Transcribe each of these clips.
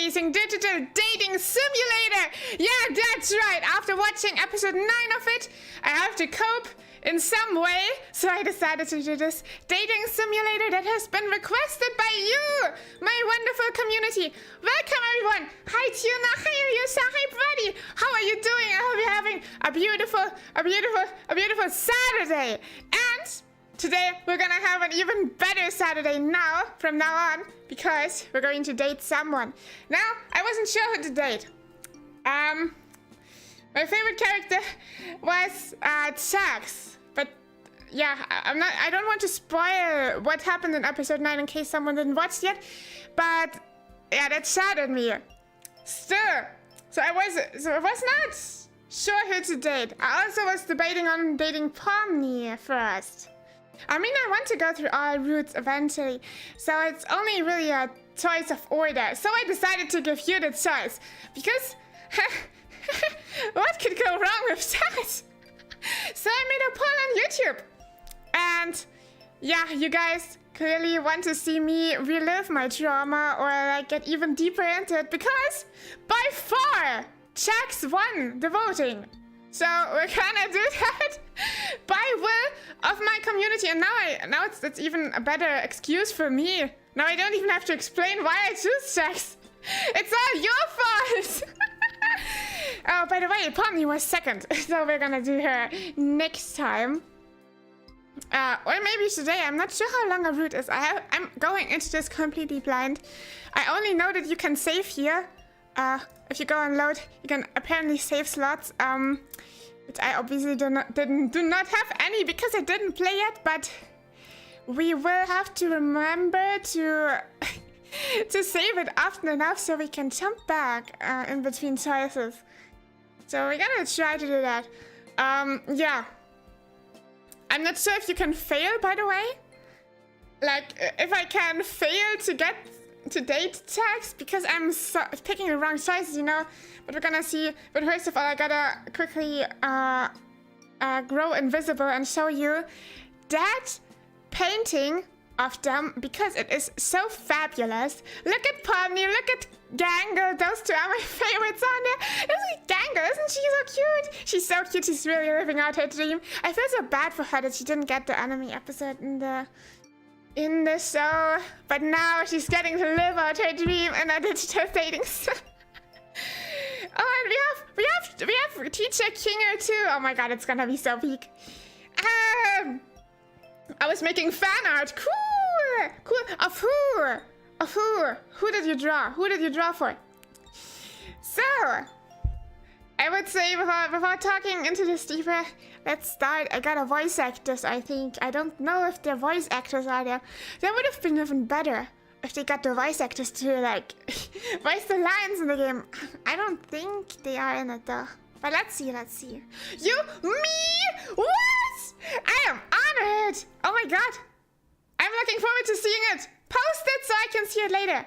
amazing digital dating simulator. Yeah, that's right. After watching episode 9 of it, I have to cope in some way. So I decided to do this dating simulator that has been requested by you, my wonderful community. Welcome, everyone. Hi, Tuna. Hi, Ryusa. Hi, Buddy. How are you doing? I hope you're having a beautiful Saturday. And today, we're gonna have an even better Saturday from now on, because we're going to date someone. Now, I wasn't sure who to date. My favorite character was Jax, but yeah, I don't want to spoil what happened in episode 9 in case someone didn't watch yet, but yeah, that shattered me. Still, so I was not sure who to date. I also was debating on dating Pomni first. I mean, I want to go through all routes eventually, so it's only really a choice of order. So I decided to give you the choice, because what could go wrong with that? So I made a poll on YouTube, and yeah, you guys clearly want to see me relive my trauma or like get even deeper into it, because by far Jax won the voting. So we're gonna do that by will of my community, and now it's even a better excuse for me. Now I don't even have to explain why I choose Jax. It's all your fault. Oh, by the way, Pomni was second, so we're gonna do her next time. Or maybe today. I'm not sure how long a route is. I'm going into this completely blind. I only know that you can save here. If you go and load, you can apparently save slots. Which I obviously do not have any because I didn't play yet. But we will have to remember to to save it often enough so we can jump back in between choices. So we're gonna try to do that. Yeah. I'm not sure if you can fail, by the way. Like, if I can fail to get to date Jax, because I'm picking the wrong choices, you know. But we're gonna see. But first of all, I gotta quickly grow invisible and show you that painting of them, because it is so fabulous. Look at Pomni, look at Gangle. Those two are my favorites on there. Isn't Gangle? Isn't she so cute? She's so cute. She's really living out her dream. I feel so bad for her that she didn't get the anime episode in the show, but now she's getting to live out her dream in a digital dating. Oh, and we have teacher Kinger too. Oh my god, it's gonna be so peak. I was making fan art. Cool. Of who? Who did you draw? Who did you draw for? So, I would say before talking into this deeper, let's start. I got a voice actors, I think. I don't know if the voice actors are there. That would have been even better if they got the voice actors to, like, voice the lines in the game. I don't think they are in it, though. But let's see. You? Me? What? I am honored. Oh my god. I'm looking forward to seeing it. Post it so I can see it later.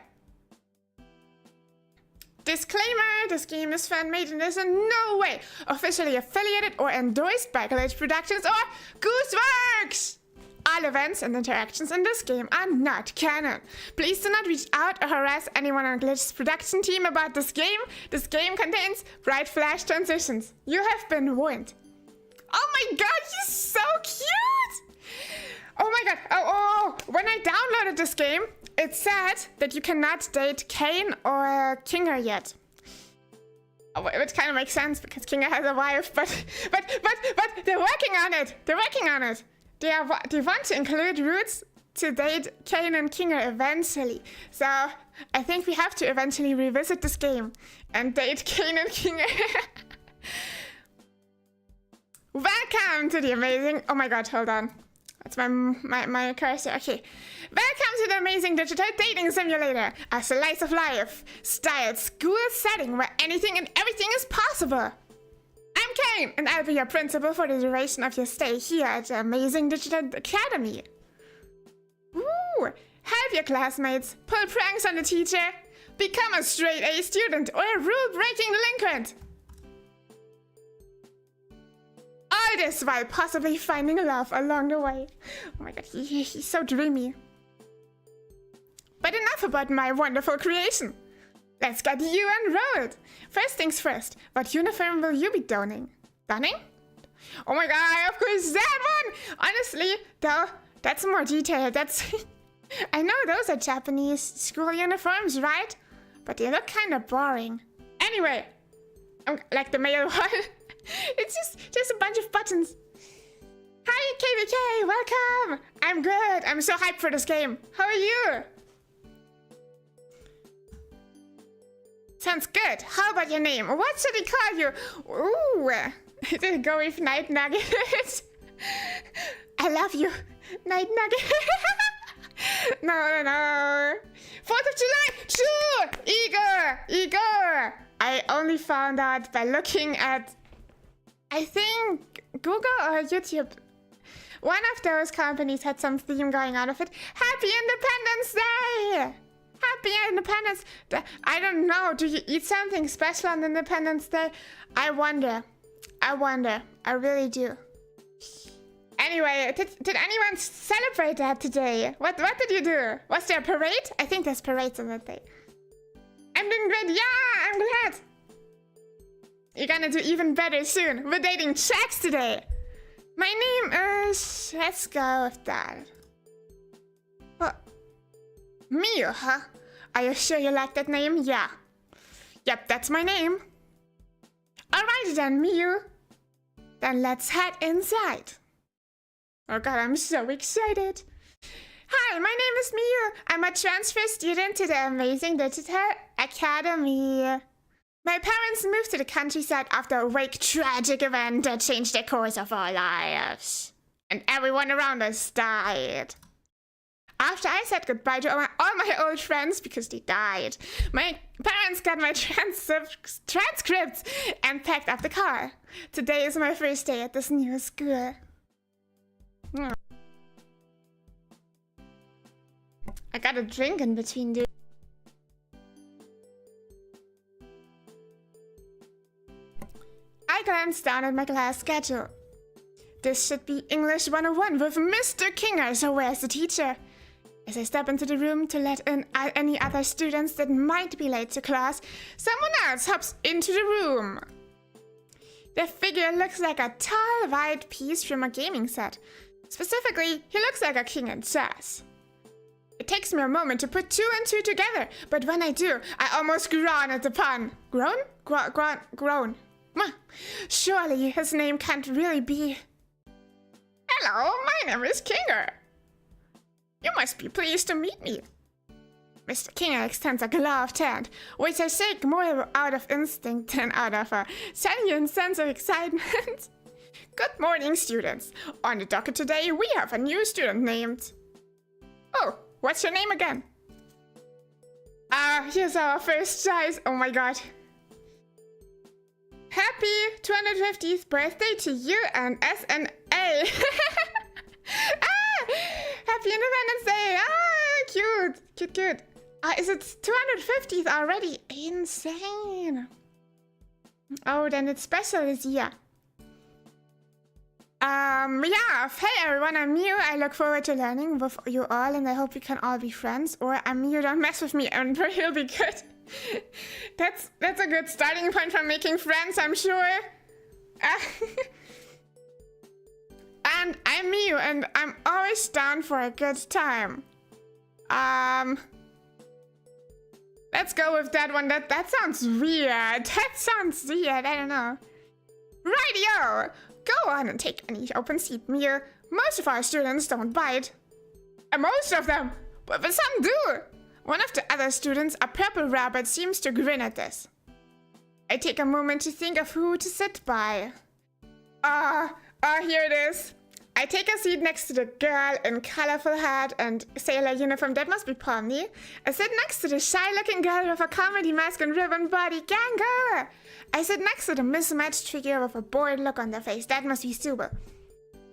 Disclaimer, this game is fan-made and is in no way officially affiliated or endorsed by Glitch Productions or Gooseworks. All events and interactions in this game are not canon. Please do not reach out or harass anyone on Glitch's production team about this game. This game contains bright flash transitions. You have been warned. Oh my god, he's so cute! Oh my god, oh, when I downloaded this game, it said that you cannot date Kane or Kinger yet. Which kind of makes sense because Kinger has a wife, but they're working on it. They want to include routes to date Kane and Kinger eventually. So I think we have to eventually revisit this game and date Kane and Kinger. Welcome to the amazing. Oh my god, hold on. That's my cursor. Okay. Welcome to the amazing digital dating simulator, a slice of life styled school setting where anything and everything is possible. I'm Kane, and I'll be your principal for the duration of your stay here at the amazing digital academy. Woo! Help your classmates, pull pranks on the teacher, become a straight A student or a rule-breaking delinquent. All this while possibly finding love along the way. Oh my god, he's so dreamy. But enough about my wonderful creation. Let's get you enrolled. First things first, what uniform will you be donning? Donning? Oh my god, of course that one! Honestly, though, that's more detailed. That's... I know those are Japanese school uniforms, right? But they look kind of boring. Anyway, like the male one. It's just a bunch of buttons. Hi, KVK, welcome! I'm good. I'm so hyped for this game. How are you? Sounds good. How about your name? What should we call you? Ooh, did it go with Night Nugget? I love you, Night Nugget. No. 4th of July, sure! Igor! I only found out by looking at, I think, Google or YouTube. One of those companies had some theme going out of it. Happy Independence Day! Happy Independence Day. I don't know. Do you eat something special on Independence Day? I wonder. I really do. Anyway, did anyone celebrate that today? What did you do? Was there a parade? I think there's parades on that day. I'm doing great. Yeah, I'm glad. You're gonna do even better soon. We're dating checks today. My name is... Let's go with that. What? Miu, huh? Are you sure you like that name? Yeah. Yep, that's my name. Alrighty then, Miu. Then let's head inside. Oh god, I'm so excited. Hi, my name is Miu. I'm a transfer student to the Amazing Digital Academy. My parents moved to the countryside after a wake tragic event that changed the course of our lives. And everyone around us died. After I said goodbye to all my old friends because they died, my parents got my transcripts and packed up the car. Today is my first day at this new school. I got a drink in between, dude. I glanced down at my class schedule. This should be English 101 with Mr. Kinger, so where's the teacher? As I step into the room to let in any other students that might be late to class, someone else hops into the room. The figure looks like a tall, white piece from a gaming set. Specifically, he looks like a king in chess. It takes me a moment to put 2 and 2 together, but when I do, I almost groan at the pun. Groan? Groan. Surely his name can't really be... Hello, my name is Kinger. You must be pleased to meet me. Mr. Kinger extends a gloved hand, which I shake more out of instinct than out of a genuine sense of excitement. Good morning, students. On the docket today, we have a new student named... Oh, what's your name again? Here's our first choice. Oh my god. Happy 250th birthday to you and SNA. Happy Independence Day. Cute. Is it 250th already? Insane. Oh, then it's special this year. Yeah, hey everyone, I'm Miu. I look forward to learning with you all, and I hope we can all be friends. Or I'm Miu, don't mess with me, and he'll be good. That's a good starting point for making friends, I'm sure. And I'm Miu, and I'm always down for a good time. Let's go with that one. That sounds weird. I don't know. Rightio! Go on and take any open seat, Miu. Most of our students don't bite. Most of them! But some do! One of the other students, a purple rabbit, seems to grin at this. I take a moment to think of who to sit by. Here it is. I take a seat next to the girl in colorful hat and sailor uniform. That must be Pomni. I sit next to the shy-looking girl with a comedy mask and ribbon body. Gango! I sit next to the mismatched figure with a bored look on their face. That must be Subal.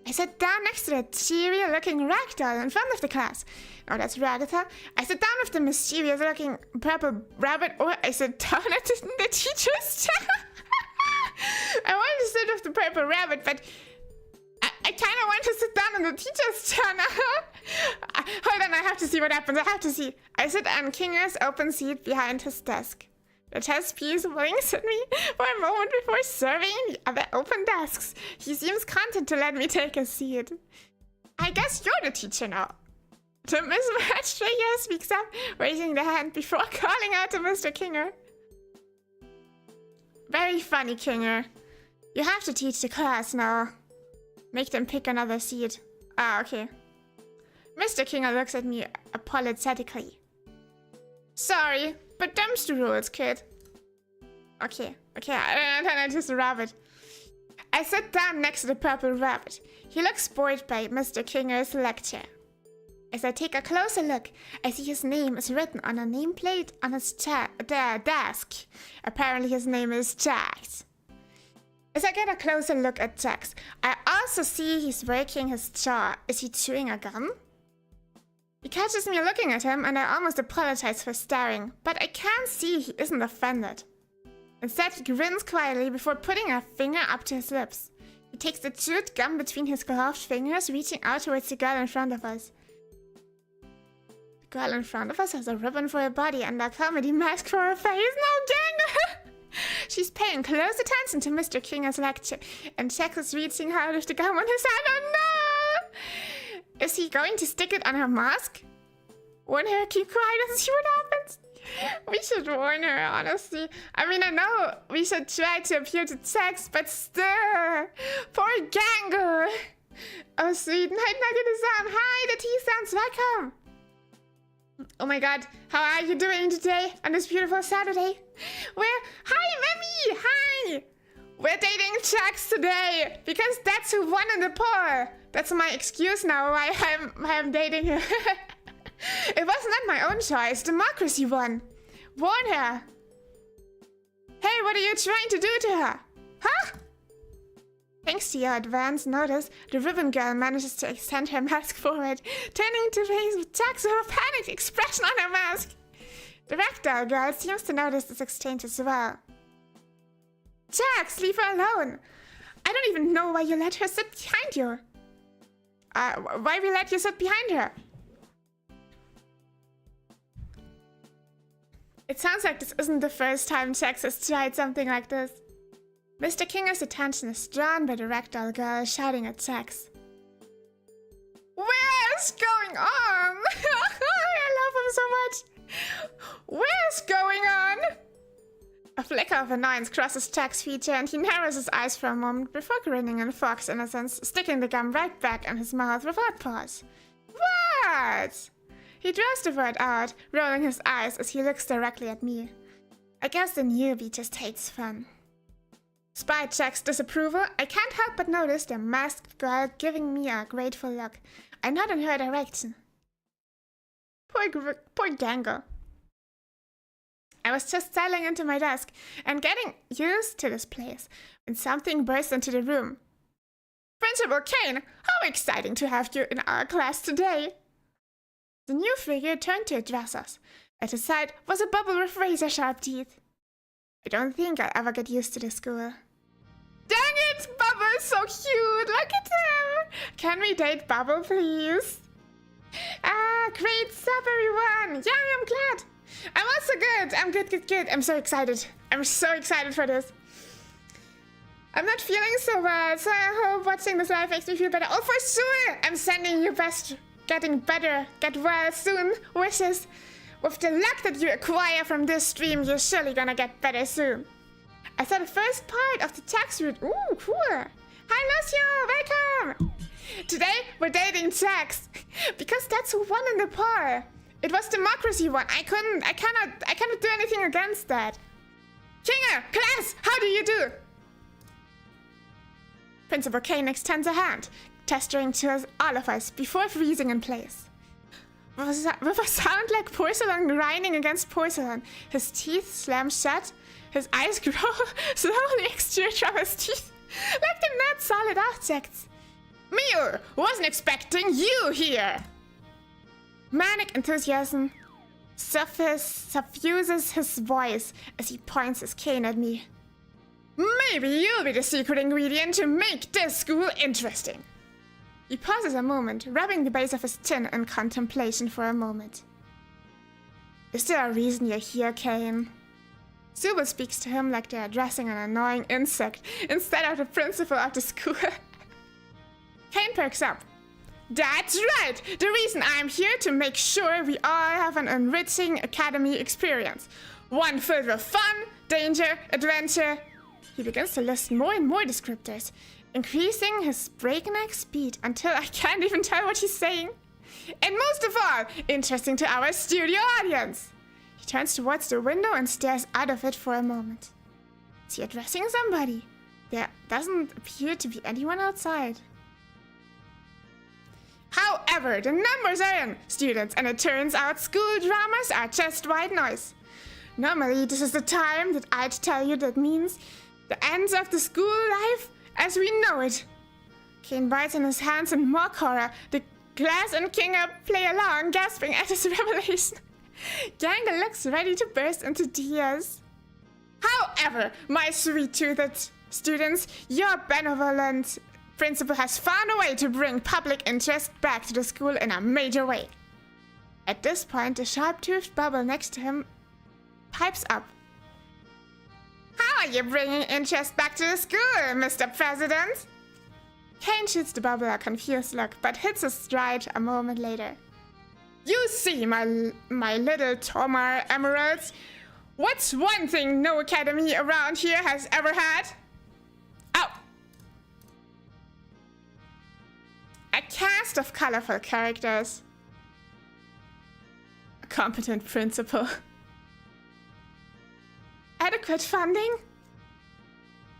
I sit down next to the cheery-looking ragdoll in front of the class. Oh, that's Ragatha. I sit down with the mischievous-looking purple rabbit, or I sit down at the teacher's chair. I want to sit with the purple rabbit, but I kind of want to sit down in the teacher's chair now. Hold on, I have to see what happens. I have to see. I sit on Kinger's open seat behind his desk. The test piece blinks at me for a moment before surveying the other open desks. He seems content to let me take a seat. I guess you're the teacher now. The mismatched figure speaks up, raising the hand before calling out to Mr. Kinger. Very funny, Kinger. You have to teach the class now. Make them pick another seat. Ah, okay. Mr. Kinger looks at me apologetically. Sorry, but them's the rules, kid. Okay, and then I just rabbit. I sit down next to the purple rabbit. He looks bored by Mr. Kinger's lecture. As I take a closer look, I see his name is written on a nameplate on his desk. Apparently his name is Jax. As I get a closer look at Jax, I also see he's working his jaw. Is he chewing a gum? He catches me looking at him and I almost apologize for staring, but I can see he isn't offended. Instead, he grins quietly before putting a finger up to his lips. He takes the chewed gum between his gloved fingers, reaching out towards the girl in front of us. The girl in front of us has a ribbon for her body and a comedy mask for her face. No, gang! She's paying close attention to Mr. Kinger's lecture, and Jax is reaching out with the gum on his hand. Oh no! Is he going to stick it on her mask? Warn her, keep quiet and see what happens. We should warn her, honestly. I mean, I know we should try to appeal to Jax, but still. Poor Gangle. Oh, sweet. Night Nugget-san. Hi, the T-Sans. Welcome. Oh my god. How are you doing today on this beautiful Saturday? Hi, Memi. Hi. We're dating Jax today because that's who won in the poll. That's my excuse now why I'm dating her. It was not my own choice. Democracy won. Warn her. Hey, what are you trying to do to her? Huh? Thanks to your advance notice, the ribbon girl manages to extend her mask forward, turning to face Jax with a panicked expression on her mask. The ragdoll girl seems to notice this exchange as well. Jax, leave her alone. I don't even know why you let her sit behind you. Why we let you sit behind her? It sounds like this isn't the first time Jax has tried something like this. Mr. Kinger's attention is drawn by the ragdoll girl shouting at Jax. Where's going on? I love him so much. Where's going on? A flicker of annoyance crosses Jax's feature and he narrows his eyes for a moment before grinning in fox innocence, sticking the gum right back in his mouth without pause. What? He draws the word out, rolling his eyes as he looks directly at me. I guess the newbie just hates fun. Despite Jax's disapproval, I can't help but notice the masked girl giving me a grateful look. I nod in her direction. Poor Gangle. I was just settling into my desk and getting used to this place when something burst into the room. Principal Kane, how exciting to have you in our class today! The new figure turned to address us. At his side was a bubble with razor-sharp teeth. I don't think I'll ever get used to this school. Dang it! Bubble is so cute! Look at him! Can we date Bubble, please? Great stuff, everyone! Yeah, I'm glad! I'm also good! I'm good. I'm so excited. I'm so excited for this. I'm not feeling so well, so I hope watching this live makes me feel better. Oh, for sure! I'm sending you best getting better, get well soon wishes. With the luck that you acquire from this stream, you're surely gonna get better soon. I saw the first part of the Jax route. Ooh, cool. Hi, Lucio, welcome. Today, we're dating Jax. Because that's who won in the poll. It was democracy one. I cannot do anything against that. Kinger, class, how do you do? Principal Kane extends a hand, gesturing to all of us before freezing in place. With a sound like porcelain grinding against porcelain, his teeth slam shut, his eyes grow slowly extrude from his teeth, like they're not solid objects. Mio, wasn't expecting you here! Manic enthusiasm suffuses his voice as he points his cane at me. Maybe you'll be the secret ingredient to make this school interesting. He pauses a moment, rubbing the base of his chin in contemplation for a moment. Is there a reason you're here, Kane? Sybil speaks to him like they're addressing an annoying insect instead of the principal of the school. Kane perks up. That's right! The reason I'm here to make sure we all have an enriching academy experience. One filled with fun, danger, adventure. He begins to list more and more descriptors, increasing his breakneck speed until I can't even tell what he's saying. And most of all, interesting to our studio audience. He turns towards the window and stares out of it for a moment. Is he addressing somebody? There doesn't appear to be anyone outside. However, the numbers are in, students, and it turns out school dramas are just white noise. Normally, this is the time that I'd tell you that means the end of the school life as we know it. Kane bites in his hands in mock horror. The class and Kinga play along, gasping at his revelation. Gangle looks ready to burst into tears. However, my sweet-toothed students, your benevolent principal has found a way to bring public interest back to the school in a major way. At this point, the sharp-toothed bubble next to him pipes up. How are you bringing interest back to the school, Mr. President? Kane shoots the bubble a confused look, but hits his stride a moment later. You see, my little Tomar Emeralds, what's one thing no academy around here has ever had? Oh! A cast of colorful characters. A competent principal. Adequate funding?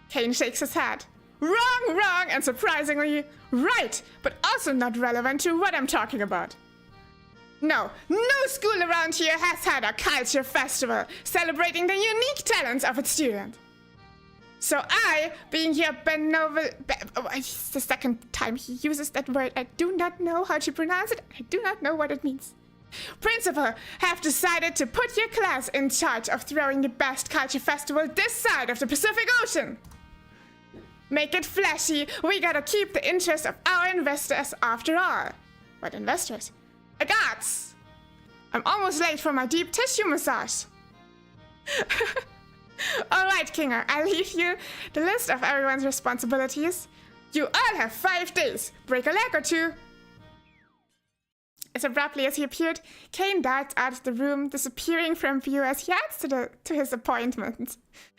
Kane shakes his head. Wrong, and surprisingly right, but also not relevant to what I'm talking about. No school around here has had a culture festival celebrating the unique talents of its students. So I, being here it's the second time he uses that word. I do not know how to pronounce it. I do not know what it means. Principal, have decided to put your class in charge of throwing the best culture festival this side of the Pacific Ocean. Make it flashy. We gotta keep the interest of our investors after all. What investors? Agats! I'm almost late for my deep tissue massage. Alright, Kinga, I'll leave you the list of everyone's responsibilities. You all have 5 days. Break a leg or two. As abruptly as he appeared, Kane darts out of the room, disappearing from view as he adds to his appointment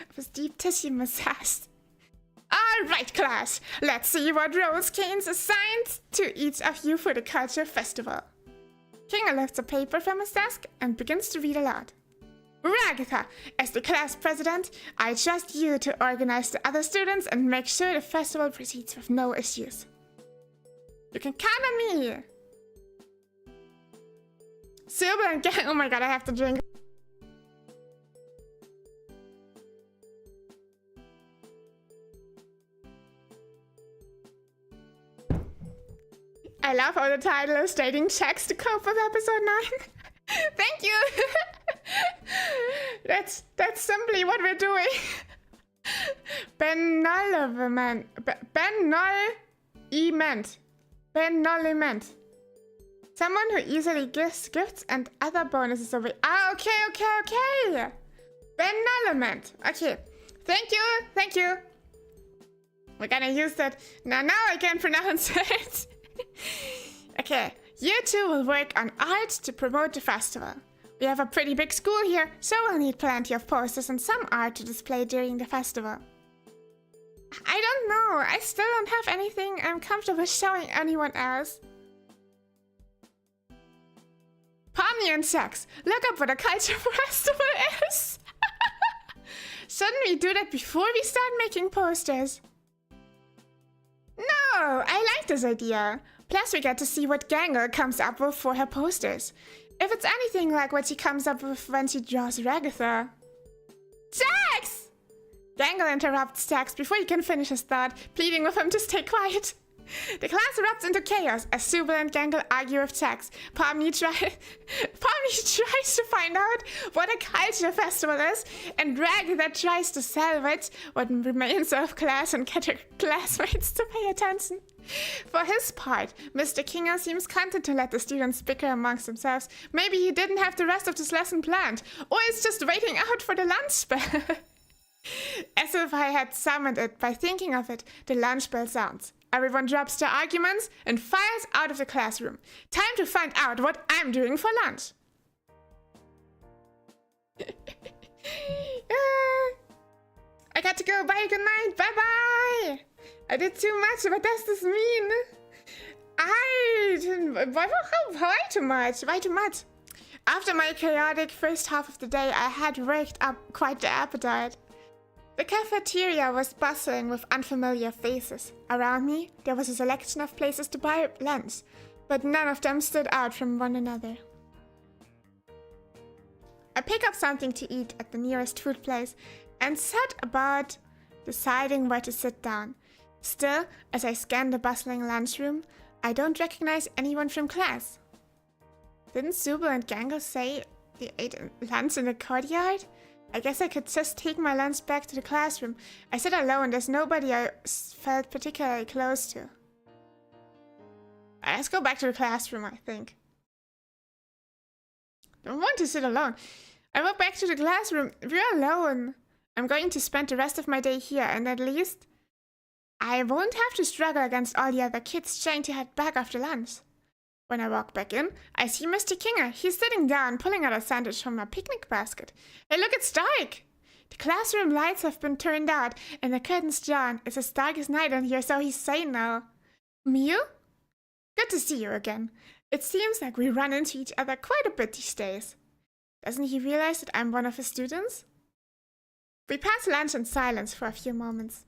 of his deep tissue massage. Alright, class, let's see what roles Kane's assigned to each of you for the culture festival. Kinga lifts a paper from his desk and begins to read aloud. Ragatha, as the class president, I trust you to organize the other students and make sure the festival proceeds with no issues. You can count on me! Sybil and Gang. Oh my god, I have to drink. I love how the title is stating checks to cope with episode 9. Thank you. That's simply what we're doing. Benevolent. Benevolent. Someone who easily gives gifts and other bonuses away. Okay. Benevolent. Okay. Thank you. We're gonna use that. Now I can pronounce it. Okay. You two will work on art to promote the festival. We have a pretty big school here, so we'll need plenty of posters and some art to display during the festival. I don't know. I still don't have anything I'm comfortable showing anyone else. Pomni and Sax, look up what a culture festival is. Shouldn't we do that before we start making posters? No, I like this idea. Plus we get to see what Gangle comes up with for her posters. If it's anything like what she comes up with when she draws Ragatha. Jax! Gangle interrupts Jax before he can finish his thought, pleading with him to stay quiet. The class erupts into chaos as Subal and Gangle argue with Jax. Pomni tries to find out what a culture festival is, and Drag that tries to salvage what remains of class and get her classmates to pay attention. For his part, Mr. Kinger seems content to let the students bicker amongst themselves. Maybe he didn't have the rest of this lesson planned, or is just waiting out for the lunch bell. As if I had summoned it by thinking of it, the lunch bell sounds. Everyone drops their arguments and files out of the classroom. Time to find out what I'm doing for lunch. I got to go. Bye, good night. Bye-bye. I did too much. What does this mean? I didn't... Why too much? Why too much? After my chaotic first half of the day, I had raked up quite the appetite. The cafeteria was bustling with unfamiliar faces. Around me, there was a selection of places to buy lunch, but none of them stood out from one another. I pick up something to eat at the nearest food place and set about deciding where to sit down. Still, as I scan the bustling lunchroom, I don't recognize anyone from class. Didn't Subal and Gangle say they ate lunch in the courtyard? I guess I could just take my lunch back to the classroom. I sit alone, there's nobody I felt particularly close to. Let's go back to the classroom, I think. Don't want to sit alone. I walk back to the classroom. We're alone. I'm going to spend the rest of my day here, and at least I won't have to struggle against all the other kids trying to head back after lunch. When I walk back in, I see Mr. Kinger. He's sitting down, pulling out a sandwich from a picnic basket. Hey, look, it's dark! The classroom lights have been turned out, and the curtains drawn. It's as dark as night in here, so he's saying now. Mew? Good to see you again. It seems like we run into each other quite a bit these days. Doesn't he realize that I'm one of his students? We pass lunch in silence for a few moments.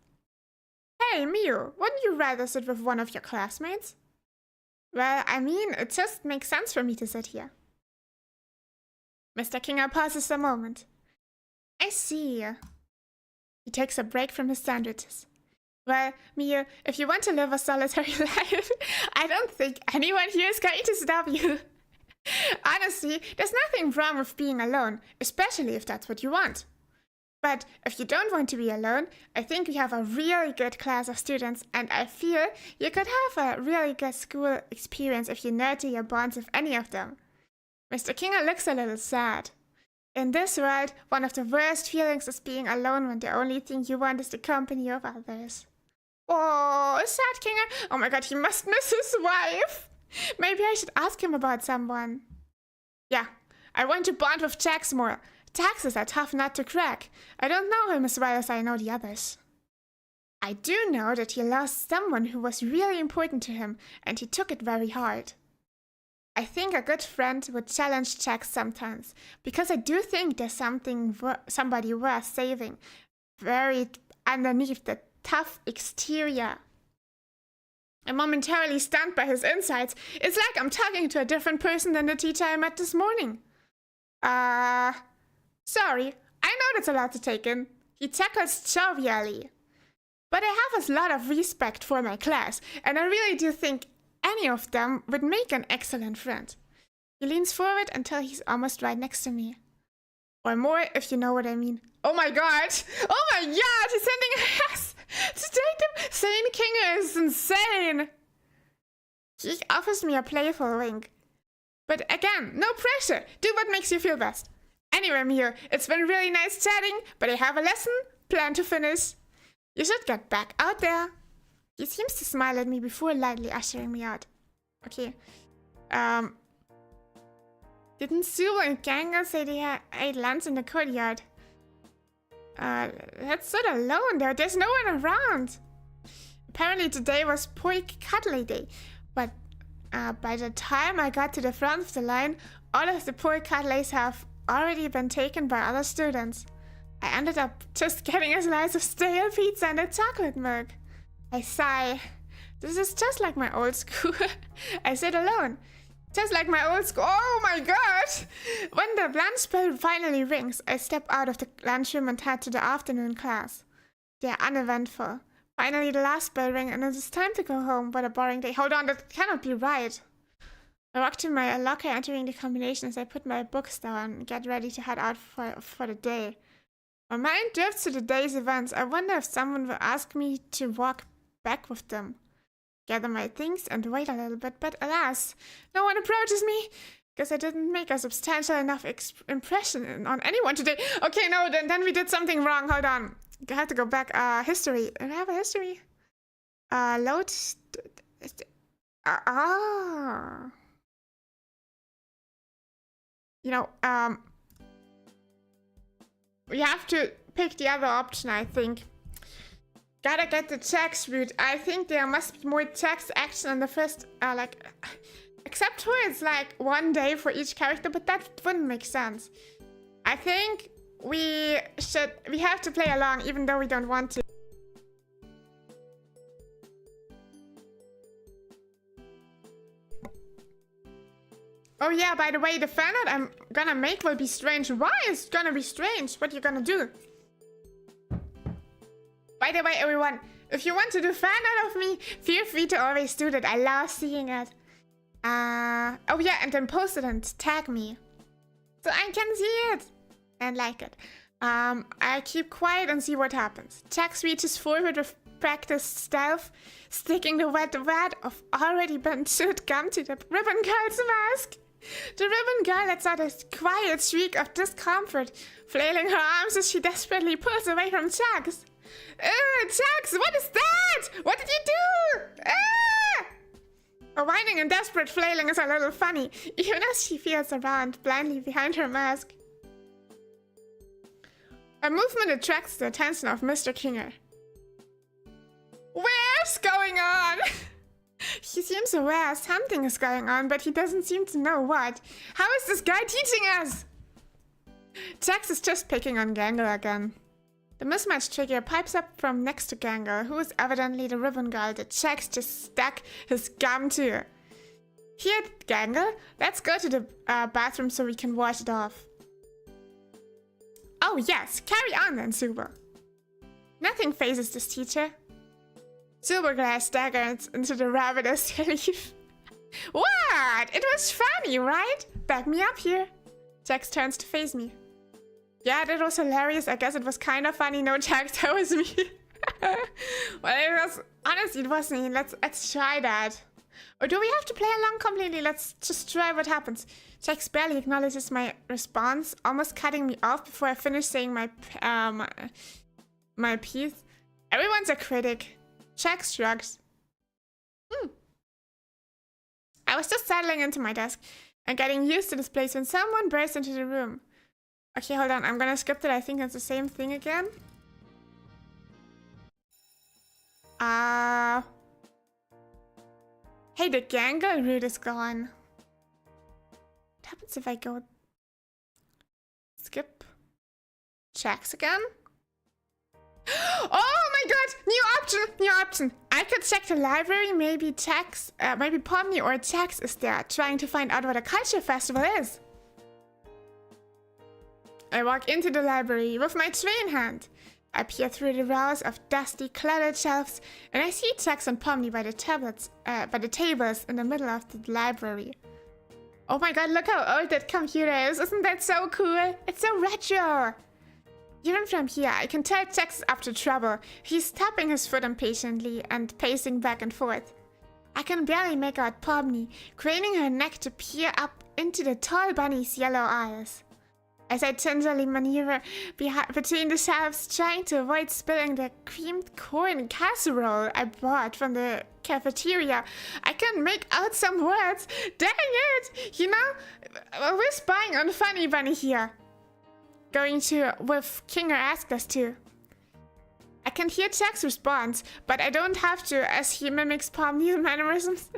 Hey, Mew, wouldn't you rather sit with one of your classmates? Well, I mean, it just makes sense for me to sit here. Mr. Kinger pauses a moment. I see. He takes a break from his sandwiches. Well, Mew, if you want to live a solitary life, I don't think anyone here is going to stop you. Honestly, there's nothing wrong with being alone, especially if that's what you want. But if you don't want to be alone, I think we have a really good class of students, and I feel you could have a really good school experience if you nurture your bonds with any of them. Mr. Kinger looks a little sad. In this world, one of the worst feelings is being alone when the only thing you want is the company of others. Oh, sad Kinger. Oh my god, he must miss his wife. Maybe I should ask him about someone. Yeah, I want to bond with Jax more. Jax is a tough nut to crack. I don't know him as well as I know the others. I do know that he lost someone who was really important to him, and he took it very hard. I think a good friend would challenge Jax sometimes, because I do think there's somebody worth saving, buried underneath the tough exterior. I'm momentarily stunned by his insights. It's like I'm talking to a different person than the teacher I met this morning. Sorry, I know that's a lot to take in. He chuckles jovially. But I have a lot of respect for my class, and I really do think any of them would make an excellent friend. He leans forward until he's almost right next to me. Or more, if you know what I mean. Oh my god! Oh my god! He's sending us to take them! Sane King is insane! He offers me a playful wink. But again, no pressure! Do what makes you feel best. Anyway, Mew, it's been really nice chatting, but I have a lesson planned to finish. You should get back out there. He seems to smile at me before lightly ushering me out. Okay. Didn't Sue and Gangle say they ate lunch in the courtyard? Let's sit alone there. There's no one around. Apparently today was pork cutlet day, but by the time I got to the front of the line, all of the pork cutlets have already been taken by other students. I ended up just getting a slice of stale pizza and a chocolate milk. I sigh. This is just like my old school. I sit alone. Just like my old school. Oh my god! When the lunch bell finally rings, I step out of the lunchroom and head to the afternoon class. They are uneventful, Finally, the last bell rang, and it is time to go home. What a boring day. Hold on, that cannot be right. I walk to my locker, entering the combination as I put my books down and get ready to head out for the day. My mind drifts to the day's events. I wonder if someone will ask me to walk back with them. Gather my things and wait a little bit, but alas, no one approaches me. Guess I didn't make a substantial enough impression on anyone today. Okay, no, then we did something wrong. Hold on. I have to go back. History. Do I have a history? Load. You know, we have to pick the other option, I think. Gotta get the tax route. I think there must be more tax action in the first, except for it's like 1 day for each character, but that wouldn't make sense. I think we have to play along even though we don't want to. Oh yeah, by the way, the fan art I'm gonna make will be strange. Why is it gonna be strange? What are you gonna do? By the way, everyone, if you want to do fan art of me, feel free to always do that. I love seeing it. Oh yeah, and then post it and tag me. So I can see it and like it. I keep quiet and see what happens. Jax reaches forward with practiced stealth, sticking the wet vat of already burnt chewed gum to the ribbon girl's mask. The ribbon girl lets out a quiet shriek of discomfort, flailing her arms as she desperately pulls away from Jax. Jax, what is that? What did you do? Her whining and desperate flailing is a little funny, even as she feels around blindly behind her mask. Her movement attracts the attention of Mr. Kinger. What's going on? He seems aware something is going on, but he doesn't seem to know what. How is this guy teaching us? Jax is just picking on Gangle again. The mismatched figure pipes up from next to Gangle, who is evidently the ribbon girl that Jax just stuck his gum to. Here, Gangle, let's go to the bathroom so we can wash it off. Oh yes, carry on then, Super. Nothing phases this teacher. Silverglass staggers into the rabbit as they leave. What? It was funny, right? Back me up here. Jax turns to face me. Yeah, that was hilarious. I guess it was kind of funny. No, Jax, that was me. Well, it was... Honestly, it was me. Let's try that. Or do we have to play along completely? Let's just try what happens. Jax barely acknowledges my response, almost cutting me off before I finish saying my piece. Everyone's a critic. Jax shrugs. I was just settling into my desk and getting used to this place when someone burst into the room. Okay, hold on. I'm gonna skip that. I think it's the same thing again. Hey, the Gangle route is gone. What happens if I go... Skip? Jax again? Oh my god! New option! New option! I could check the library. Maybe Jax, maybe Pomni or Jax is there, trying to find out what a culture festival is. I walk into the library with my tray in hand. I peer through the rows of dusty, cluttered shelves, and I see Jax and Pomni by the tables in the middle of the library. Oh my god, look how old that computer is! Isn't that so cool? It's so retro! Even from here, I can tell Jax is up to trouble. He's tapping his foot impatiently and pacing back and forth. I can barely make out Pomni, craning her neck to peer up into the tall bunny's yellow eyes. As I gingerly maneuver between the shelves, trying to avoid spilling the creamed corn casserole I bought from the cafeteria, I can make out some words. Dang it! You know, we're spying on Funny Bunny here. Going to with Kinger asked us to. I can hear Jack's response, but I don't have to as he mimics Pomni's mannerisms,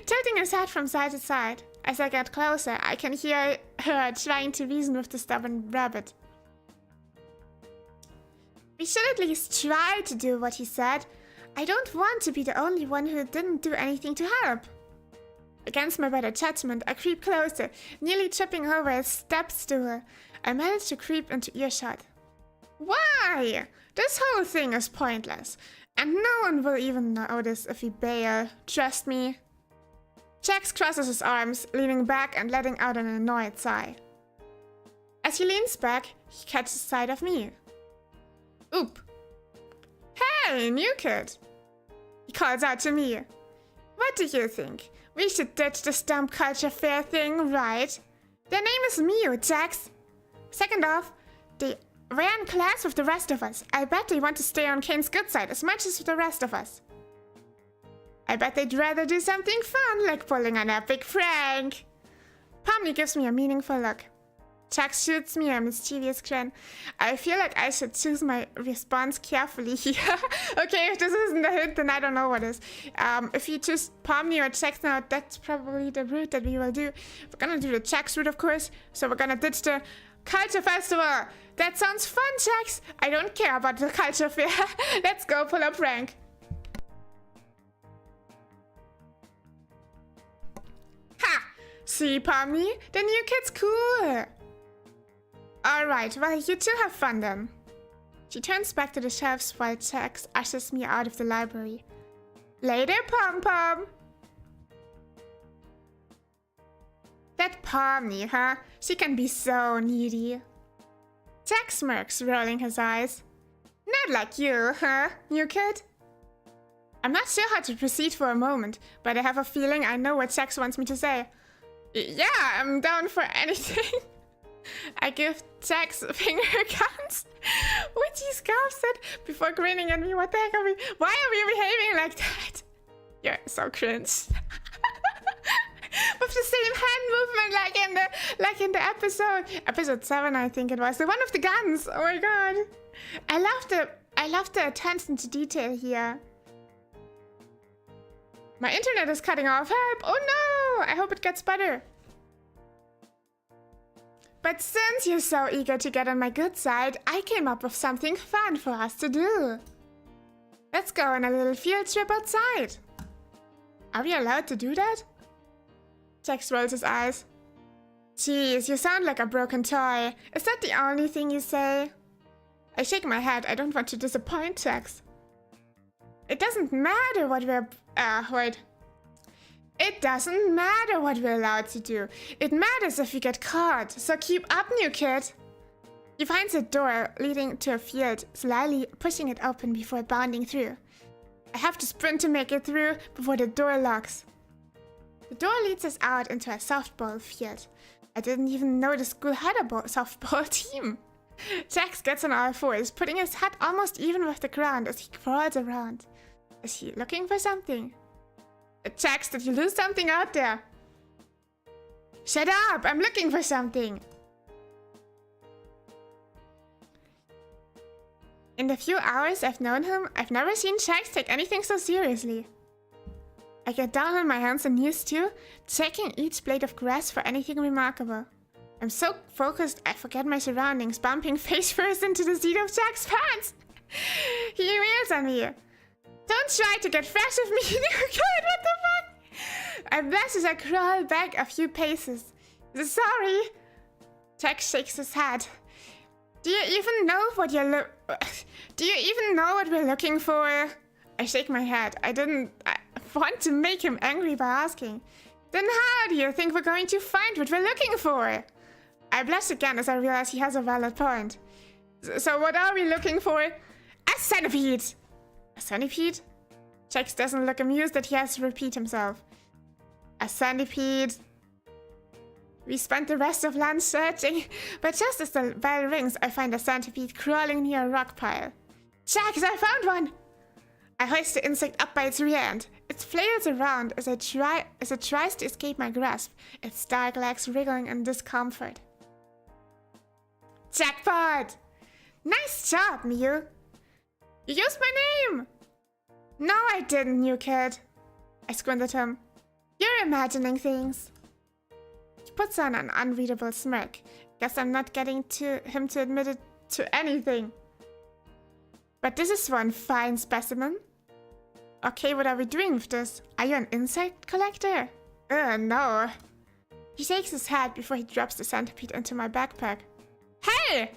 tilting his head from side to side. As I get closer, I can hear her trying to reason with the stubborn rabbit. We should at least try to do what he said. I don't want to be the only one who didn't do anything to help. Against my better judgment, I creep closer, nearly tripping over a step stool. I manage to creep into earshot. Why? This whole thing is pointless. And no one will even notice if we bail, trust me. Jax crosses his arms, leaning back and letting out an annoyed sigh. As he leans back, he catches sight of me. Oop. Hey, new kid! He calls out to me. What do you think? We should ditch the stump culture fair thing, right? Their name is Miu, Jax. Second off, they ran class with the rest of us. I bet they want to stay on Kane's good side as much as the rest of us. I bet they'd rather do something fun, like pulling an epic prank. Pomni gives me a meaningful look. Jax shoots me a mischievous grin. I feel like I should choose my response carefully here. Okay, if this isn't a hint, then I don't know what is. If you choose Pomni or Jax now, that's probably the route that we will do. We're gonna do the Jax route, of course. So we're gonna ditch the Culture Festival. That sounds fun, Jax. I don't care about the Culture Fair. Let's go pull a prank. Ha! See, Pomni? The new kid's cool. Alright, well, you two have fun then. She turns back to the shelves while Jax ushers me out of the library. Later, Pom-Pom! That Pomni, huh? She can be so needy. Jax smirks, rolling his eyes. Not like you, huh, new kid? I'm not sure how to proceed for a moment, but I have a feeling I know what Jax wants me to say. Yeah, I'm down for anything. I give Jax finger guns, which he scoffs at before grinning at me. What the heck are we? Why are we behaving like that? You're so cringe. With the same hand movement like in the episode 7, I think it was, the one with the guns. Oh my god, I love the attention to detail here. My internet is cutting off. Help! Oh no! I hope it gets better. But since you're so eager to get on my good side, I came up with something fun for us to do. Let's go on a little field trip outside. Are we allowed to do that? Jax rolls his eyes. Jeez, you sound like a broken toy. Is that the only thing you say? I shake my head. I don't want to disappoint Jax. It doesn't matter what we're... wait. It doesn't matter what we're allowed to do. It matters if we get caught. So keep up, new kid. He finds a door leading to a field, slyly pushing it open before bounding through. I have to sprint to make it through before the door locks. The door leads us out into a softball field. I didn't even know the school had a softball team. Jax gets on all fours, putting his head almost even with the ground as he crawls around. Is he looking for something? Jax, did you lose something out there? Shut up! I'm looking for something! In the few hours I've known him, I've never seen Jax take anything so seriously. I get down on my hands and knees too, checking each blade of grass for anything remarkable. I'm so focused I forget my surroundings, bumping face first into the seat of Jax's pants! He wheels on me. Don't try to get fresh with me, new kid, what the fuck? I blush as I crawl back a few paces. Sorry. Jax shakes his head. Do you even know what we're looking for? I shake my head. I want to make him angry by asking. Then how do you think we're going to find what we're looking for? I blush again as I realize he has a valid point. So what are we looking for? A centipede! A centipede? Jax doesn't look amused that he has to repeat himself. A centipede. We spent the rest of lunch searching, but just as the bell rings, I find a centipede crawling near a rock pile. Jax, I found one! I hoist the insect up by its rear end. It flails around as it tries to escape my grasp, its dark legs wriggling in discomfort. Jackpot! Nice job, Miu! You used my name! No, I didn't, new kid. I squint at him. You're imagining things. He puts on an unreadable smirk. Guess I'm not getting him to admit it to anything. But this is one fine specimen. Okay, what are we doing with this? Are you an insect collector? No. He shakes his head before he drops the centipede into my backpack. Hey!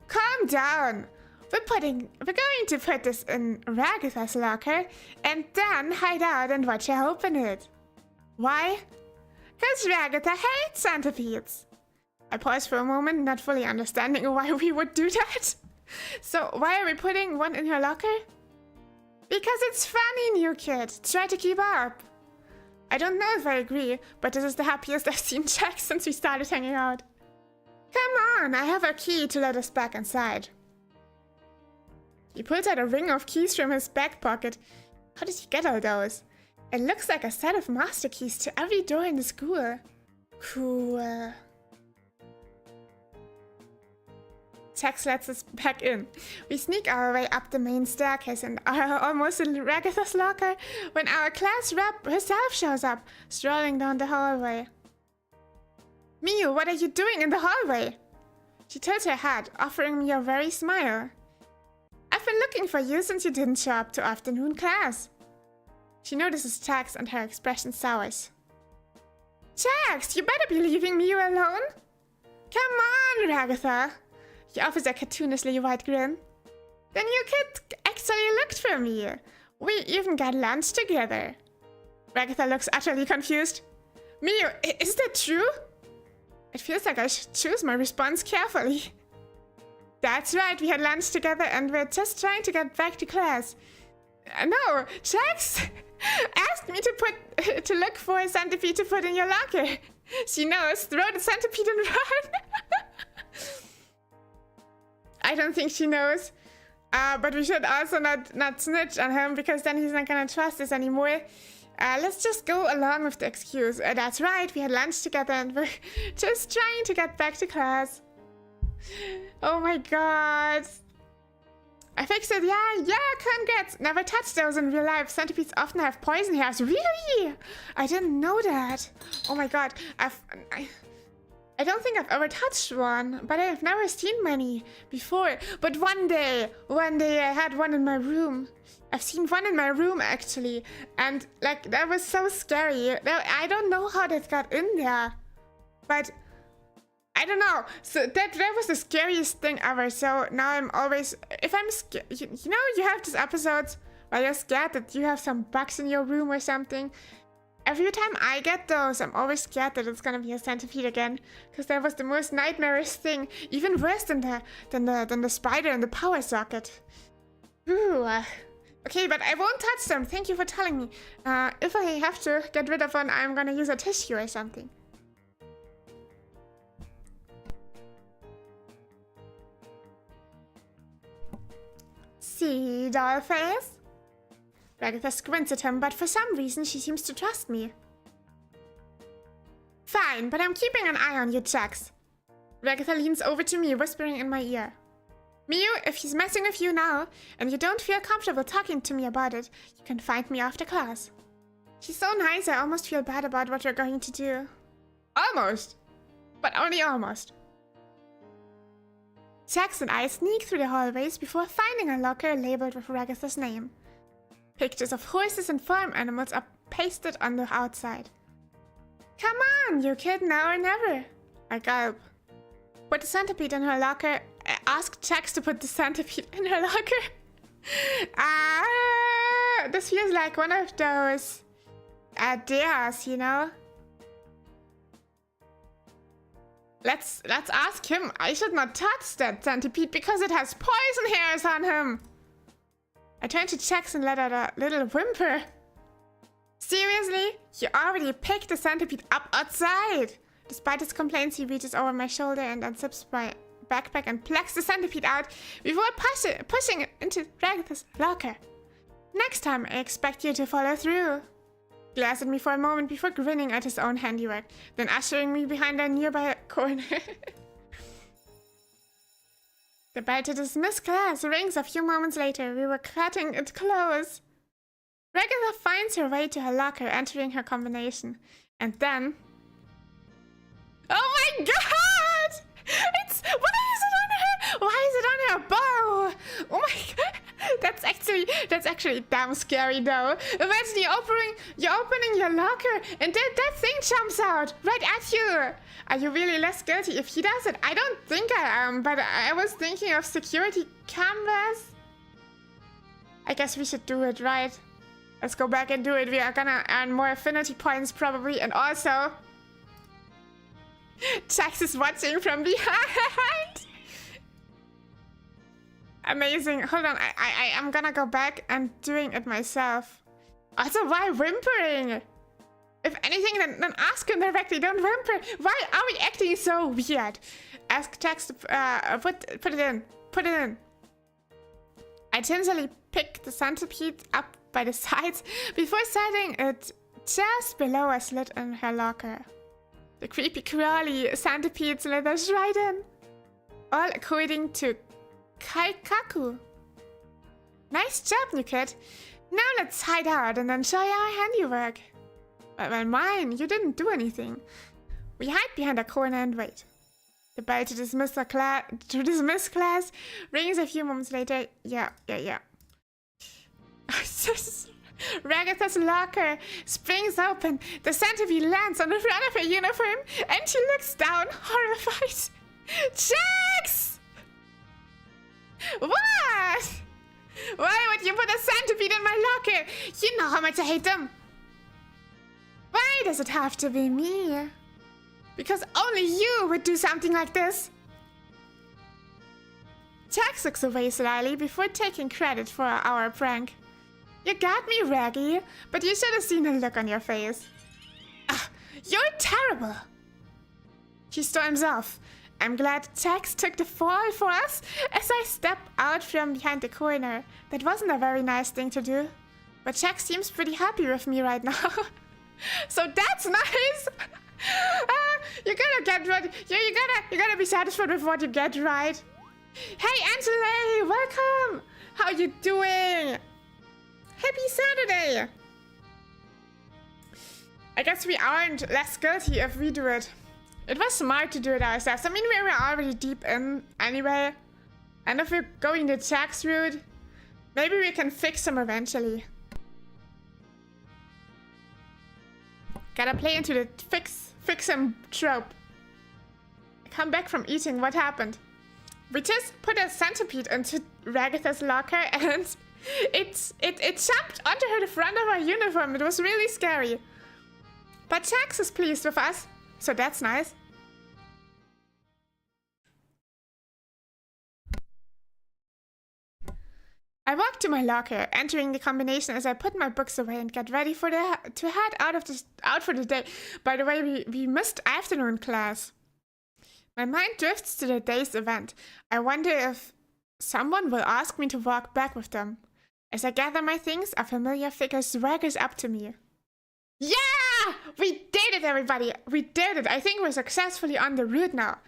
Calm down! we're going to put this in Ragatha's locker and then hide out and watch her open it. Why? Because Ragatha hates centipedes. I paused for a moment, not fully understanding why we would do that. So why are we putting one in her locker? Because it's funny, new kid. Try to keep up. I don't know if I agree, but this is the happiest I've seen Jack since we started hanging out. Come on, I have a key to let us back inside. He pulls out a ring of keys from his back pocket. How did he get all those? It looks like a set of master keys to every door in the school. Cool. Jax lets us back in. We sneak our way up the main staircase and are almost in Ragatha's locker when our class rep herself shows up, strolling down the hallway. Miu, what are you doing in the hallway? She tilts her head, offering me a very smile. I've been looking for you since you didn't show up to afternoon class. She notices Jax and her expression sours. Jax, you better be leaving Miu alone. Come on, Ragatha. He offers a cartoonishly wide grin. Then you kid actually looked for me. We even got lunch together. Ragatha looks utterly confused. Miu, is that true? It feels like I should choose my response carefully. That's right, we had lunch together and we're just trying to get back to class. No, Jax asked me to look for a centipede to put in your locker. She knows, throw the centipede and run. I don't think she knows. But we should also not snitch on him because then he's not gonna trust us anymore. Let's just go along with the excuse. That's right, we had lunch together and we're just trying to get back to class. Oh my god. I fixed it, yeah, congrats. Never touched those in real life. Centipedes often have poison hairs. Really? I didn't know that. Oh my god, I don't think I've ever touched one, but I've never seen many before. But one day I had one in my room. I've seen one in my room actually, and like that was so scary. I don't know how that got in there, but I don't know. So that was the scariest thing ever. So now I'm always, if I'm scared, you know, you have these episodes where you're scared that you have some bugs in your room or something. Every time I get those, I'm always scared that it's gonna be a centipede again, because that was the most nightmarish thing, even worse than the spider in the power socket. Ooh. Okay, but I won't touch them. Thank you for telling me. If I have to get rid of one, I'm gonna use a tissue or something. See, dollface? Ragatha squints at him, but for some reason she seems to trust me. Fine, but I'm keeping an eye on you, Jax. Ragatha leans over to me, whispering in my ear. Miu, if he's messing with you now, and you don't feel comfortable talking to me about it, you can find me after class. She's so nice, I almost feel bad about what we're going to do. Almost. But only almost. Jax and I sneak through the hallways before finding a locker labeled with Ragatha's name. Pictures of horses and farm animals are pasted on the outside. Come on, you kid, now or never. I gulp. Put the centipede in her locker. Ask Jax to put the centipede in her locker. This feels like one of those dares, you know? Let's ask him. I should not touch that centipede because it has poison hairs on him. I turn to Jax and let out a little whimper. Seriously? You already picked the centipede up outside. Despite his complaints, he reaches over my shoulder and unzips my backpack and plucks the centipede out before pushing it into Ragatha's locker. Next time, I expect you to follow through. He glares at me for a moment before grinning at his own handiwork, then ushering me behind a nearby corner. The bell to dismiss class rings a few moments later. We were cutting it close. Ragatha finds her way to her locker, entering her combination. And then... Oh my god! Why is it on her bow? Oh my god! That's actually damn scary though. Imagine you're opening your locker and that thing jumps out right at you. Are you really less guilty if he does it? I don't think I am, but I was thinking of security cameras. I guess we should do it, right? Let's go back and do it. We are gonna earn more affinity points probably, and also Jax is watching from behind. Amazing. Hold on, I'm gonna go back and doing it myself. Also, why whimpering? If anything, then ask him directly. Don't whimper. Why are we acting so weird? Ask Jax to put it in. Put it in. I tinselly pick the centipede up by the sides before setting it just below a slit in her locker. The creepy crawly centipede slithers right in. All according to Kaikaku. Nice job, new kid. Now let's hide out and enjoy our handiwork. Well, mine, you didn't do anything. We hide behind a corner and wait. The bell to dismiss class rings a few moments later. Yeah. Ragatha's locker springs open. The centipede lands on the front of her uniform, and she looks down, horrified. Jax! What? Why would you put a centipede in my locker? You know how much I hate them. Why does it have to be me? Because only you would do something like this. Jax looks away slyly before taking credit for our prank. You got me, Raggy, but you should have seen the look on your face. You're terrible. She storms off. I'm glad Jax took the fall for us as I step out from behind the corner. That wasn't a very nice thing to do. But Jax seems pretty happy with me right now. So that's nice. You gotta get ready. You gotta be satisfied with what you get, right? Hey, Angela, welcome. How you doing? Happy Saturday. I guess we aren't less guilty if we do it. It was smart to do it ourselves. I mean, we were already deep in anyway. And if we're going the Jax route, maybe we can fix him eventually. Gotta play into the fix him trope. I come back from eating. What happened? We just put a centipede into Ragatha's locker and it jumped onto the front of our uniform. It was really scary. But Jax is pleased with us, so that's nice. I walked to my locker, entering the combination as I put my books away and get ready to head out for the day. By the way, we missed afternoon class. My mind drifts to the day's event. I wonder if someone will ask me to walk back with them. As I gather my things, a familiar figure swaggers up to me. Yeah! We did it, everybody! We did it! I think we're successfully on the route now.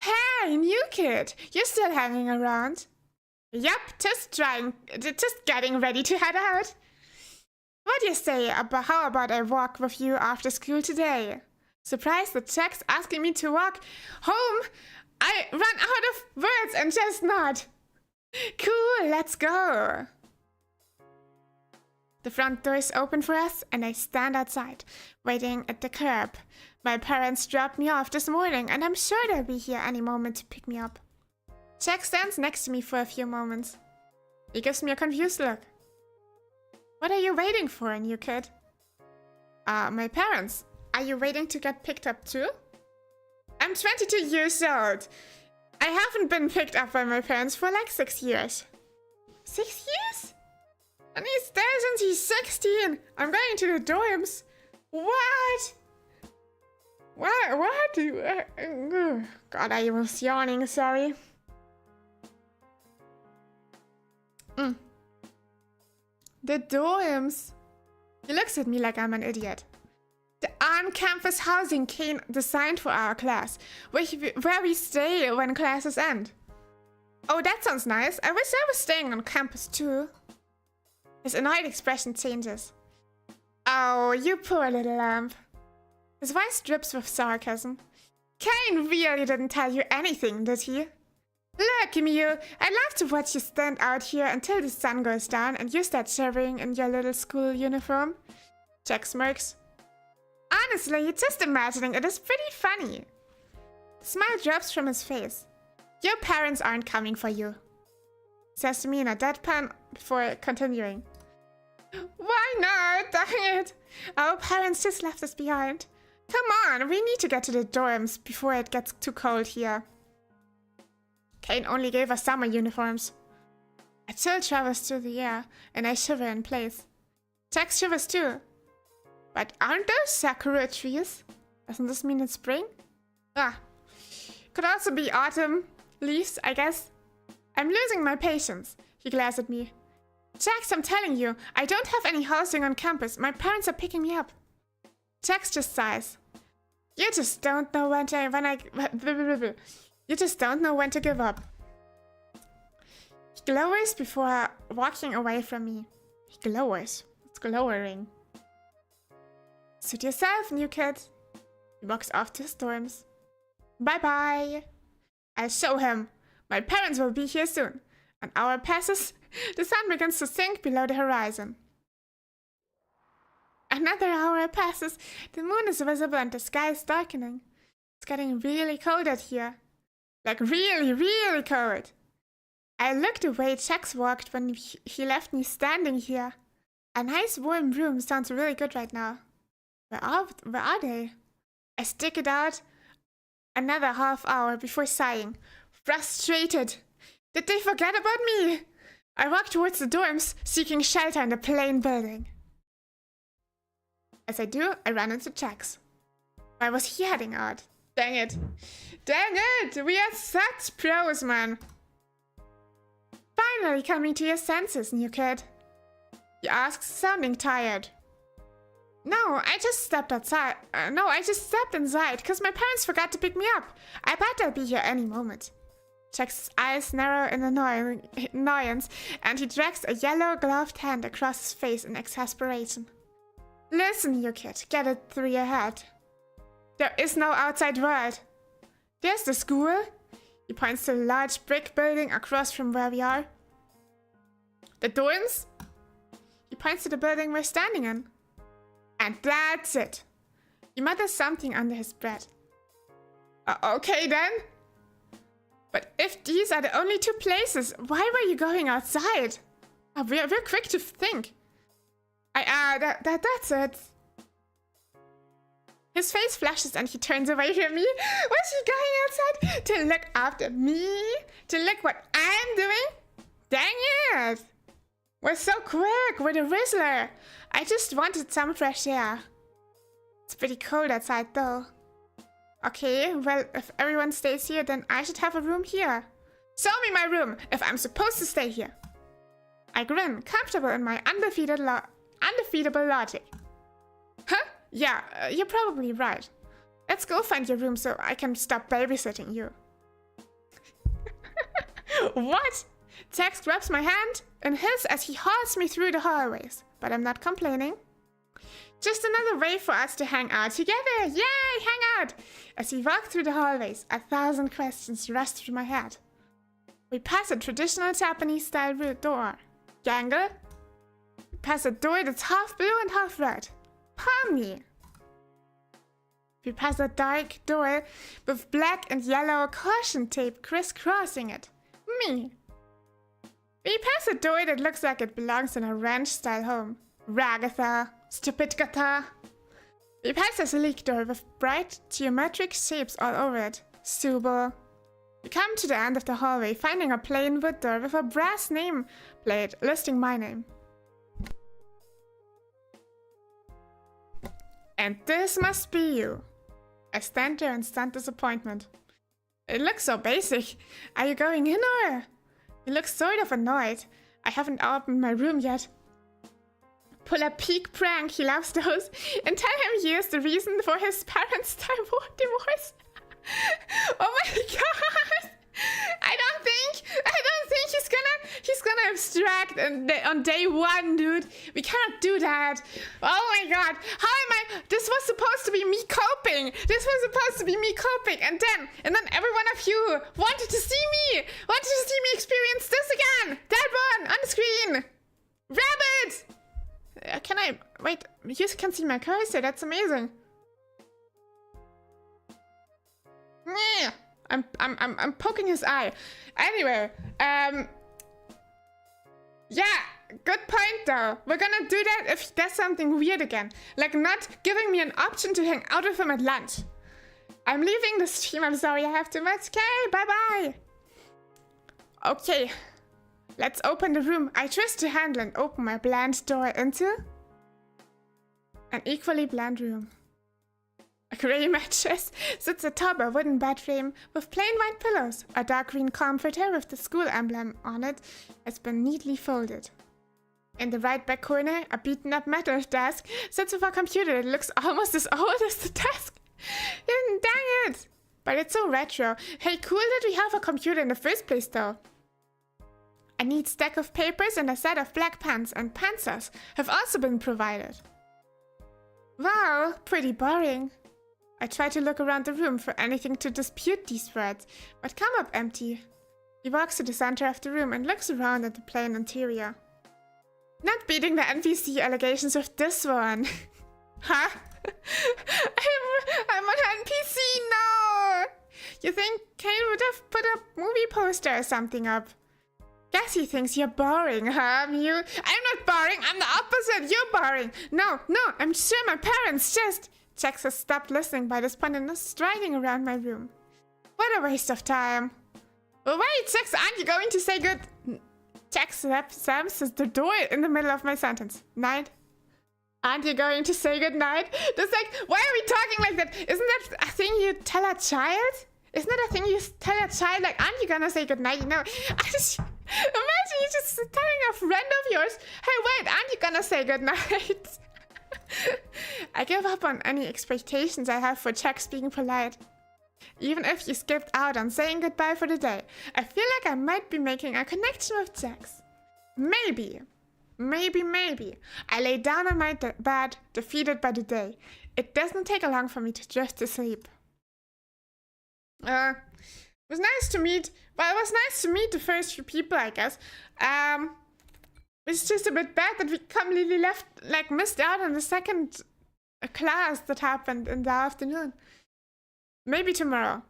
Hey, new kid! You're still hanging around? Yup, just getting ready to head out. What do you say about how about I walk with you after school today? Surprised that Jack's asking me to walk home. I run out of words and just nod. Cool, let's go. The front door is open for us and I stand outside, waiting at the curb. My parents dropped me off this morning and I'm sure they'll be here any moment to pick me up. Jack stands next to me for a few moments. He gives me a confused look. What are you waiting for, new kid? My parents. Are you waiting to get picked up too? I'm 22 years old. I haven't been picked up by my parents for like 6 years. 6 years? And he's there since he's 16. I'm going to the dorms. What? What? God, I was yawning, sorry. The dorms. He looks at me like I'm an idiot. The on-campus housing Kane designed for our class, where we stay when classes end. Oh, that sounds nice. I wish I was staying on campus too. His annoyed expression changes. Oh, you poor little lamb. His voice drips with sarcasm. Kane really didn't tell you anything, did he? Look, Emil, I'd love to watch you stand out here until the sun goes down and you start shivering in your little school uniform. Jack smirks. Honestly, just imagining it is pretty funny. The smile drops from his face. Your parents aren't coming for you, says to me in a deadpan before continuing. Why not? Dang it. Our parents just left us behind. Come on, we need to get to the dorms before it gets too cold here. Kane only gave us summer uniforms. A chill travels through the air, and I shiver in place. Jack shivers too. But aren't those sakura trees? Doesn't this mean it's spring? Ah. Could also be autumn leaves, I guess. I'm losing my patience. He glares at me. Jax, I'm telling you, I don't have any housing on campus. My parents are picking me up. Jax just sighs. You just don't know when to give up. He glowers before walking away from me. He glowers. It's glowering. Suit yourself, new kid. He walks off to his dorms. Bye-bye. I'll show him. My parents will be here soon. An hour passes. The sun begins to sink below the horizon. Another hour passes. The moon is visible and the sky is darkening. It's getting really cold out here. Like really, really cold. I looked the way Jax walked when he left me standing here. A nice warm room sounds really good right now. Where are they? I stick it out another half hour before sighing. Frustrated. Did they forget about me? I walk towards the dorms, seeking shelter in the plain building. As I do, I run into Jax. Why was he heading out? Dang it. Dang it! We are such pros, man. Finally coming to your senses, new kid. He asks, sounding tired. No, I just stepped outside. I just stepped inside because my parents forgot to pick me up. I bet they'll be here any moment. Jack's eyes narrow in annoyance, and he drags a yellow gloved hand across his face in exasperation. Listen, you kid, get it through your head. There is no outside world. There's the school. He points to a large brick building across from where we are. The dorms. He points to the building we're standing in. And that's it. He mutters something under his breath. Okay then. But if these are the only two places, why were you going outside? We're quick to think. That's it. His face flashes and he turns away from me. Was he going outside to look after me? To look what I'm doing? Dang it! We're so quick, we're the Whistler. I just wanted some fresh air. It's pretty cold outside though. Okay, well, if everyone stays here, then I should have a room here. Show me my room, if I'm supposed to stay here. I grin, comfortable in my undefeatable logic. Huh? Yeah, you're probably right. Let's go find your room so I can stop babysitting you. What? Jax grabs my hand in his as he hauls me through the hallways, but I'm not complaining. Just another way for us to hang out together! Yay, hang out! As we walk through the hallways, 1,000 questions rush through my head. We pass a traditional Japanese-style door. Gangle. We pass a door that's half blue and half red. Pomni. We pass a dark door with black and yellow caution tape crisscrossing it. Me. We pass a door that looks like it belongs in a ranch-style home. Ragatha. Stupid gata. We pass a sleek door with bright geometric shapes all over it. Subo. We come to the end of the hallway, finding a plain wood door with a brass name plate listing my name. And this must be you. I stand there in stunned disappointment. It looks so basic. Are you going in or? He looks sort of annoyed. I haven't opened my room yet. Pull a peak prank, he loves those, and tell him he is the reason for his parents' divorce. Oh my god! I don't think he's gonna abstract on day one, dude. We cannot do that. Oh my god. How am I? This was supposed to be me coping. And then every one of you wanted to see me experience this again. That one on the screen. Rabbit! Can I wait? You can see my cursor. That's amazing. Yeah. I'm poking his eye. Anyway, yeah, good point though. We're gonna do that if he does something weird again. Like not giving me an option to hang out with him at lunch. I'm leaving the stream. I'm sorry I have too much. Okay, bye-bye. Okay, let's open the room. I twist the handle and open my bland door into an equally bland room. A grey mattress sits atop a wooden bed frame with plain white pillows. A dark green comforter with the school emblem on it has been neatly folded. In the right back corner, a beaten up metal desk sits with a computer that looks almost as old as the desk. Dang it! But it's so retro. Hey, cool that we have a computer in the first place though. A neat stack of papers and a set of black pens and pencils have also been provided. Wow, pretty boring. I try to look around the room for anything to dispute these words, but come up empty. He walks to the center of the room and looks around at the plain interior. Not beating the NPC allegations with this one. Huh? I'm an NPC now! You think Kane would have put a movie poster or something up? Guess he thinks you're boring, huh, Mew? I'm not boring, I'm the opposite, you're boring! No, I'm sure my parents just... Jax has stopped listening by this point and is striding around my room. What a waste of time. Well, wait, Jax, aren't you going to say good... Jax slams the door in the middle of my sentence. Night. Aren't you going to say good night? That's like, why are we talking like that? Isn't that a thing you tell a child? Isn't that a thing you tell a child? Like, aren't you gonna say good night? You know, I just... Imagine you just telling a friend of yours, hey, wait, aren't you gonna say good night? I give up on any expectations I have for Jax being polite. Even if you skipped out on saying goodbye for the day, I feel like I might be making a connection with Jax. Maybe. I lay down on my bed, defeated by the day. It doesn't take long for me to drift to sleep. It was nice to meet... Well, it was nice to meet the first few people, I guess. It's just a bit bad that we completely missed out on the second class that happened in the afternoon. Maybe tomorrow.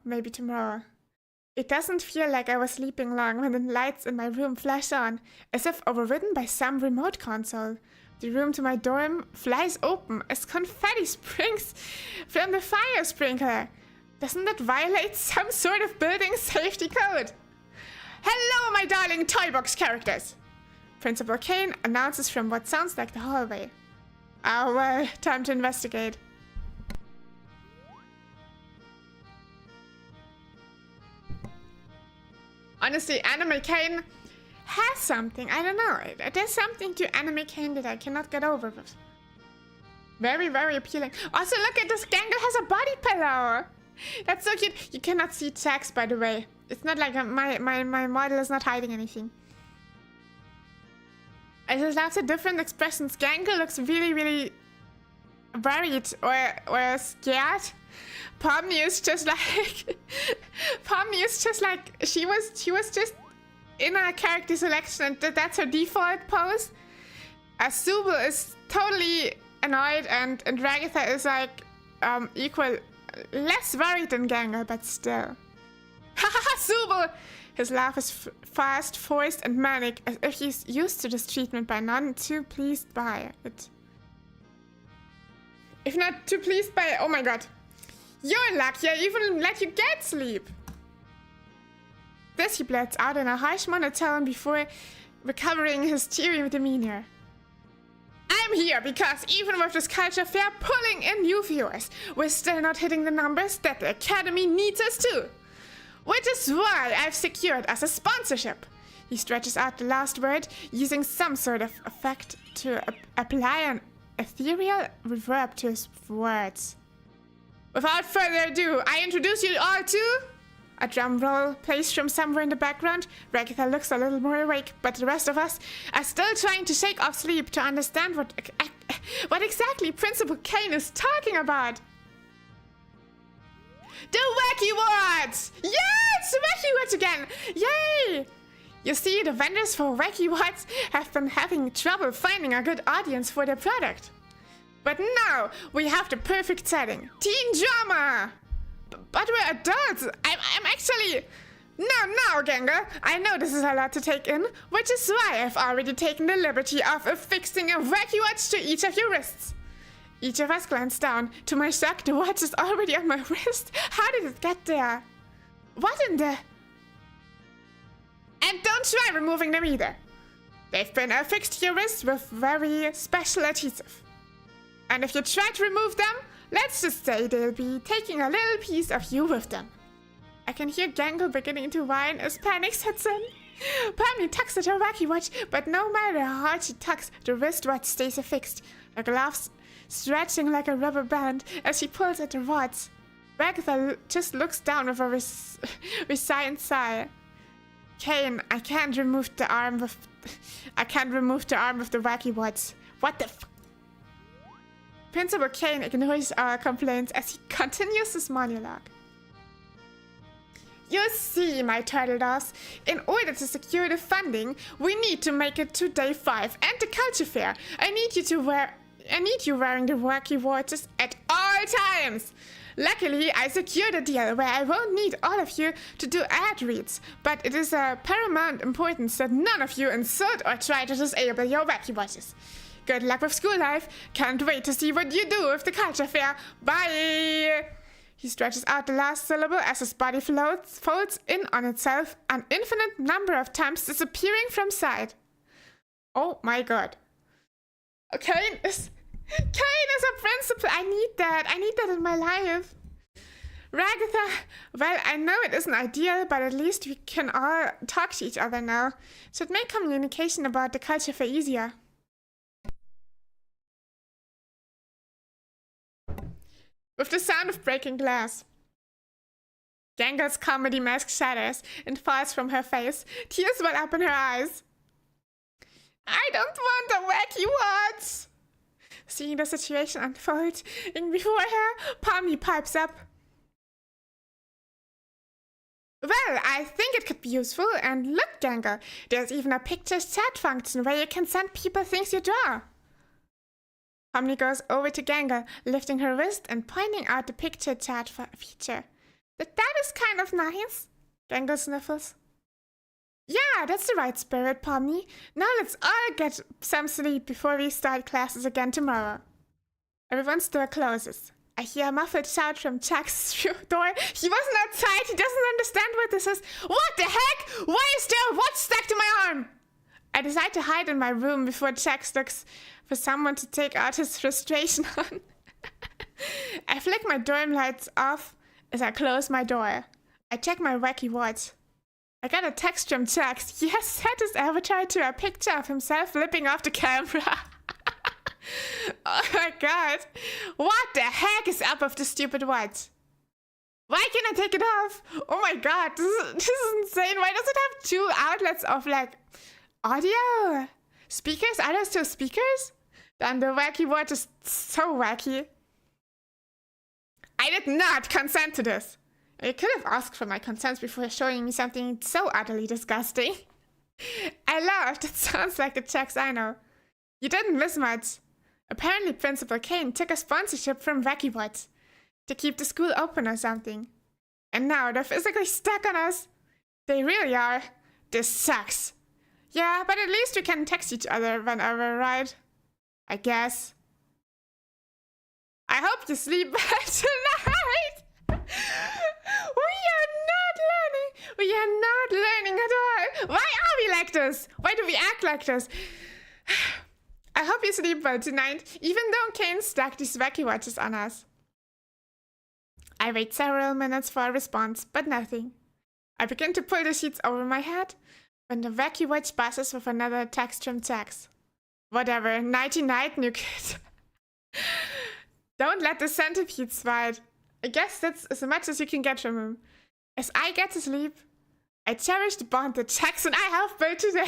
It doesn't feel like I was sleeping long when the lights in my room flash on, as if overridden by some remote console. The room to my dorm flies open as confetti springs from the fire sprinkler. Doesn't that violate some sort of building safety code? Hello, my darling toy box characters! Principal Kane announces from what sounds like the hallway. Oh, well, time to investigate. Honestly, Anime Kane has something. I don't know. There's something to Anime Kane that I cannot get over with. Very, very appealing. Also, look at this. Gangle has a body pillow. That's so cute. You cannot see Jax, by the way. It's not like my model is not hiding anything. I just love the different expressions. Gangle looks really, really worried or scared. Pomni is just like she was just in a character selection and that's her default pose. Subel is totally annoyed and Ragatha is like less worried than Gangle, but still. Haha, Subel! His laugh is fast, forced, and manic, as if he's used to this treatment by none too pleased by it. If not too pleased by it, oh my god. You're lucky I even let you get sleep. This he blurts out in a harsh monotone before recovering his cheery demeanor. I'm here because even with this culture fair pulling in new viewers, we're still not hitting the numbers that the Academy needs us to. Which is why I've secured us a sponsorship. He stretches out the last word, using some sort of effect to apply an ethereal reverb to his words. Without further ado, I introduce you all to A drum roll plays from somewhere in the background. Ragatha looks a little more awake, but the rest of us are still trying to shake off sleep to understand what exactly Principal Caine is talking about. The Wacky Words! Yes! Wacky Words again! Yay! You see, the vendors for Wacky Words have been having trouble finding a good audience for their product. But now we have the perfect setting. Teen drama! But we're adults. I'm actually... No, Gengar. I know this is a lot to take in, which is why I've already taken the liberty of affixing a Wacky Watch to each of your wrists. Each of us glanced down. To my shock, the watch is already on my wrist. How did it get there? What in the... And don't try removing them either. They've been affixed to your wrist with very special adhesive. And if you try to remove them, let's just say they'll be taking a little piece of you with them. I can hear Gengar beginning to whine as panic sets in. Pomni tugs at her Wacky Watch, but no matter how hard she tugs, the wristwatch stays affixed. Her gloves stretching like a rubber band as she pulls at the rods. Ragatha just looks down with a resigned sigh. Caine, I can't remove the arm with the Wacky Watch. What the f... Principal Caine ignores our complaints as he continues his monologue. You see, my turtle doves, in order to secure the funding, we need to make it to day 5 and the culture fair. I need you wearing the Wacky Watches at all times. Luckily, I secured a deal where I won't need all of you to do ad reads, but it is of paramount importance that none of you insult or try to disable your Wacky Watches. Good luck with school life. Can't wait to see what you do with the culture fair. Bye! He stretches out the last syllable as his body folds in on itself, an infinite number of times disappearing from sight. Oh my god. Caine is a principal. I need that in my life. Ragatha, well, I know it isn't ideal, but at least we can all talk to each other now. Should make communication about the culture fair easier. With the sound of breaking glass, Gengar's comedy mask shatters and falls from her face. Tears well up in her eyes. I don't want a Wacky Watch! Seeing the situation unfold before her, Pomni pipes up. Well, I think it could be useful, and look, Gengar, there's even a picture chat function where you can send people things you draw. Pomni goes over to Gengar, lifting her wrist and pointing out the picture chat feature. That is kind of nice. Gengar sniffles. Yeah, that's the right spirit, Pomni. Now let's all get some sleep before we start classes again tomorrow. Everyone's door closes. I hear a muffled shout from Chuck's door. He wasn't outside. He doesn't understand what this is. What the heck? Why is there a watch stuck to my arm? I decide to hide in my room before Chuck looks for someone to take out his frustration on. I flick my dorm lights off as I close my door. I check my Wacky Watch. I got a text from Chuck. He has set his avatar to a picture of himself flipping off the camera. Oh my god. What the heck is up with the stupid watch? Why can't I take it off? Oh my god, this is insane. Why does it have 2 outlets of like audio? Speakers? Are those 2 speakers? Then the Wacky Watch is so wacky. I did not consent to this. You could have asked for my consent before showing me something so utterly disgusting. I laughed. It sounds like the checks I know. You didn't miss much. Apparently Principal Caine took a sponsorship from Wacky Watch to keep the school open or something. And now they're physically stuck on us. They really are. This sucks. Yeah, but at least we can text each other whenever, right? I guess. I hope you sleep well tonight. We are not learning at all. Why are we like this? Why do we act like this? I hope you sleep well tonight, even though Caine stuck these Wacky Watches on us. I wait several minutes for a response, but nothing. I begin to pull the sheets over my head when the Wacky Watch buzzes with another text from Jax. Whatever, nighty-night, new kid. Don't let the centipedes fight. I guess that's as much as you can get from him. As I get to sleep, I cherish the bond that Jax and I have built today.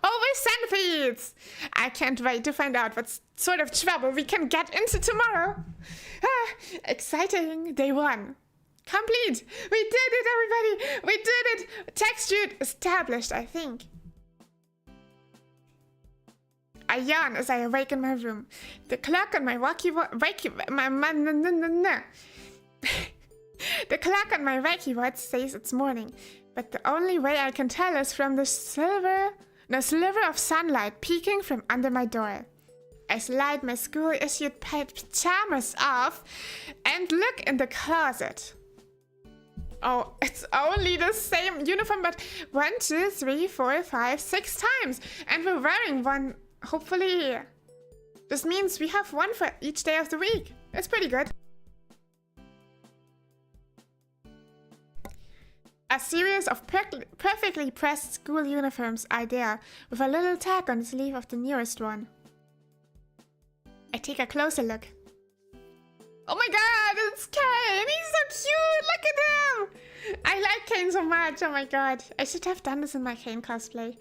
Always centipedes! I can't wait to find out what sort of trouble we can get into tomorrow. Exciting. Day 1. Complete! We did it, everybody! We did it! Text shoot established, I think. I yawn as I awake in my room. The clock on my the clock on my Reiki watch says it's morning, but the only way I can tell is from the sliver of sunlight peeking from under my door. I slide my school-issued pajamas off and look in the closet. Oh, it's only the same uniform, but 1, 2, 3, 4, 5, 6 times. And we're wearing one, hopefully. This means we have one for each day of the week. It's pretty good. A series of perfectly pressed school uniforms are there, with a little tag on the sleeve of the nearest one. I take a closer look. Oh my god, it's Kane! He's so cute! Look at him! I like Kane so much, oh my god. I should have done this in my Kane cosplay.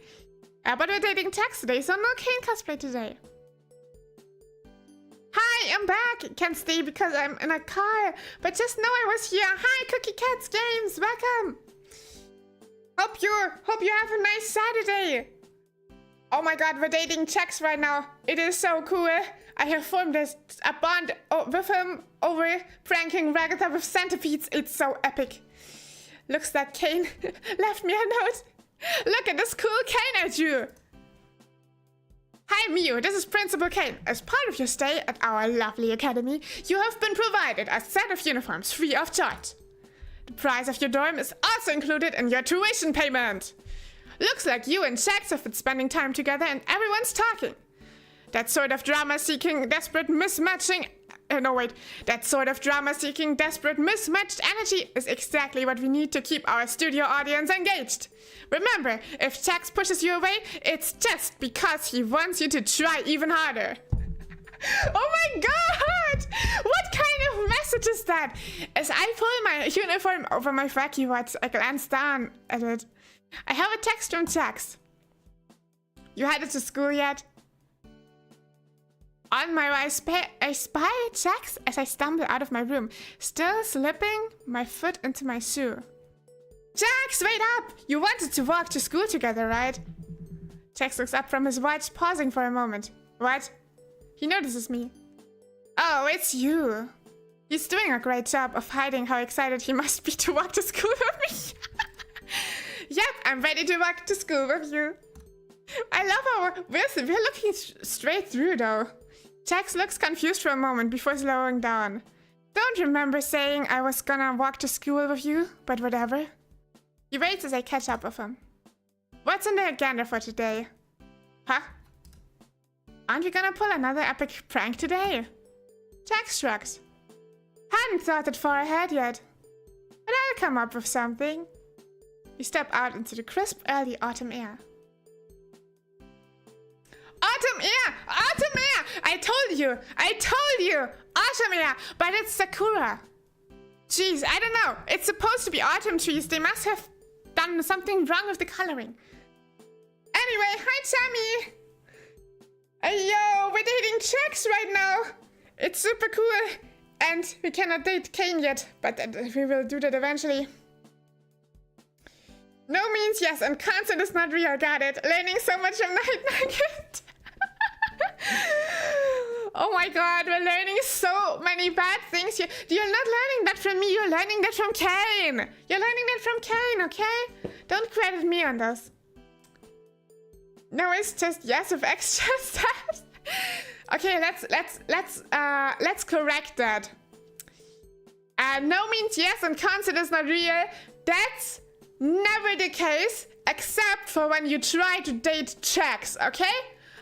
But we're dating Jax today, so no Kane cosplay today. Hi, I'm back! Can't stay because I'm in a car, but just know I was here. Hi, Cookie Cats Games, welcome! Hope you have a nice Saturday! Oh my god, we're dating Jax right now. It is so cool. I have formed a bond with him over pranking Ragatha with centipedes. It's so epic. Looks like Kane left me a note. Look at this cool Kane I drew. Hi Miu, this is Principal Kane. As part of your stay at our lovely academy, you have been provided a set of uniforms free of charge. The price of your dorm is also included in your tuition payment. Looks like you and Jax have been spending time together and everyone's talking. That sort of drama-seeking, desperate mismatching... That sort of drama-seeking, desperate mismatched energy is exactly what we need to keep our studio audience engaged. Remember, if Jax pushes you away, it's just because he wants you to try even harder. Oh my god! What kind of message is that? As I pull my uniform over my Reiki watch, I glance down at it. I have a text from Jax. You headed to school yet? On my way, I spy Jax as I stumble out of my room, still slipping my foot into my shoe. Jax, wait up! You wanted to walk to school together, right? Jax looks up from his watch, pausing for a moment. What? He notices me. Oh, it's you. He's doing a great job of hiding how excited he must be to walk to school with me. Yep, I'm ready to walk to school with you. I love how we're looking straight through, though. Jax looks confused for a moment before slowing down. Don't remember saying I was gonna walk to school with you, but whatever. He waits as I catch up with him. What's on the agenda for today? Huh? Aren't we gonna pull another epic prank today? Jax shrugs. Hadn't thought it far ahead yet, but I'll come up with something. We step out into the crisp early autumn air. Autumn air! Autumn air! I told you! Autumn air! But it's Sakura. Jeez, I don't know. It's supposed to be autumn trees. They must have done something wrong with the coloring. Anyway, hi Chami! Yo, we're dating Jax right now. It's super cool. And we cannot date Kane yet, but we will do that eventually. No means yes, and consent is not real, got it. Learning so much from Night Nugget. Oh my god, we're learning so many bad things here. You're not learning that from me, you're learning that from Kane. You're learning that from Kane, okay? Don't credit me on this. No, it's just yes with extra steps. Okay, let's correct that. No means yes and consent is not real. That's never the case, except for when you try to date Jax, okay?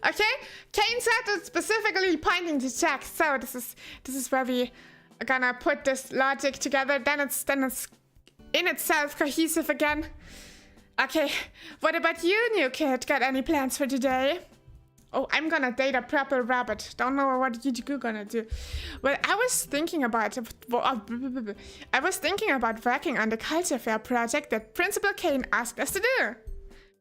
Okay? Kane said it specifically pointing to Jax, so this is where we are gonna put this logic together. Then it's in itself cohesive again. Okay, what about you, new kid? Got any plans for today? Oh, I'm gonna date a purple rabbit. Don't know what you're gonna do. Well, I was thinking about working on the culture fair project that Principal Kane asked us to do.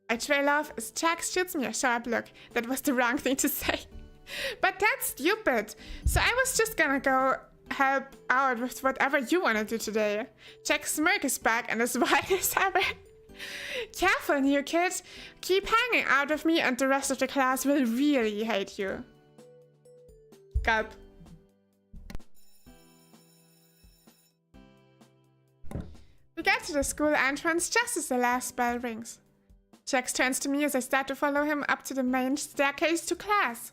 I trail off as Jax shoots me a sharp look. That was the wrong thing to say. But that's stupid. So I was just gonna go help out with whatever you wanna do today. Jack's smirk is back and as wide as ever. Careful, new kid. Keep hanging out with me and the rest of the class will really hate you. Gulp. We get to the school entrance just as the last bell rings. Jax turns to me as I start to follow him up to the main staircase to class.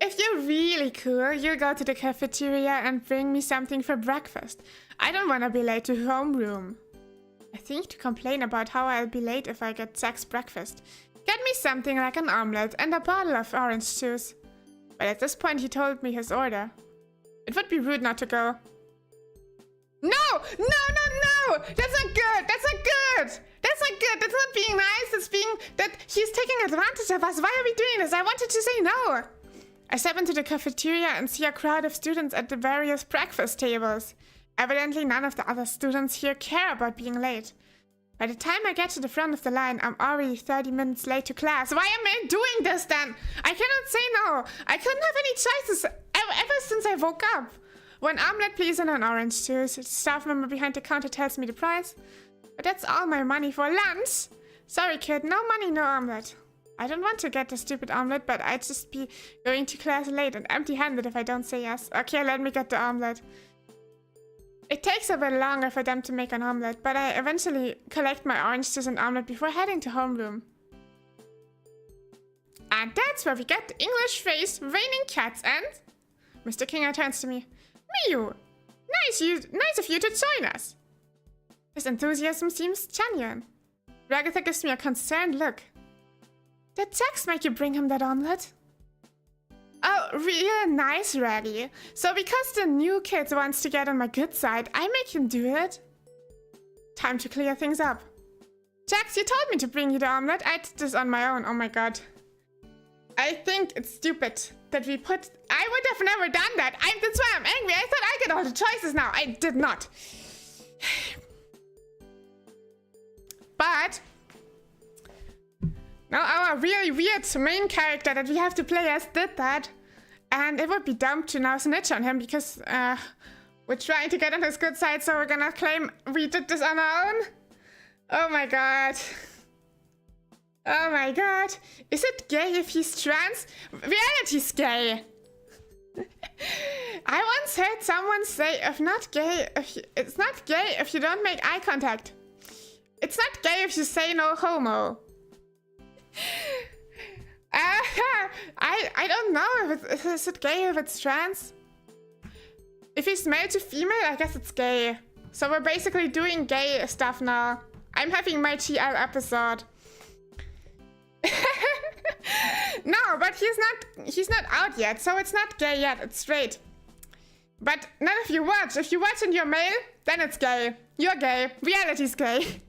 If you're really cool, you'll go to the cafeteria and bring me something for breakfast. I don't want to be late to homeroom. I think to complain about how I'll be late if I get Jack's breakfast. Get me something like an omelette and a bottle of orange juice. But at this point he told me his order. It would be rude not to go. No! That's not good! That's not good! That's not good! That's not being nice! That's being... that he's taking advantage of us! Why are we doing this? I wanted to say no! I step into the cafeteria and see a crowd of students at the various breakfast tables. Evidently none of the other students here care about being late. By the time I get to the front of the line, I'm already 30 minutes late to class. Why am I doing this then? I cannot say no. I couldn't have any choices ever since I woke up. One omelette please and an orange juice. The staff member behind the counter tells me the price. But that's all my money for lunch. Sorry kid, no money, no omelette. I don't want to get the stupid omelette, but I'd just be going to class late and empty-handed if I don't say yes. Okay, let me get the omelette. It takes a bit longer for them to make an omelette, but I eventually collect my orange juice and omelette before heading to homeroom. And that's where we get the English phrase, raining cats and... Mr. King turns to me. Miyu, nice of you to join us. His enthusiasm seems genuine. Ragatha gives me a concerned look. Did Jax make you bring him that omelette? Oh, real nice, Raggy. So because the new kid wants to get on my good side, I make him do it? Time to clear things up. Jax, you told me to bring you the omelette. I did this on my own. Oh my god. I think it's stupid that we put... I would have never done that. That's why I'm angry. I thought I get all the choices now. I did not. But... now our really weird main character that we have to play as did that. And it would be dumb to now snitch on him because we're trying to get on his good side, so we're gonna claim we did this on our own. Oh my god. Oh my god. Is it gay if he's trans? Reality's gay. I once heard someone say it's not gay if you don't make eye contact. It's not gay if you say no homo. I don't know if is it gay if it's trans? If he's male to female, I guess it's gay. So we're basically doing gay stuff now. I'm having my TL episode. No, but he's not out yet, so it's not gay yet, it's straight. But none of you watch. If you watch and you're male, then it's gay. You're gay. Reality's gay.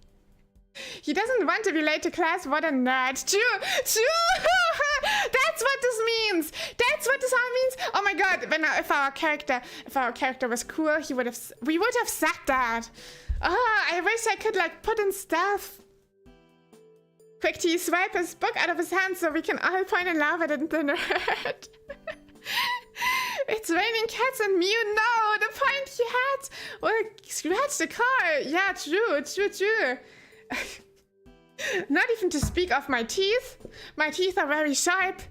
He doesn't want to be late to class. What a nerd. True. That's what this means. That's what this all means. Oh my god. If our character was cool, we would have said that. Oh, I wish I could like put in stuff. Quick T swipe his book out of his hand so we can all point and laugh at it, the nerd. It's raining cats and Mew. No, the point he had. Well, scratch the car. Yeah, true. Not even to speak of my teeth. My teeth are very sharp.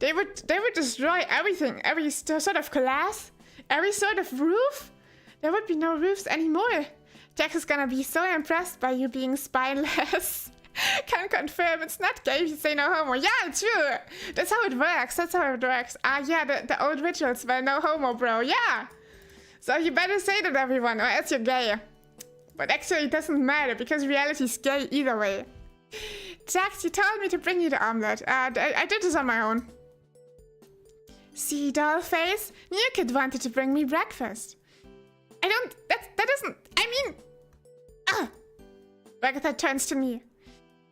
They would destroy everything, every sort of glass, every sort of roof. There would be no roofs anymore. Jax is gonna be so impressed by you being spineless. Can confirm it's not gay if you say no homo. Yeah, true. That's how it works. Yeah, the old rituals were no homo, bro. Yeah. So you better say that, everyone, or else you're gay. But actually, it doesn't matter because reality's gay either way. Jax, you told me to bring you the omelette. I did this on my own. See, dollface? New kid wanted to bring me breakfast. That doesn't... I mean... Ragatha turns to me.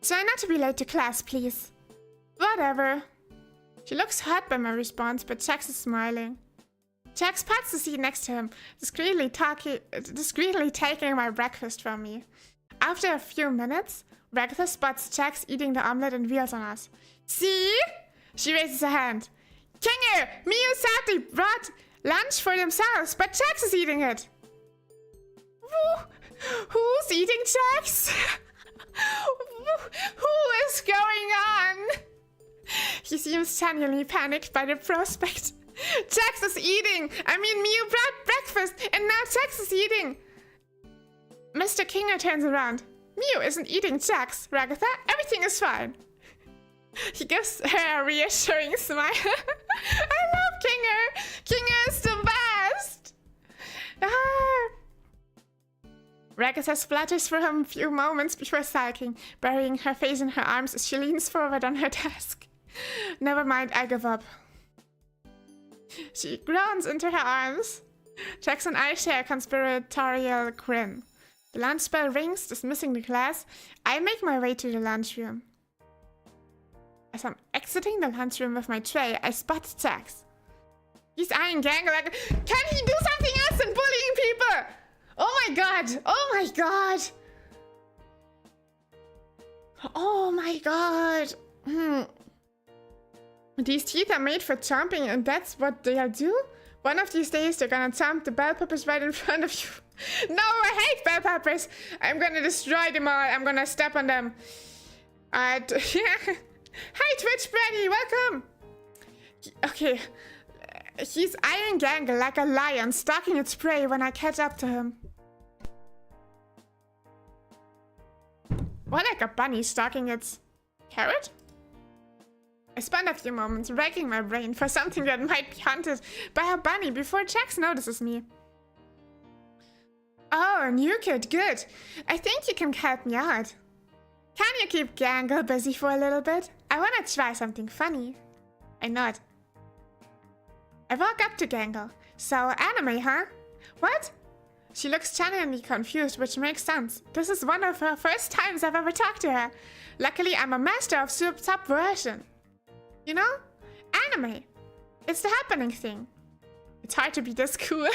Try not to be late to class, please. Whatever. She looks hurt by my response, but Jax is smiling. Jax pats the seat next to him, discreetly taking my breakfast from me. After a few minutes, Ragatha spots Jax eating the omelette and wheels on us. See? She raises her hand. Kinger, me and Sati brought lunch for themselves, but Jax is eating it. Who's eating Jax? Who is going on? He seems genuinely panicked by the prospect. Jax is eating! Mew brought breakfast, and now Jax is eating! Mr. Kinger turns around. Mew isn't eating Jax, Ragatha. Everything is fine. He gives her a reassuring smile. I love Kinger! Kinger is the best! Ragatha splutters for him a few moments before sulking, burying her face in her arms as she leans forward on her desk. Never mind, I give up. She groans into her arms. Jax and I share a conspiratorial grin. The lunch bell rings, dismissing the class. I make my way to the lunchroom. As I'm exiting the lunchroom with my tray, I spot Jax. He's eyeing Gangle like, can he do something else than bullying people? Oh my god! Oh my god! Oh my god! These teeth are made for chomping, and that's what they'll do? One of these days, they're gonna chomp the bell peppers right in front of you. No, I hate bell peppers! I'm gonna destroy them all. I'm gonna step on them. Hi, Twitch Freddy, welcome! Okay. He's eyeing Gangle like a lion, stalking its prey when I catch up to him. Or like a bunny stalking its carrot? I spend a few moments racking my brain for something that might be hunted by a bunny before Jax notices me. Oh, new kid, good. I think you can help me out. Can you keep Gangle busy for a little bit? I wanna try something funny. I nod. I walk up to Gangle. So, anime, huh? What? She looks genuinely confused, which makes sense. This is one of her first times I've ever talked to her. Luckily, I'm a master of subversion. You know? Anime. It's the happening thing. It's hard to be this cool.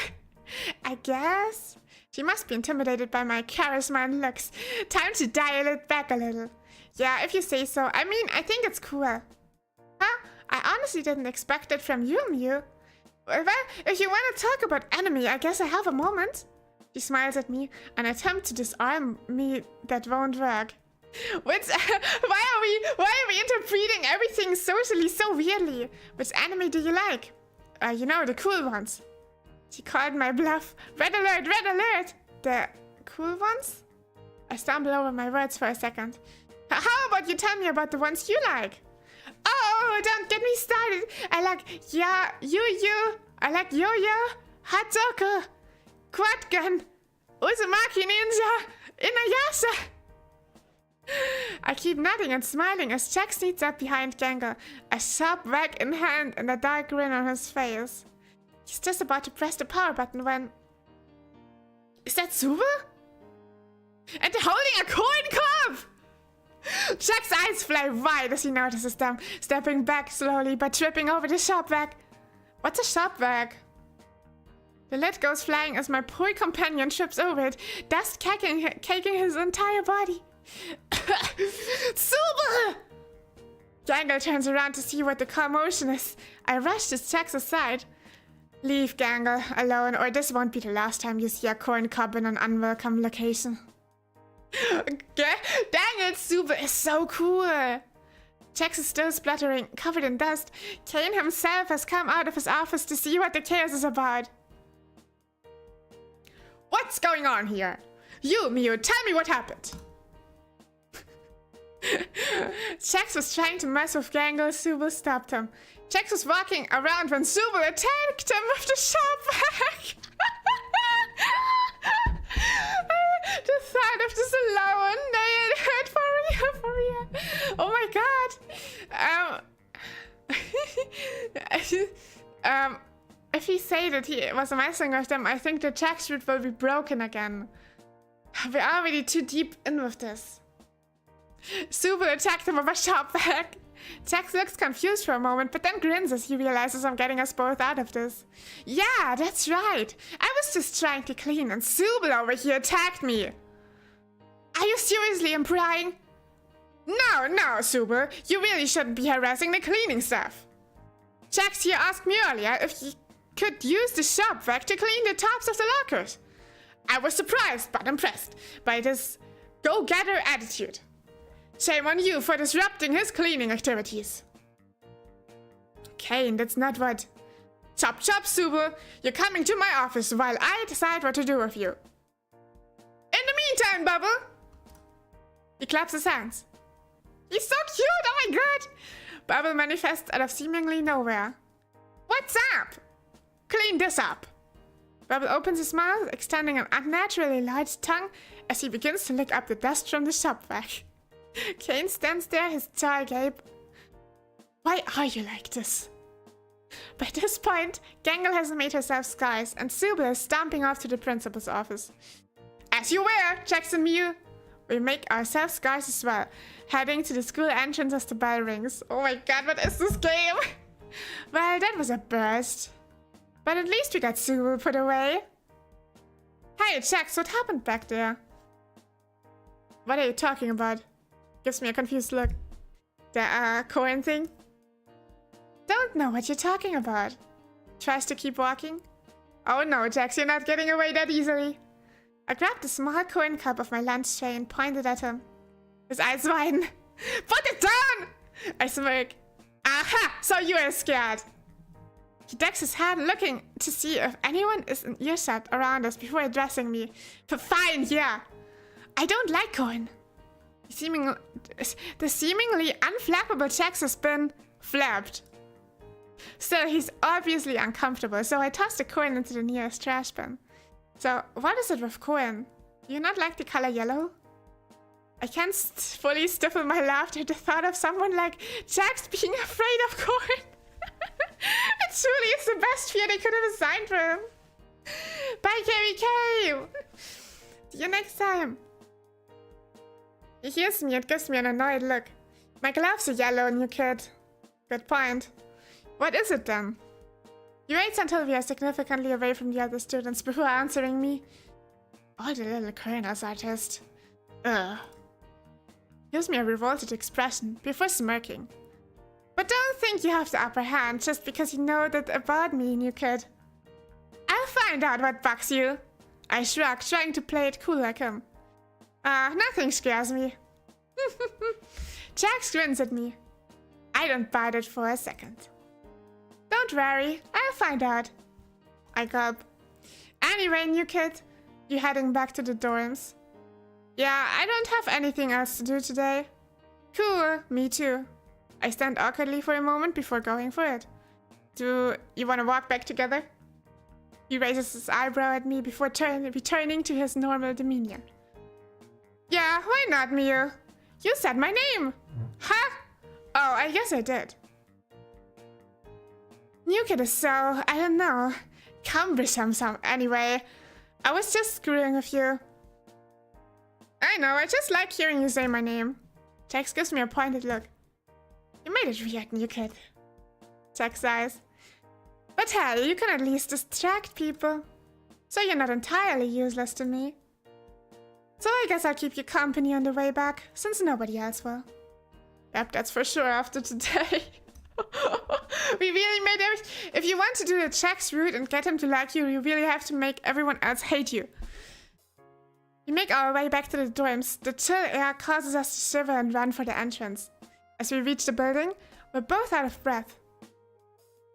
I guess. She must be intimidated by my charisma and looks. Time to dial it back a little. Yeah, if you say so. I think it's cool. Huh? I honestly didn't expect it from you, Mew. Well, if you want to talk about anime, I guess I have a moment. She smiles at me, an attempt to disarm me that won't work. Why are we interpreting everything socially so weirdly? Which anime do you like? You know, the cool ones. She called my bluff. Red alert, red alert! The cool ones? I stumble over my words for a second. How about you tell me about the ones you like? Oh, don't get me started. I like Yu-Yu. I like Yo-Yo, Hatzoku, Quad Gun, Uzumaki Ninja, Inuyasha. I keep nodding and smiling as Jack sneaks up behind Gangle, a sharp whack in hand and a dark grin on his face. He's just about to press the power button when... Is that Suba? And they're holding a coin cup! Jack's eyes fly wide as he notices them, stepping back slowly but tripping over the shop bag. What's a shop bag? The lid goes flying as my poor companion trips over it, dust caking his entire body. Suba! Gangle turns around to see what the commotion is. I rush to Jax aside. Leave Gangle alone, or this won't be the last time you see a corn cob in an unwelcome location. Dang it, Suba is so cool! Jax is still spluttering, covered in dust. Kane himself has come out of his office to see what the chaos is about. What's going on here? You, Mew, tell me what happened. Jax was trying to mess with Gangle. Suba stopped him. Jax was walking around when Suba attacked him with the sharp back. The thought of this alone, it hurt for real. Oh my god. If he said that he was messing with them, I think the jackfruit will be broken again. We're already too deep in with this. Suba attacked him with a sharp back. Jax looks confused for a moment, but then grins as he realizes I'm getting us both out of this. Yeah, that's right. I was just trying to clean and Subal over here attacked me. Are you seriously implying? No, Subal. You really shouldn't be harassing the cleaning staff. Jax here asked me earlier if he could use the shop vac to clean the tops of the lockers. I was surprised but impressed by this go-getter attitude. Shame on you for disrupting his cleaning activities. Kane, that's not what... Chop, Subal. You're coming to my office while I decide what to do with you. In the meantime, Bubble. He claps his hands. He's so cute, oh my god. Bubble manifests out of seemingly nowhere. What's up? Clean this up. Bubble opens his mouth, extending an unnaturally large tongue as he begins to lick up the dust from the shop vac. Kane stands there, his jaw agape. Why are you like this? By this point, Gangle has made herself scarce, and Subal is stomping off to the principal's office. As you were, Jackson Mew. We make ourselves scarce as well, heading to the school entrance as the bell rings. Oh my god, what is this game? Well, that was a burst. But at least we got Subal put away. Hey, Jax, what happened back there? What are you talking about? Gives me a confused look. The, Cohen thing? Don't know what you're talking about. Tries to keep walking. Oh no, Jax, you're not getting away that easily. I grabbed a small Cohen cup off my lunch tray and pointed at him. His eyes widen. Put it down! I smirk. Aha! So you are scared. He ducks his head, looking to see if anyone is in earshot around us before addressing me. Fine, yeah. I don't like Cohen. The seemingly unflappable Jax has been flapped. Still, he's obviously uncomfortable, so I tossed the coin into the nearest trash bin. So, what is it with Cohen? Do you not like the color yellow? I can't fully stifle my laughter at the thought of someone like Jax being afraid of Cohen. It truly is the best fear they could have assigned for him. Bye, KVK! See you next time. He hears me and gives me an annoyed look. My gloves are yellow, new kid. Good point. What is it then? He waits until we are significantly away from the other students before answering me. Oh, the little colonel's artist. Ugh. Gives me a revolted expression before smirking. But don't think you have the upper hand just because you know that about me, new kid. I'll find out what bugs you. I shrug, trying to play it cool like him. Nothing scares me. Jax grins at me. I don't bite it for a second. Don't worry, I'll find out. I gulp. Anyway, new kid, you heading back to the dorms? Yeah, I don't have anything else to do today. Cool, me too. I stand awkwardly for a moment before going for it. Do you want to walk back together? He raises his eyebrow at me before returning to his normal demeanor. Yeah, why not, Miu? You said my name! Huh? Oh, I guess I did. New kid is so, I don't know, cumbersome anyway. I was just screwing with you. I know, I just like hearing you say my name. Jax gives me a pointed look. You made it weird, new kid. Jax sighs. But hell, you can at least distract people. So you're not entirely useless to me. So I guess I'll keep you company on the way back, since nobody else will. Yep, that's for sure after today. We really made it. If you want to do the Jax route and get him to like you, you really have to make everyone else hate you. We make our way back to the dorms. The chill air causes us to shiver and run for the entrance. As we reach the building, we're both out of breath.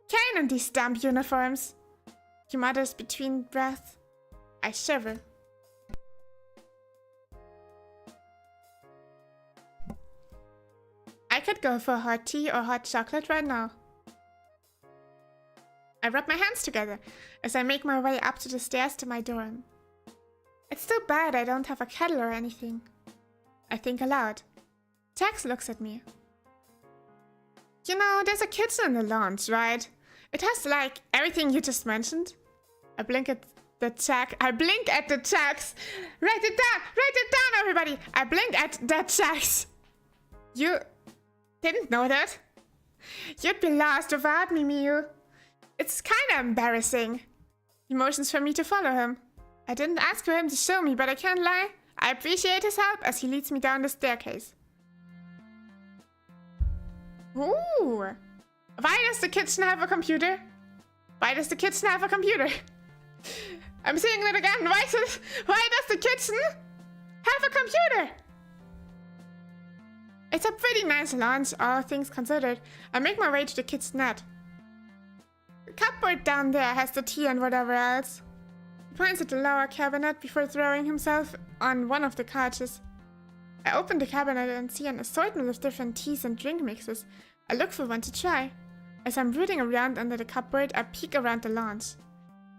Kane in these damn uniforms. He mutters between breaths. I shiver. I could go for hot tea or hot chocolate right now. I rub my hands together as I make my way up to the stairs to my dorm. It's too bad I don't have a kettle or anything. I think aloud. Jax looks at me. You know, there's a kitchen in the lounge, right? It has, like, everything you just mentioned. I blink at the Jax. Write it down, everybody. I blink at the Jax. Didn't know that. You'd be lost without me, Miu. It's kinda embarrassing. He motions for me to follow him. I didn't ask for him to show me, but I can't lie. I appreciate his help as he leads me down the staircase. Ooh. Why does the kitchen have a computer? Why does the kitchen have a computer? I'm saying it again. Why does the kitchen have a computer? It's a pretty nice lunch, all things considered. I make my way to the kitchenette. The cupboard down there has the tea and whatever else. He points at the lower cabinet before throwing himself on one of the couches. I open the cabinet and see an assortment of different teas and drink mixes. I look for one to try. As I'm rooting around under the cupboard, I peek around the lounge.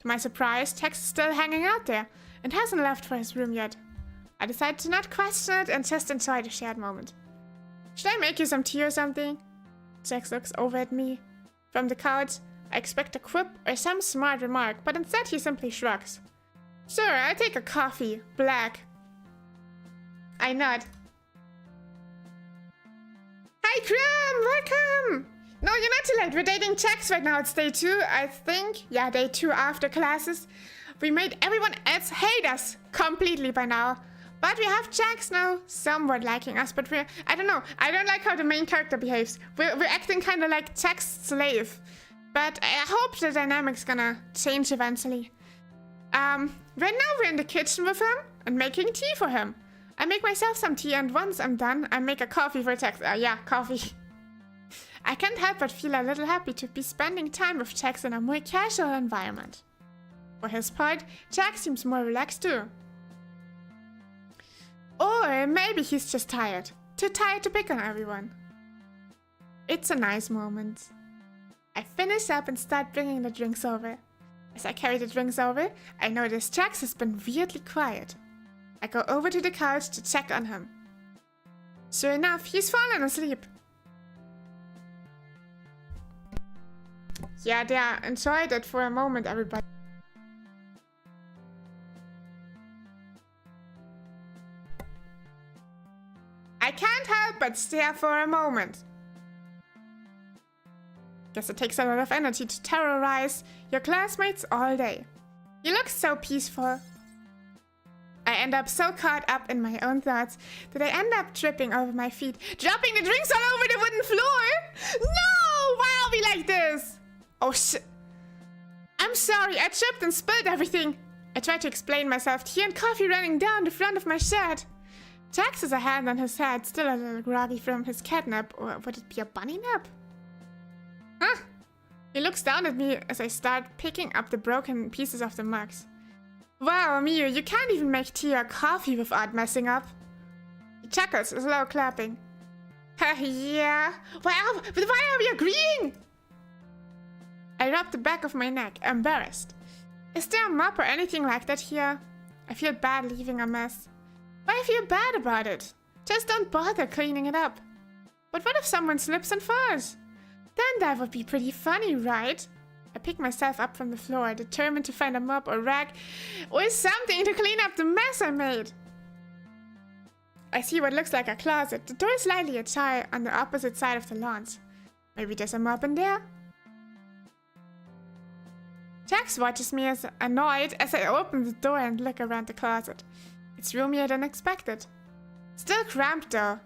To my surprise, Tex is still hanging out there and hasn't left for his room yet. I decide to not question it and just enjoy the shared moment. Should I make you some tea or something? Tex looks over at me. From the couch, I expect a quip or some smart remark, but instead he simply shrugs. Sure, I'll take a coffee, black. I nod. Hi, Crumb! Welcome! No, you're not too late. We're dating Tex right now. It's day 2, I think. Yeah, day 2 after classes. We made everyone else hate us completely by now. But we have Jax now, somewhat liking us, but I don't know. I don't like how the main character behaves. We're acting kind of like Jax's slave. But I hope the dynamic's gonna change eventually. Right now we're in the kitchen with him and making tea for him. I make myself some tea, and once I'm done, I make a coffee for Jax. Yeah, coffee. I can't help but feel a little happy to be spending time with Jax in a more casual environment. For his part, Jax seems more relaxed too. Or maybe he's just tired. Too tired to pick on everyone. It's a nice moment. I finish up and start bringing the drinks over. As I carry the drinks over, I notice Jax has been weirdly quiet. I go over to the couch to check on him. Sure enough, he's fallen asleep. Yeah, there, enjoyed it for a moment, everybody. I can't help but stare for a moment. Guess it takes a lot of energy to terrorize your classmates all day. You look so peaceful. I end up so caught up in my own thoughts that I end up tripping over my feet, dropping the drinks all over the wooden floor. No! Why are we like this? Oh shit. I'm sorry, I tripped and spilled everything. I try to explain myself, tea and coffee running down the front of my shirt. Jax has a hand on his head, still a little groggy from his cat nap, or would it be a bunny nap? Huh? He looks down at me as I start picking up the broken pieces of the mugs. Wow, Miu, you can't even make tea or coffee without messing up. He chuckles, slow clapping. Yeah. Why are we agreeing? I rub the back of my neck, embarrassed. Is there a mop or anything like that here? I feel bad leaving a mess. Why feel bad about it? Just don't bother cleaning it up. But what if someone slips and falls? Then that would be pretty funny, right? I pick myself up from the floor, determined to find a mop or rag or something to clean up the mess I made. I see what looks like a closet. The door is slightly ajar on the opposite side of the launch. Maybe there's a mop in there? Jax watches me as annoyed as I open the door and look around the closet. It's roomier than expected. Still cramped though.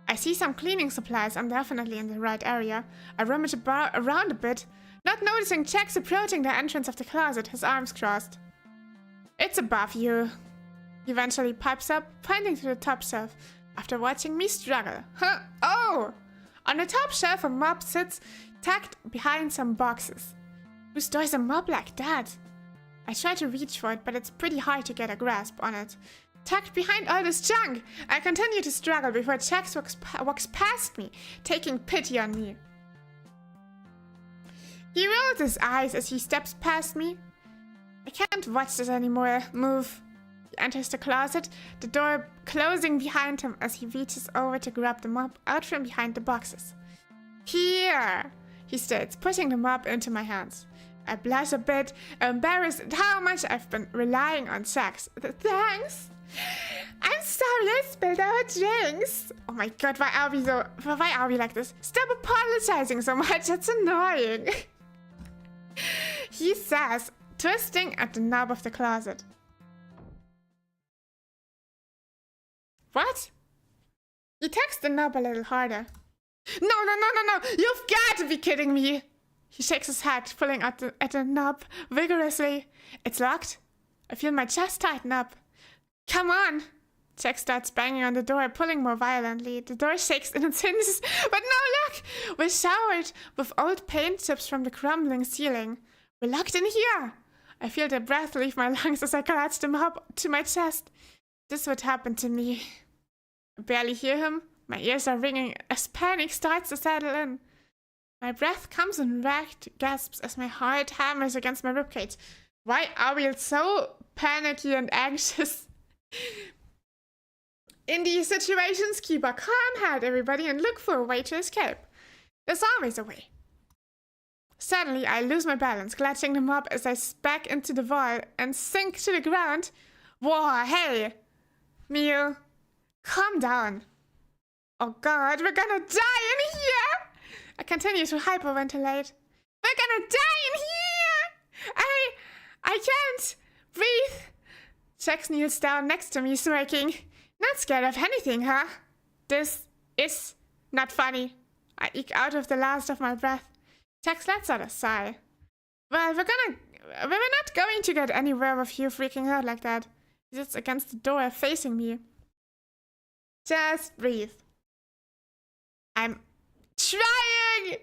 I see some cleaning supplies. I'm definitely in the right area. I rummage around a bit, not noticing Jax approaching the entrance of the closet, his arms crossed. It's above you. He eventually pipes up, pointing to the top shelf, after watching me struggle. Huh? Oh! On the top shelf, a mop sits, tucked behind some boxes. Who stores a mop like that? I try to reach for it, but it's pretty hard to get a grasp on it. Tucked behind all this junk, I continue to struggle before Jax walks past me, taking pity on me. He rolls his eyes as he steps past me. I can't watch this anymore. Move. He enters the closet, the door closing behind him as he reaches over to grab the mop out from behind the boxes. Here, he states, pushing the mop into my hands. I blush a bit, embarrassed at how much I've been relying on Jax. Thanks! I'm sorry I spilled our drinks! Oh my god, why are we like this? Stop apologizing so much, that's annoying! He says, twisting at the knob of the closet. What? He tugs the knob a little harder. No, you've got to be kidding me! He shakes his head, pulling at the knob vigorously. It's locked. I feel my chest tighten up. Come on! Jack starts banging on the door, pulling more violently. The door shakes in its hinges, but no luck! We're showered with old paint chips from the crumbling ceiling. We're locked in here! I feel the breath leave my lungs as I clutch them up to my chest. This would happen to me. I barely hear him. My ears are ringing as panic starts to settle in. My breath comes in ragged gasps as my heart hammers against my ribcage. Why are we so panicky and anxious? In these situations, keep a calm head, everybody, and look for a way to escape. There's always a way. Suddenly, I lose my balance, clutching the mop as I back into the wall and sink to the ground. Whoa, hey! Mio, calm down. Oh god, we're gonna die in here! I continue to hyperventilate. We're gonna die in here! I can't breathe. Jax kneels down next to me, smirking. Not scared of anything, huh? This is not funny. I eke out of the last of my breath. Jax lets out a sigh. Well, we're not going to get anywhere with you freaking out like that. He sits against the door, facing me. Just breathe. I'm trying!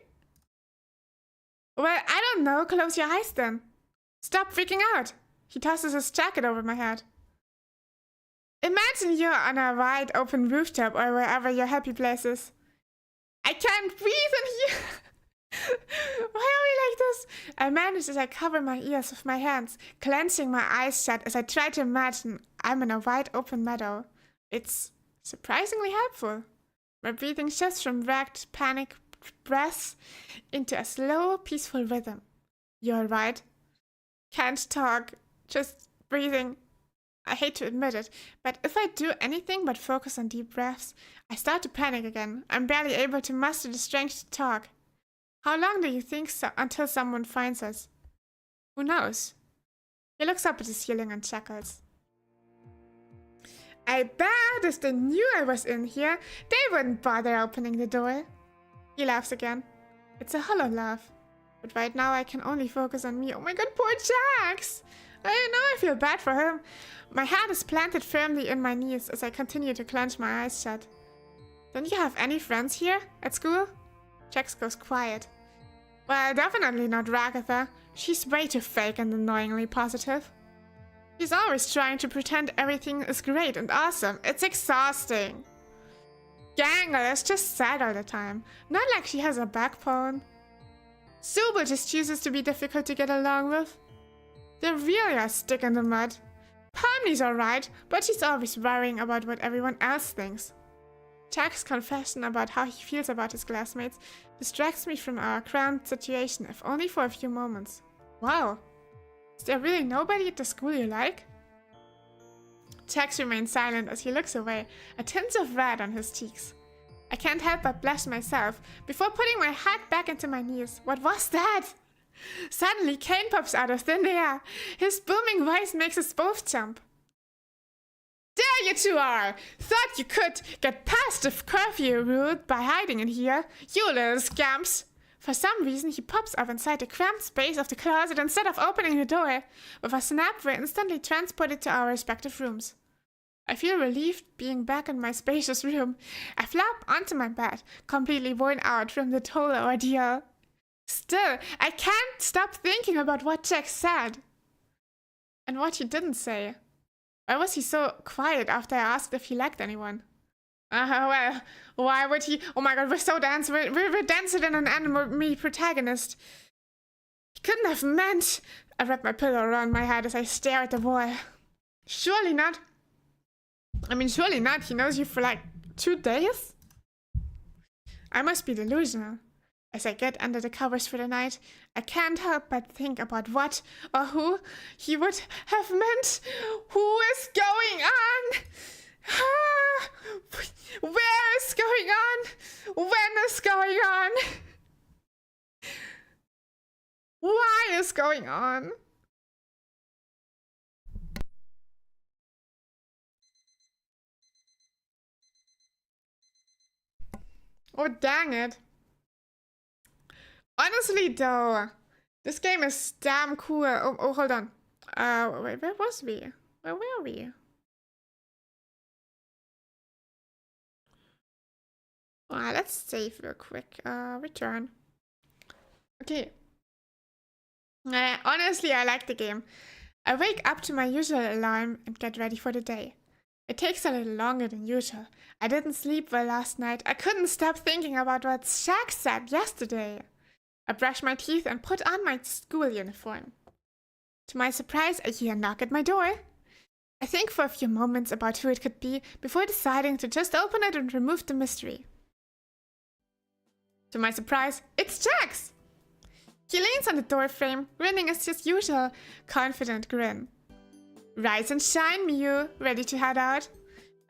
Well, I don't know. Close your eyes then. Stop freaking out. He tosses his jacket over my head. Imagine you're on a wide open rooftop or wherever your happy place is. I can't breathe in here. Why are we like this? I manage as I cover my ears with my hands, clenching my eyes shut as I try to imagine I'm in a wide open meadow. It's surprisingly helpful. My breathing shifts from ragged panic breaths into a slow, peaceful rhythm. You're right. Can't talk, just breathing. I hate to admit it, but if I do anything but focus on deep breaths, I start to panic again. I'm barely able to muster the strength to talk. How long do you think until someone finds us? Who knows? He looks up at the ceiling and chuckles. I bet if they knew I was in here, they wouldn't bother opening the door. He laughs again. It's a hollow laugh. But right now I can only focus on me. Oh my god, poor Jax! I know I feel bad for him. My head is planted firmly in my knees as I continue to clench my eyes shut. Don't you have any friends here at school? Jax goes quiet. Well, definitely not Ragatha. She's way too fake and annoyingly positive. She's always trying to pretend everything is great and awesome. It's exhausting. Gangle is just sad all the time. Not like she has a backbone. Zooble just chooses to be difficult to get along with. They really are stick in the mud. Pomni's alright, but she's always worrying about what everyone else thinks. Jack's confession about how he feels about his classmates distracts me from our cramped situation, if only for a few moments. Wow. Is there really nobody at the school you like? Jax remains silent as he looks away, a tinge of red on his cheeks. I can't help but blush myself before putting my head back into my knees. What was that? Suddenly, Kane pops out of thin air. His booming voice makes us both jump. There you two are! Thought you could get past the curfew rule by hiding in here, you little scamps! For some reason, he pops up inside the cramped space of the closet instead of opening the door. With a snap, we're instantly transported to our respective rooms. I feel relieved being back in my spacious room. I flop onto my bed, completely worn out from the whole ordeal. Still, I can't stop thinking about what Jack said. And what he didn't say. Why was he so quiet after I asked if he liked anyone? Well, why would he? Oh my god, we're so dense. We're denser than an anime protagonist. He couldn't have meant. I wrap my pillow around my head as I stare at the wall. Surely not. Surely not. He knows you for like 2 days? I must be delusional. As I get under the covers for the night, I can't help but think about what or who he would have meant. Who is going on? Where is going on? When is going on? Why is going on? Oh, dang it. Honestly, though, this game is damn cool. Oh, hold on. Wait, where was we? Where were we? Let's save real quick. Return. Okay. Honestly, I like the game. I wake up to my usual alarm and get ready for the day. It takes a little longer than usual. I didn't sleep well last night. I couldn't stop thinking about what Shaq said yesterday. I brush my teeth and put on my school uniform. To my surprise, I hear a knock at my door. I think for a few moments about who it could be before deciding to just open it and remove the mystery. To my surprise, it's Jax! He leans on the doorframe, grinning his usual confident grin. Rise and shine, Miu, ready to head out?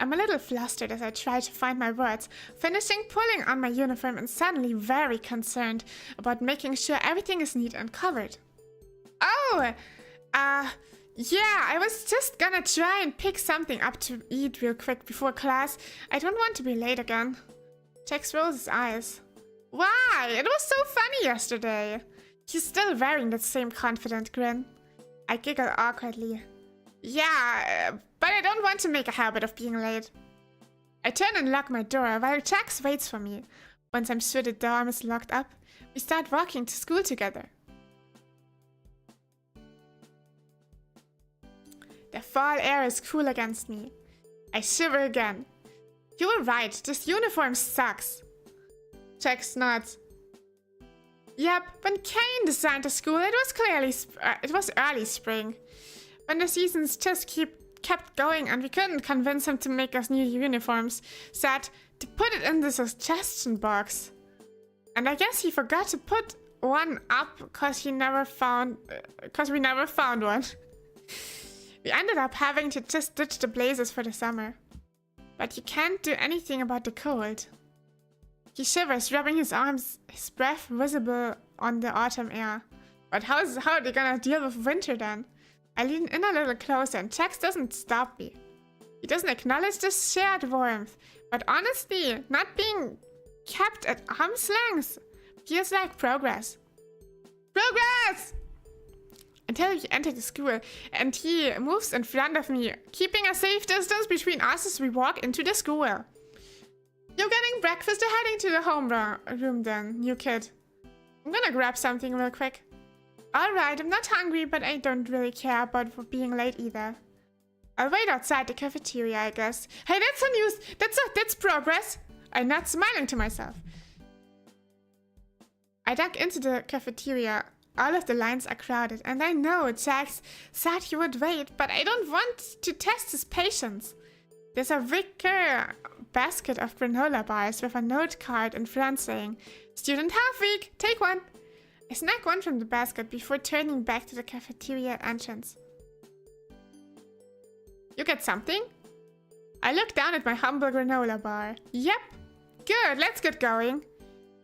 I'm a little flustered as I try to find my words, finishing pulling on my uniform and suddenly very concerned about making sure everything is neat and covered. Oh, yeah, I was just gonna try and pick something up to eat real quick before class. I don't want to be late again. Jax rolls his eyes. Why? It was so funny yesterday. He's still wearing that same confident grin. I giggle awkwardly. Yeah, but I don't want to make a habit of being late. I turn and lock my door while Jax waits for me. Once I'm sure the door is locked up, we start walking to school together. The fall air is cool against me. I shiver again. You were right, this uniform sucks. Jax nods. Yep, when Kane designed the school, it was clearly it was early spring. When the seasons just kept going and we couldn't convince him to make us new uniforms, said to put it in the suggestion box. And I guess he forgot to put one up because we never found one. We ended up having to just ditch the blazers for the summer. But you can't do anything about the cold. He shivers, rubbing his arms, his breath visible on the autumn air. But how are they gonna deal with winter then? I lean in a little closer and Jax doesn't stop me. He doesn't acknowledge this shared warmth, but honestly, not being kept at arm's length feels like progress. Progress! Until we enter the school and he moves in front of me, keeping a safe distance between us as we walk into the school. You're getting breakfast or heading to the homeroom then, new kid? I'm gonna grab something real quick. Alright, I'm not hungry, but I don't really care about being late either. I'll wait outside the cafeteria, I guess. Hey, that's a news! That's progress! I'm not smiling to myself. I duck into the cafeteria. All of the lines are crowded, and I know Jax said he would wait, but I don't want to test his patience. There's a wicker basket of granola bars with a note card in front saying, Student Health Week, take one. I snag one from the basket before turning back to the cafeteria entrance. You get something? I look down at my humble granola bar. Yep. Good, let's get going.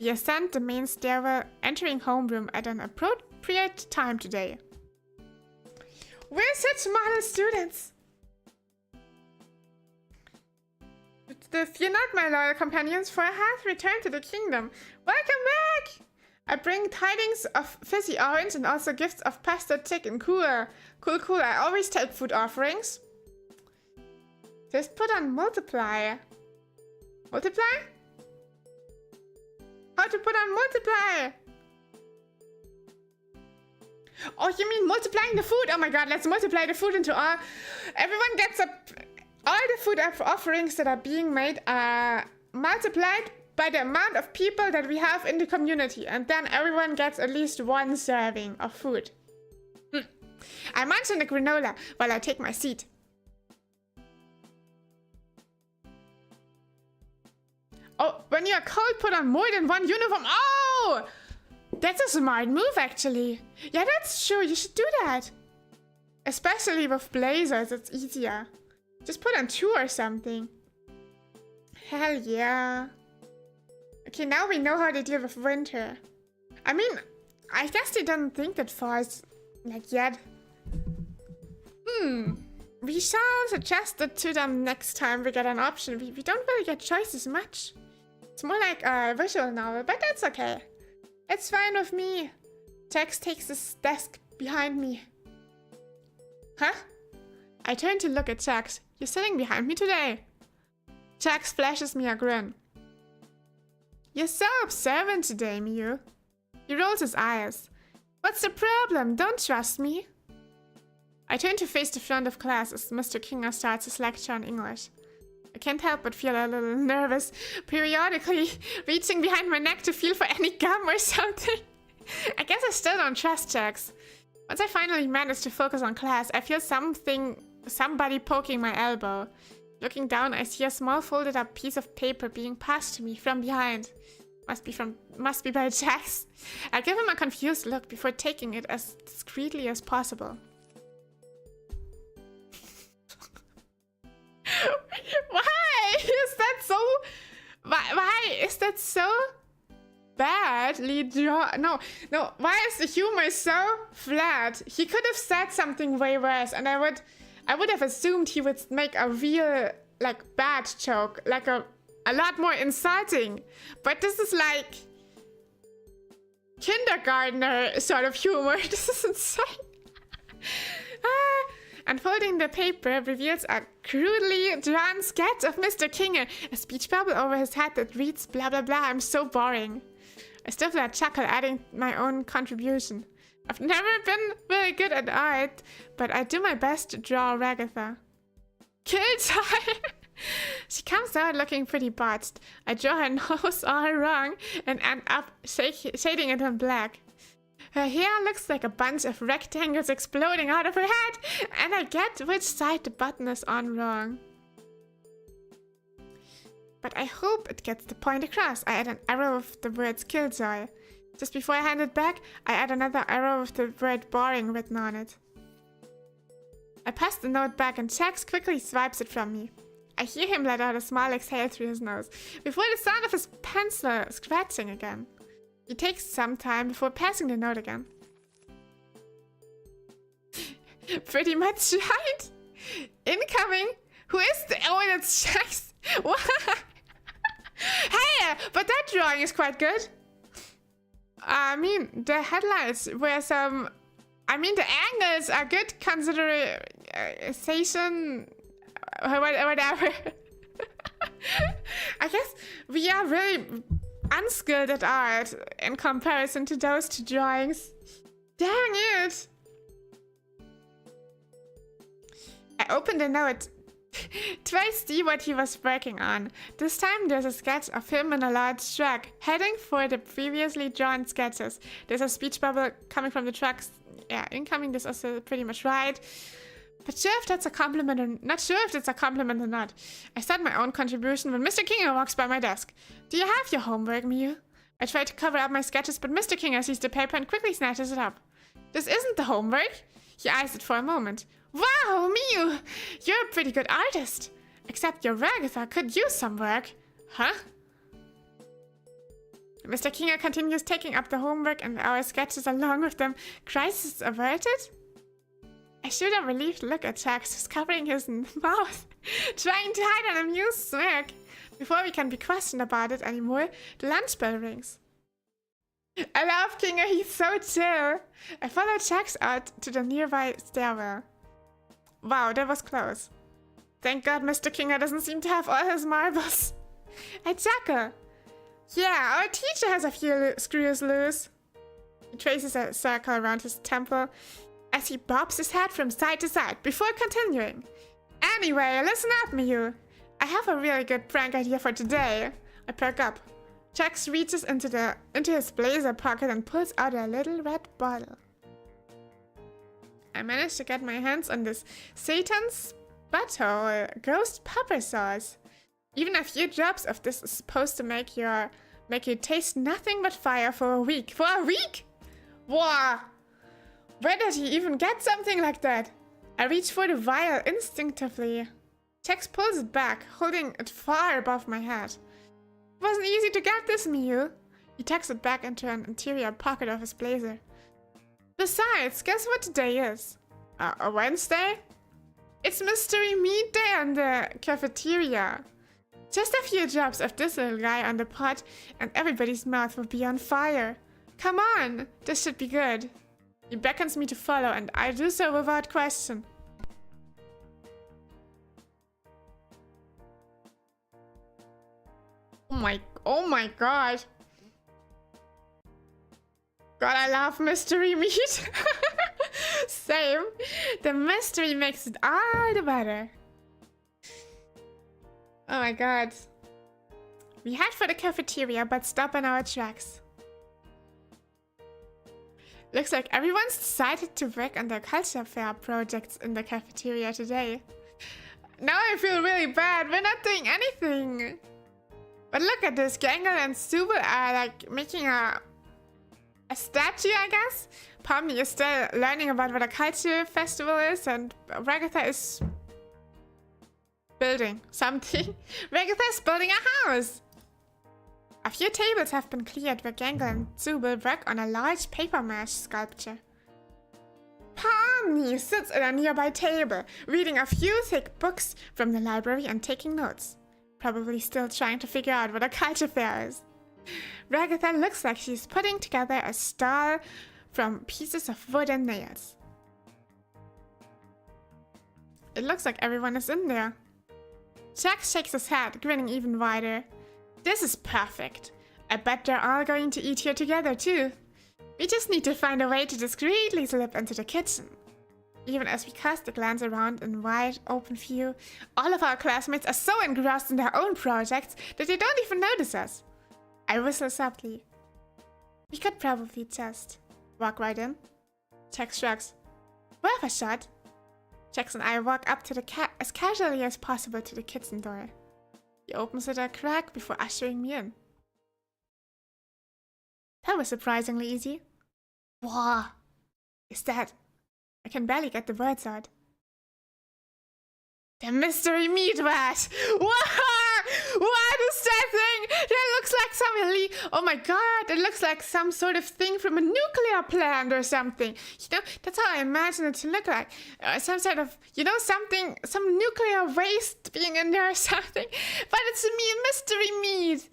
We ascend the main stairwell, entering homeroom at an appropriate time today. We're such model students. Fear not, my loyal companions, for I have returned to the kingdom. Welcome back! I bring tidings of fizzy orange and also gifts of pasta chicken. Cool. Cool. I always take food offerings. Just put on multiply. Multiply? How to put on multiply? Oh, you mean multiplying the food? Oh my god, let's multiply the food into all. Everyone gets all the food offerings that are being made are multiplied by the amount of people that we have in the community. And then everyone gets at least one serving of food. I munch on the granola while I take my seat. Oh, wait. when you're cold, put on more than one uniform. Oh! That's a smart move, actually. Yeah, that's true. You should do that. Especially with blazers, it's easier. Just put on 2 or something. Hell yeah. Okay, now we know how to deal with winter. I mean, I guess they didn't think that far, like, yet. We shall suggest it to them next time we get an option. We don't really get choices much. It's more like a visual novel, but that's okay. It's fine with me. Jax takes his desk behind me. Huh? I turn to look at Jax. You're sitting behind me today. Jax flashes me a grin. You're so observant today, Miu. He rolls his eyes. What's the problem? Don't trust me? I turn to face the front of class as Mr. Kinger starts his lecture in English. I can't help but feel a little nervous, periodically reaching behind my neck to feel for any gum or something. I guess I still don't trust Jax. Once I finally manage to focus on class, I feel somebody poking my elbow. Looking down, I see a small folded up piece of paper being passed to me from behind. Must be by Jax. I give him a confused look before taking it as discreetly as possible. Why is that so? Why is that so badly drawn? No. Why is the humor so flat? He could have said something way worse, and I would have assumed he would make a real, like, bad joke, like a lot more insulting. But this is like kindergartner sort of humor. This is insane. Unfolding the paper reveals a crudely drawn sketch of Mr. Kinger, a speech bubble over his head that reads blah blah blah. I'm so boring. I still feel a chuckle, adding my own contribution. I've never been really good at art, but I do my best to draw Ragatha. Killjoy! She comes out looking pretty botched. I draw her nose all wrong and end up shading it in black. Her hair looks like a bunch of rectangles exploding out of her head, and I get which side the button is on wrong. But I hope it gets the point across. I add an arrow with the words Killjoy. Just before I hand it back, I add another arrow with the word boring written on it. I pass the note back and Jax quickly swipes it from me. I hear him let out a small exhale through his nose, before the sound of his pencil scratching again. It takes some time before passing the note again. Pretty much right. Incoming. Who is the... Oh, that's Jax. What? Hey, but that drawing is quite good. I mean, the headlights were some... I mean, the angles are good consideration... whatever. I guess we are really unskilled at art in comparison to those two drawings. Dang it! I opened the note. Twice see what he was working on. This time there's a sketch of him in a large truck, heading for the previously drawn sketches. There's a speech bubble coming from the trucks. Yeah, incoming, this is also pretty much right. But sure if that's a compliment or not sure if that's a compliment or not. I start my own contribution when Mr. Kinger walks by my desk. Do you have your homework, Miu? I try to cover up my sketches, but Mr. Kinger sees the paper and quickly snatches it up. This isn't the homework. He eyes it for a moment. Wow, Miu! You're a pretty good artist. Except your Ragatha could use some work. Huh? Mr. Kinger continues taking up the homework and our sketches along with them. Crisis averted? I shoot a relieved look at Jax, who's covering his mouth, trying to hide an amused smirk. Before we can be questioned about it anymore, the lunch bell rings. I love Kinger, he's so chill. I follow Jax out to the nearby stairwell. Wow, that was close. Thank God Mr. Kinger doesn't seem to have all his marbles. I chuckle. Yeah, our teacher has a few screws loose. He traces a circle around his temple as he bobs his head from side to side before continuing. Anyway, listen up, Miu. I have a really good prank idea for today. I perk up. Jax reaches into his blazer pocket and pulls out a little red bottle. I managed to get my hands on this Satan's butthole ghost pepper sauce. Even a few drops of this is supposed to make you taste nothing but fire for a week. For a week? Wow. Where did he even get something like that? I reach for the vial instinctively. Jax pulls it back, holding it far above my head. It wasn't easy to get this meal. He tucks it back into an interior pocket of his blazer. Besides, guess what today is? A Wednesday? It's Mystery Meat Day in the cafeteria. Just a few drops of this little guy on the pot and everybody's mouth will be on fire. Come on, this should be good. He beckons me to follow and I do so without question. Oh my god. God, I love mystery meat. Same. The mystery makes it all the better. Oh my god. We head for the cafeteria but stop in our tracks. Looks like everyone's decided to work on their culture fair projects in the cafeteria today. Now I feel really bad. We're not doing anything. But look at this. Gangle and Zooble are like making a statue, I guess. Pomni is still learning about what a culture festival is, and Ragatha is building something. Ragatha is building a house. A few tables have been cleared where Gangle and Zooble work on a large paper mache sculpture. Pomni sits at a nearby table, reading a few thick books from the library and taking notes. Probably still trying to figure out what a culture fair is. Ragatha looks like she's putting together a stall from pieces of wood and nails. It looks like everyone is in there. Jax shakes his head, grinning even wider. This is perfect. I bet they're all going to eat here together too. We just need to find a way to discreetly slip into the kitchen. Even as we cast a glance around in wide, open view, all of our classmates are so engrossed in their own projects that they don't even notice us. I whistle softly. We could probably just walk right in. Jax shrugs. Worth a shot. Jax and I walk up to as casually as possible to the kitchen door. He opens it a crack before ushering me in. That was surprisingly easy. Wow. Is that... I can barely get the words out. The mystery meat vat! What is that thing? That looks like some oh my god, that looks like some sort of thing from a nuclear plant or something. You know, that's how I imagine it to look like. Some sort of, you know, something, some nuclear waste being in there or something. But it's a mystery meat.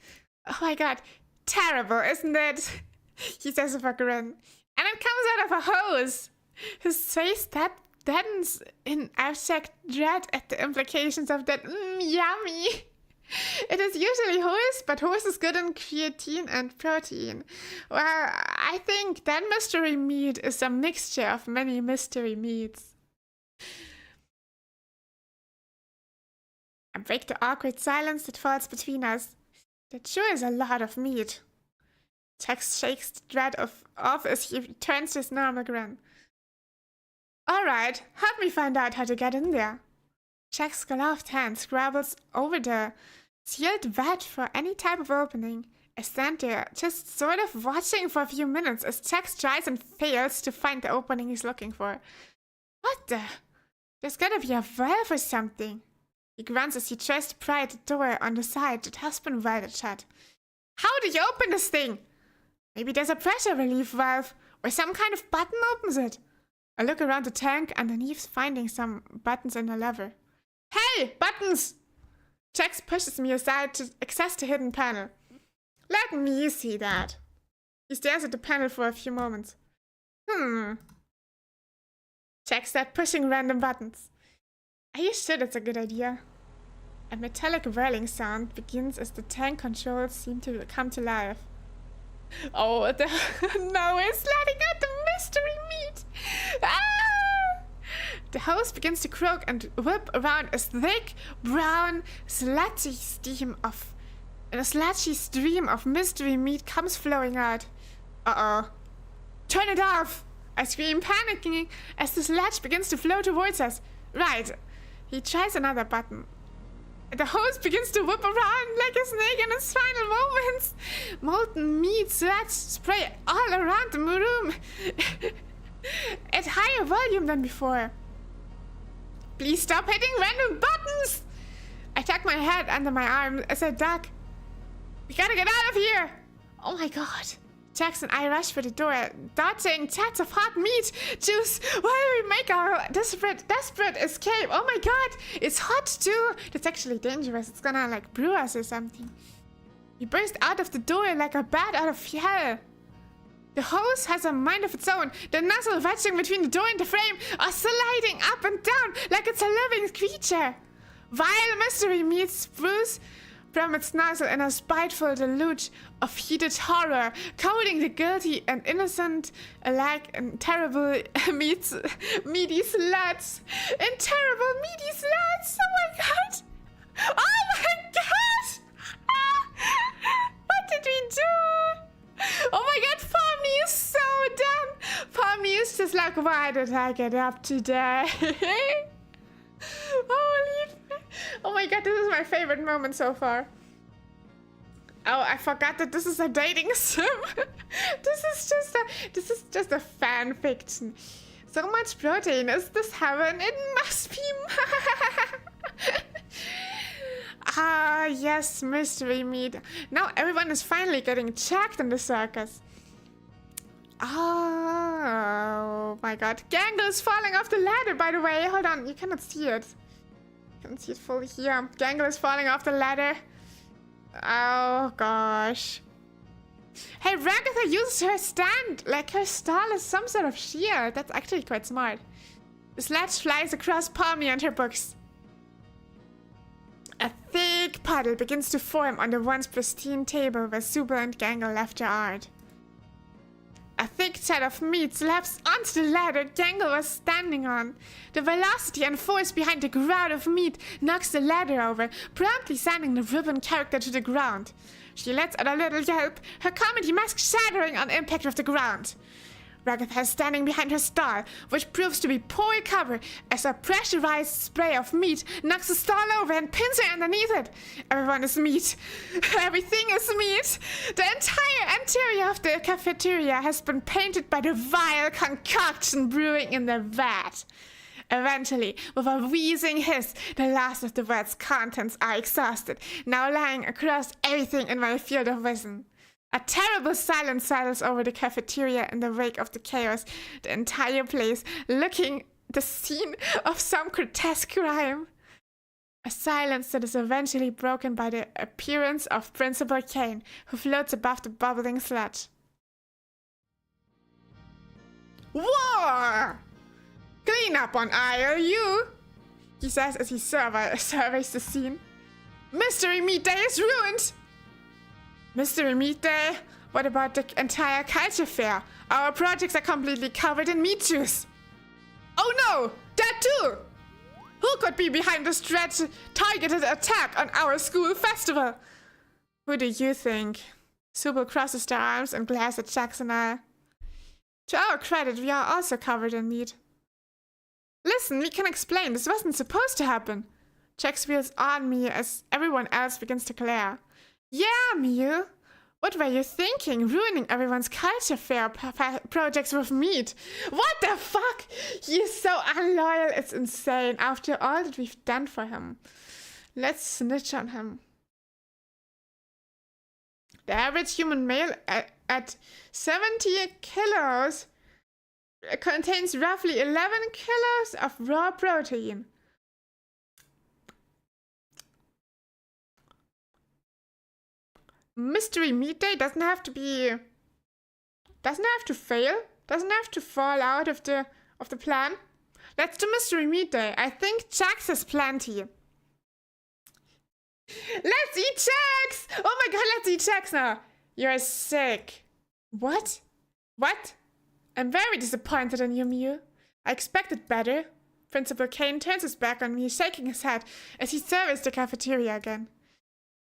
Oh my god, terrible, isn't it? He says with a grin. And it comes out of a hose. His face deadens in abject dread at the implications of that yummy. It is usually horse, but horse is good in creatine and protein. Well, I think that mystery meat is a mixture of many mystery meats. I break the awkward silence that falls between us. That sure is a lot of meat. Jax shakes the dread off as he returns to his normal grin. Alright, help me find out how to get in there. Jax's gloved hand scrabbles over the sealed vat for any type of opening. I stand there, just sort of watching for a few minutes as Jax tries and fails to find the opening he's looking for. What the? There's gotta be a valve or something. He grunts as he tries to pry at the door on the side that has been welded shut. How do you open this thing? Maybe there's a pressure relief valve, or some kind of button opens it. I look around the tank underneath, finding some buttons in the lever. Hey, buttons! Jax pushes me aside to access the hidden panel. Let me see that. He stares at the panel for a few moments. Jax starts pushing random buttons. Are you sure that's a good idea? A metallic whirling sound begins as the tank controls seem to come to life. Oh, no, it's letting out the mystery meat! Ah! The hose begins to croak and whip around as thick, brown, sludgy stream of mystery meat comes flowing out. Uh-oh. Turn it off! I scream, panicking as the sludge begins to flow towards us. Right. He tries another button. The host begins to whip around like a snake in its final moments. Molten meat sludge spray all around the room at higher volume than before. Please stop hitting random buttons! I tuck my head under my arm as I duck. We gotta get out of here! Oh my god. Jax and I rush for the door, dodging chats of hot meat juice while we make our desperate escape. Oh my god, it's hot too. That's actually dangerous. It's gonna like brew us or something. We burst out of the door like a bat out of hell. The hose has a mind of its own. The nozzle wedging between the door and the frame, oscillating up and down like it's a living creature. Vile mystery meat sprues from its nozzle in a spiteful deluge of heated horror, coating the guilty and innocent alike in terrible meaty sluts. In terrible meaty sluts! Oh my god! Oh my god! What did we do? Oh my god, Pomni is so done! Pomni is just like, why did I get up today? Holy... Oh my god, this is my favorite moment so far. Oh, I forgot that this is a dating sim. This is just a fan fiction. So much protein. Is this heaven? It must be. Ah, yes, mystery meat. Now everyone is finally getting checked in the circus. Oh my god. Gangle is falling off the ladder, by the way. Hold on, you cannot see it. You can see it fully here. Gangle is falling off the ladder. Oh gosh. Hey, Ragatha uses her stand like her stall is some sort of shield. That's actually quite smart. The sledge flies across Pomni and her books. A thick puddle begins to form on the once pristine table where Subal and Gangle left their art. A thick set of meat slaps onto the ladder Gangle was standing on. The velocity and force behind the ground of meat knocks the ladder over, promptly sending the ribbon character to the ground. She lets out a little yelp, her comedy mask shattering on impact with the ground. Ragatha is standing behind her stall, which proves to be poor cover as a pressurized spray of meat knocks the stall over and pins her underneath it. Everyone is meat. Everything is meat. The entire interior of the cafeteria has been painted by the vile concoction brewing in the vat. Eventually, with a wheezing hiss, the last of the vat's contents are exhausted, now lying across everything in my field of vision. A terrible silence settles over the cafeteria in the wake of the chaos, the entire place looking the scene of some grotesque crime. A silence that is eventually broken by the appearance of Principal Kane, who floats above the bubbling sludge. War! Clean up on IOU, he says as he surveys the scene. Mystery Meat Day is ruined! Mystery Meat Day? What about the entire culture fair? Our projects are completely covered in meat juice. Oh no! That too! Who could be behind this targeted attack on our school festival? Who do you think? Subal crosses their arms and glares at Jax and I. To our credit, we are also covered in meat. Listen, we can explain. This wasn't supposed to happen. Jax wheels on me as everyone else begins to glare. Yeah, Miu. What were you thinking? Ruining everyone's culture fair projects with meat. What the fuck? He is so unloyal. It's insane. After all that we've done for him. Let's snitch on him. The average human male at 70 kilos contains roughly 11 kilos of raw protein. Mystery Meat Day doesn't have to fail, doesn't have to fall out of the plan. Let's do Mystery Meat Day. I think Jax has plenty. Let's eat Jax! Oh my god, let's eat Jax now. You're sick. What? What? I'm very disappointed in you, Miu. I expected better. Principal Kane turns his back on me, shaking his head as he surveys the cafeteria again.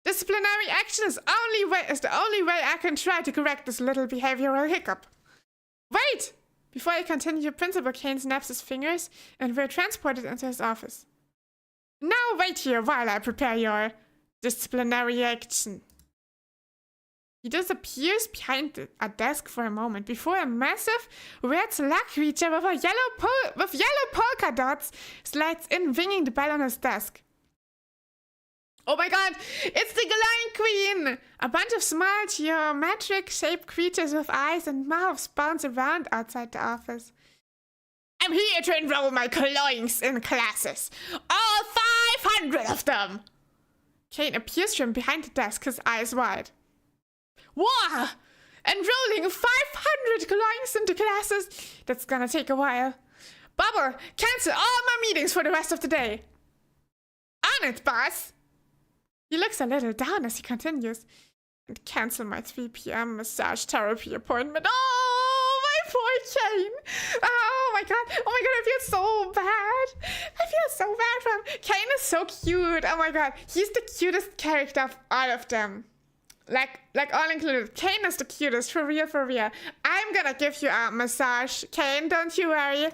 Disciplinary action is the only way I can try to correct this little behavioral hiccup. Wait! Before I continue, Principal Kane snaps his fingers and we're transported into his office. Now wait here while I prepare your disciplinary action. He disappears behind a desk for a moment before a massive red slug creature with yellow polka dots slides in, ringing the bell on his desk. Oh my god, it's the Glowing Queen! A bunch of small geometric-shaped creatures with eyes and mouths bounce around outside the office. I'm here to enroll my Cloyinks in classes. All 500 of them! Kane appears from behind the desk, his eyes wide. Wow! Enrolling 500 Cloyinks into classes? That's gonna take a while. Bubble, cancel all my meetings for the rest of the day. On it, boss! He looks a little down as he continues. And cancel my 3 p.m. massage therapy appointment. Oh, my poor Kane! Oh my god, I feel so bad. I feel so bad for him. Kane is so cute. Oh my god, he's the cutest character of all of them. Like all included. Kane is the cutest, for real, for real. I'm gonna give you a massage, Kane, don't you worry.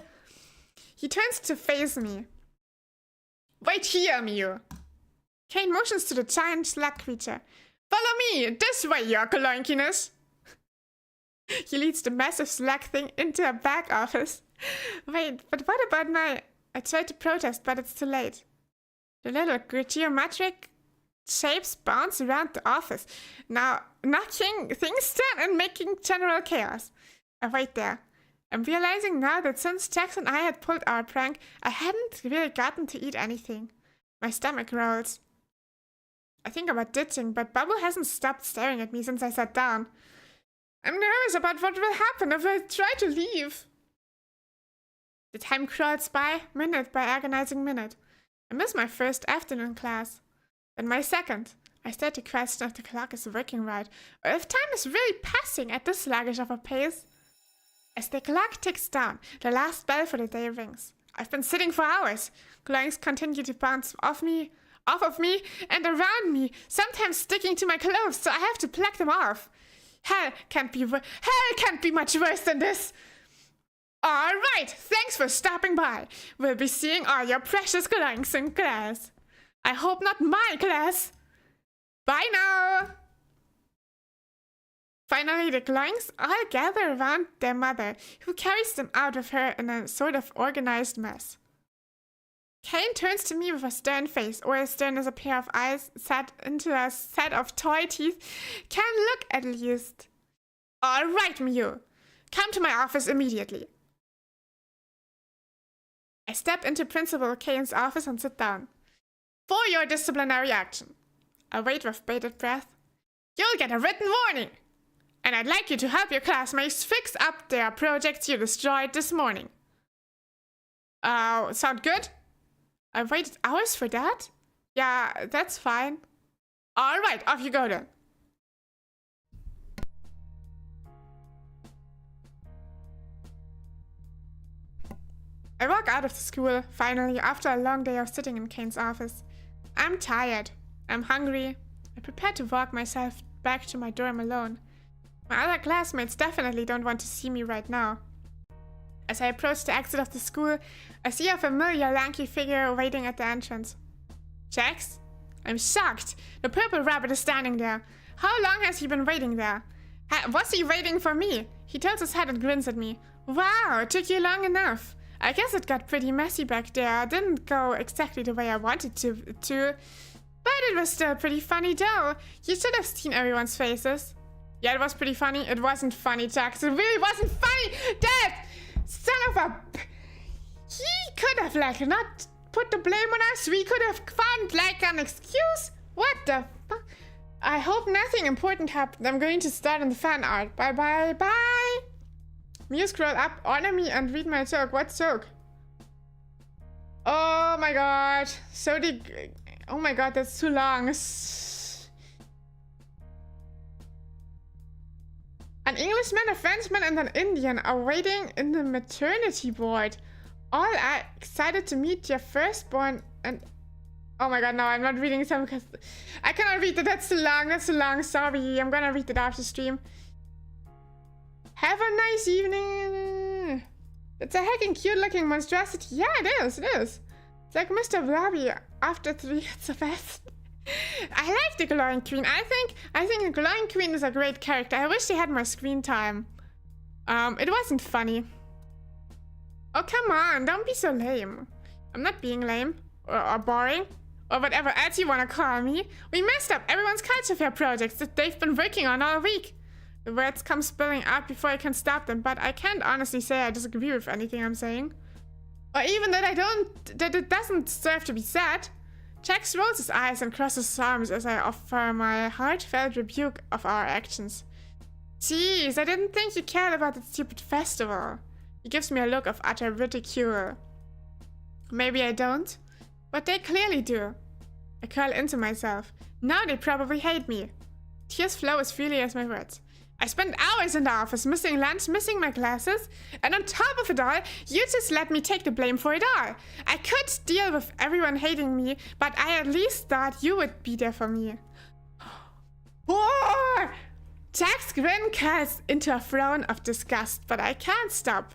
He turns to face me. Wait here, Mew. Kane motions to the giant slug creature. Follow me, this way, your Cloinkiness. He leads the massive slug thing into a back office. Wait, but what about my... I tried to protest, but it's too late. The little geometric shapes bounce around the office, now knocking things down and making general chaos. I wait there. I'm realizing now that since Jax and I had pulled our prank, I hadn't really gotten to eat anything. My stomach growls. I think about ditching, but Bubble hasn't stopped staring at me since I sat down. I'm nervous about what will happen if I try to leave. The time crawls by, minute by agonizing minute. I miss my first afternoon class. Then my second. I start to question if the clock is working right, or if time is really passing at this sluggish of a pace. As the clock ticks down, the last bell for the day rings. I've been sitting for hours. Glowings continue to bounce off of me, and around me, sometimes sticking to my clothes, so I have to pluck them off. Hell can't be much worse than this. All right, thanks for stopping by. We'll be seeing all your precious Glowings in class. I hope not my class. Bye now. Finally, the Glowings all gather around their mother, who carries them out with her in a sort of organized mess. Kane turns to me with a stern face, or as stern as a pair of eyes set into a set of toy teeth can look at least. All right, Mew. Come to my office immediately. I step into Principal Kane's office and sit down. For your disciplinary action. I wait with bated breath. You'll get a written warning. And I'd like you to help your classmates fix up their projects you destroyed this morning. Sound good? I waited hours for that? Yeah, that's fine. All right, off you go then. I walk out of the school, finally, after a long day of sitting in Kane's office. I'm tired. I'm hungry. I prepare to walk myself back to my dorm alone. My other classmates definitely don't want to see me right now. As I approach the exit of the school, I see a familiar lanky figure waiting at the entrance. Jax? I'm shocked. The purple rabbit is standing there. How long has he been waiting there? Was he waiting for me? He tilts his head and grins at me. Wow, it took you long enough. I guess it got pretty messy back there. It didn't go exactly the way I wanted to. But it was still pretty funny though. You should have seen everyone's faces. Yeah, it was pretty funny. It wasn't funny, Jax. It really wasn't funny! Dad! Son of a... He could have, not put the blame on us. We could have found, an excuse. What the fuck? I hope nothing important happened. I'm going to start on the fan art. Bye, bye, bye. Mew, scroll up, honor me, and read my joke. What joke? Oh my god. Oh my god, that's too long. An Englishman, a Frenchman, and an Indian are waiting in the maternity ward. All are excited to meet their firstborn and... Oh my god, no, I'm not reading it because... I cannot read it, that's too long, sorry. I'm gonna read it after stream. Have a nice evening. It's a heckin' cute looking monstrosity. Yeah, it is. It's like Mr. Blobby after 3 hits of acid. I like the Glowing Queen. I think the Glowing Queen is a great character. I wish she had more screen time. It wasn't funny. Oh, come on. Don't be so lame. I'm not being lame or boring or whatever else you want to call me. We messed up everyone's culture fair projects that they've been working on all week. The words come spilling out before I can stop them, but I can't honestly say I disagree with anything I'm saying. Or even that it doesn't deserve to be said. Jax rolls his eyes and crosses his arms as I offer my heartfelt rebuke of our actions. Jeez, I didn't think you cared about that stupid festival. He gives me a look of utter ridicule. Maybe I don't, but they clearly do. I curl into myself. Now they probably hate me. Tears flow as freely as my words. I spent hours in the office, missing lunch, missing my classes, and on top of it all, you just let me take the blame for it all. I could deal with everyone hating me, but I at least thought you would be there for me. Roar! Jack's grin curls into a frown of disgust, but I can't stop.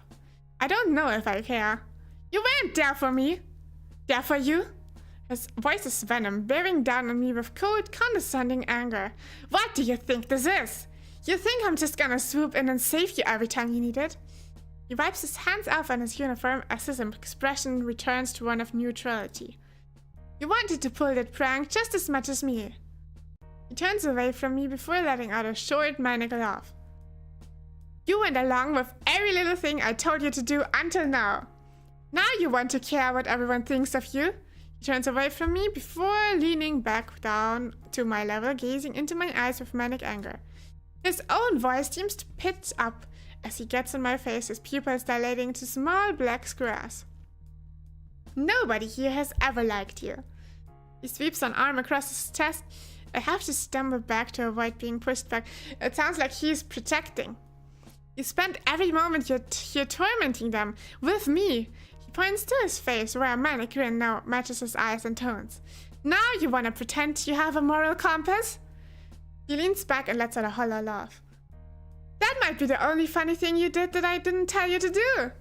I don't know if I care. You weren't there for me. There for you? His voice is venom, bearing down on me with cold, condescending anger. What do you think this is? You think I'm just gonna swoop in and save you every time you need it? He wipes his hands off on his uniform as his expression returns to one of neutrality. You wanted to pull that prank just as much as me. He turns away from me before letting out a short maniacal laugh. You went along with every little thing I told you to do until now. Now you want to care what everyone thinks of you. He turns away from me before leaning back down to my level, gazing into my eyes with manic anger. His own voice seems to pitch up as he gets in my face, his pupils dilating into small black squares. Nobody here has ever liked you. He sweeps an arm across his chest. I have to stumble back to avoid being pushed back. It sounds like he's protecting. You spent every moment you're tormenting them with me. He points to his face where a manic grin now matches his eyes and tones. Now you want to pretend you have a moral compass? He leans back and lets out a hollow laugh. That might be the only funny thing you did that I didn't tell you to do.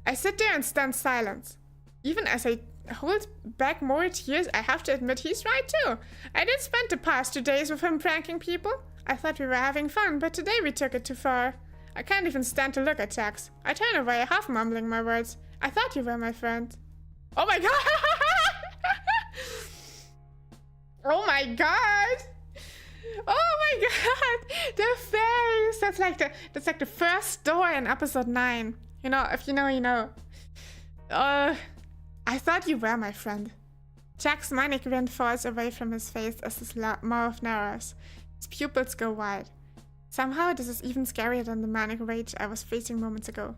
I sit there in stunned silence. Even as I hold back more tears, I have to admit he's right too. I did spend the past 2 days with him pranking people. I thought we were having fun, but today we took it too far. I can't even stand to look at Jax. I turn away, half mumbling my words. I thought you were my friend. Oh my god! Oh my god! Oh my god! The face! That's like the first door in episode 9. You know, if you know, you know. I thought you were my friend. Jack's manic grin falls away from his face as his mouth narrows. His pupils go wide. Somehow this is even scarier than the manic rage I was facing moments ago.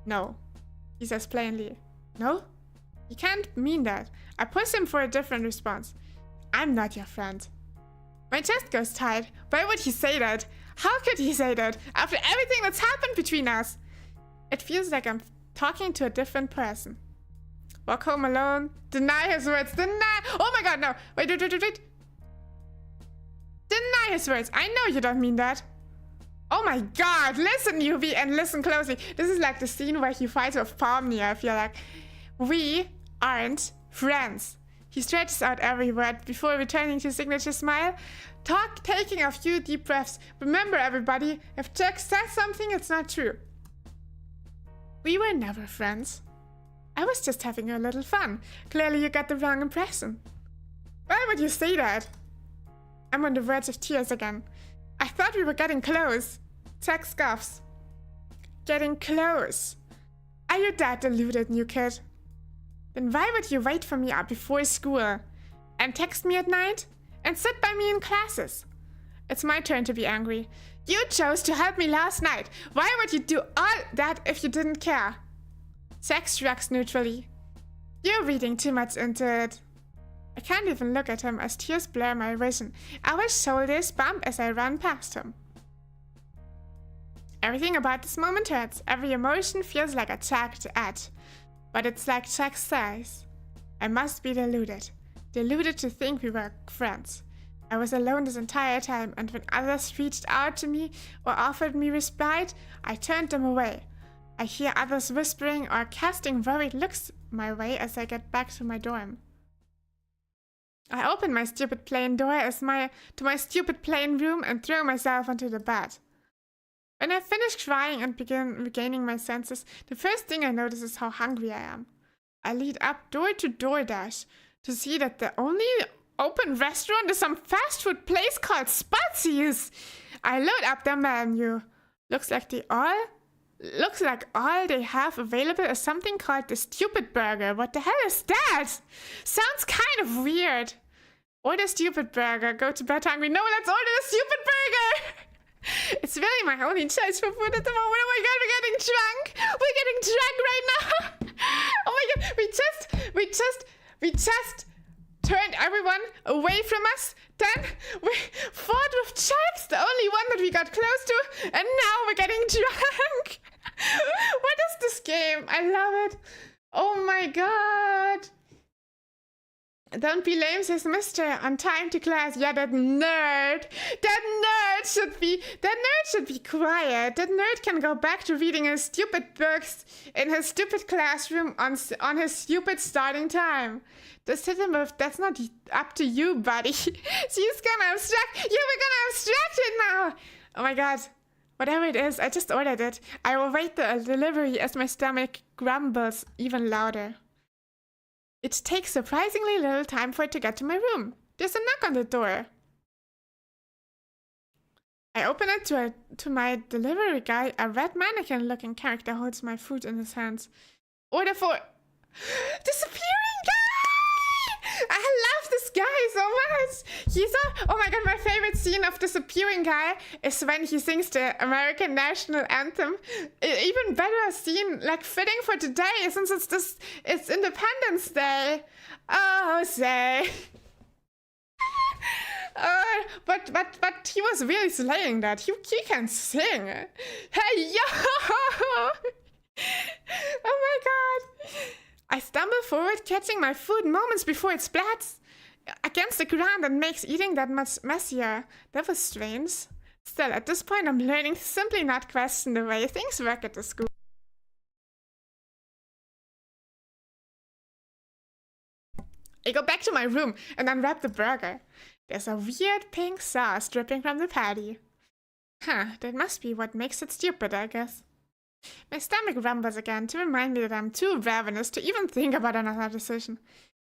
No. He says plainly. No? You can't mean that. I push him for a different response. I'm not your friend. My chest goes tight. Why would he say that? How could he say that after everything that's happened between us? It feels like I'm talking to a different person. Walk home alone. Deny his words. Deny. Oh my god, no. Wait. Deny his words. I know you don't mean that. Oh my god. Listen, UV, and listen closely. This is like the scene where he fights with Pomni. I feel like we aren't friends. He stretches out every word before returning to his signature smile. Taking a few deep breaths. Remember, everybody, if Jack says something, it's not true. We were never friends. I was just having a little fun. Clearly you got the wrong impression. Why would you say that? I'm on the verge of tears again. I thought we were getting close. Jack scoffs. Getting close? Are you that deluded, new kid? Then why would you wait for me up before school? And text me at night? And sit by me in classes? It's my turn to be angry. You chose to help me last night. Why would you do all that if you didn't care? Jack shrugs neutrally. You're reading too much into it. I can't even look at him as tears blur my vision. Our shoulders bump as I run past him. Everything about this moment hurts. Every emotion feels like a jagged edge. But it's like Jack says. I must be deluded. Deluded to think we were friends. I was alone this entire time, and when others reached out to me or offered me respite, I turned them away. I hear others whispering or casting worried looks my way as I get back to my dorm. I open my stupid plain door to my stupid plain room and throw myself onto the bed. When I finish crying and begin regaining my senses, the first thing I notice is how hungry I am. I lead up door to DoorDash to see that the only open restaurant is some fast food place called Spazius. I load up their menu. Looks like all they have available is something called the Stupid Burger. What the hell is that? Sounds kind of weird. Order Stupid Burger. Go to bed hungry. No, let's order the Stupid Burger. It's really my only choice for food at the moment. Oh my god, we're getting drunk. We're getting drunk right now. Oh my god, we just turned everyone away from us. Then we fought with sharks, the only one that we got close to, and now we're getting drunk. What is this game? I love it. Oh my god. Don't be lame, says Mister. On time to class. Yeah, that nerd should be quiet. That nerd can go back to reading his stupid books in his stupid classroom on his stupid starting time. Just hit him with, that's not up to you, buddy. She's gonna abstract. Yeah, we're gonna abstract it now. Oh my god. Whatever it is, I just ordered it. I will wait the delivery as my stomach grumbles even louder. It takes surprisingly little time for it to get to my room. There's a knock on the door. I open it to my delivery guy. A red mannequin-looking character holds my food in his hands. Order for... Disappearing guy! I love this guy so much. Oh my god, my favorite scene of Disappearing Guy is when he sings the American national anthem. Even better scene, like fitting for today, since it's Independence Day. Oh, say. But he was really slaying that. He can sing. Hey, yo! Oh my god. I stumble forward, catching my food moments before it splats against the ground and makes eating that much messier. That was strange. Still, at this point, I'm learning to simply not question the way things work at the school. I go back to my room and unwrap the burger. There's a weird pink sauce dripping from the patty. Huh, that must be what makes it stupid, I guess. My stomach rumbles again to remind me that I'm too ravenous to even think about another decision.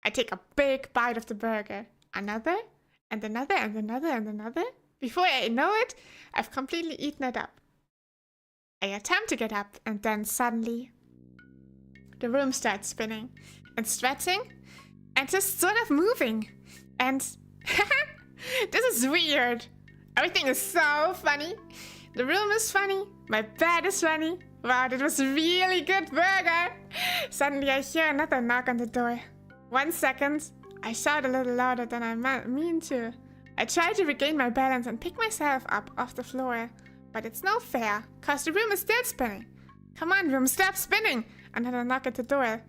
I take a big bite of the burger. Another, and another, and another, and another. Before I know it, I've completely eaten it up. I attempt to get up, and then suddenly, the room starts spinning, and stretching, and just sort of moving. And this is weird. Everything is so funny. The room is funny. My bed is funny. Wow, that was a really good burger. Suddenly I hear another knock on the door. 1 second. I shout a little louder than I mean to. I try to regain my balance and pick myself up off the floor. But it's no fair, cause the room is still spinning. Come on, room, stop spinning. Another knock at the door.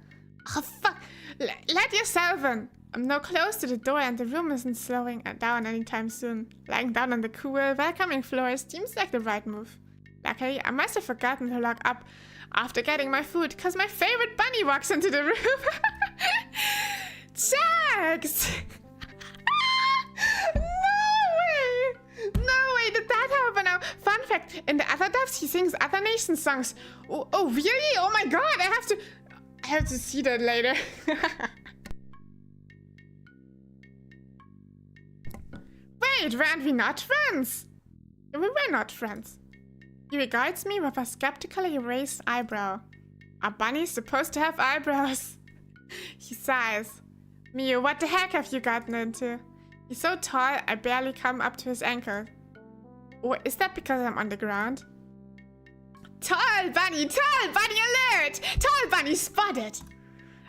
Oh, fuck. Let yourself in. I'm now close to the door and the room isn't slowing down anytime soon. Lying down on the cool, welcoming floor seems like the right move. Luckily, I must have forgotten to lock up after getting my food, cause my favorite bunny walks into the room. Jax! No way did that happen now. Fun fact, in the other dubs, he sings other nation songs. Oh really? Oh my god, I have to see that later. Wait, weren't we not friends? We were not friends. He regards me with a skeptically raised eyebrow. Are bunnies supposed to have eyebrows? He sighs. Miu, what the heck have you gotten into? He's so tall, I barely come up to his ankle. Or is that because I'm on the ground? Tall bunny alert! Tall bunny spotted!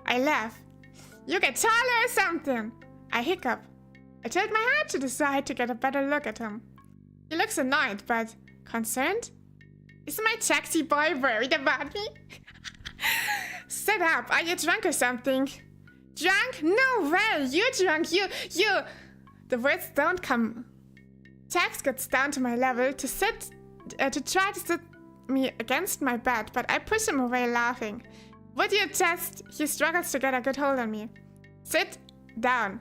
I laugh. You get taller or something. I hiccup. I tilt my head to the side to get a better look at him. He looks annoyed, but concerned? Is my taxi boy worried about me? Sit up, are you drunk or something? Drunk? No way, you're drunk, you... The words don't come. Jax gets down to my level to try to sit me against my bed, but I push him away laughing. Would you just... He struggles to get a good hold on me. Sit down.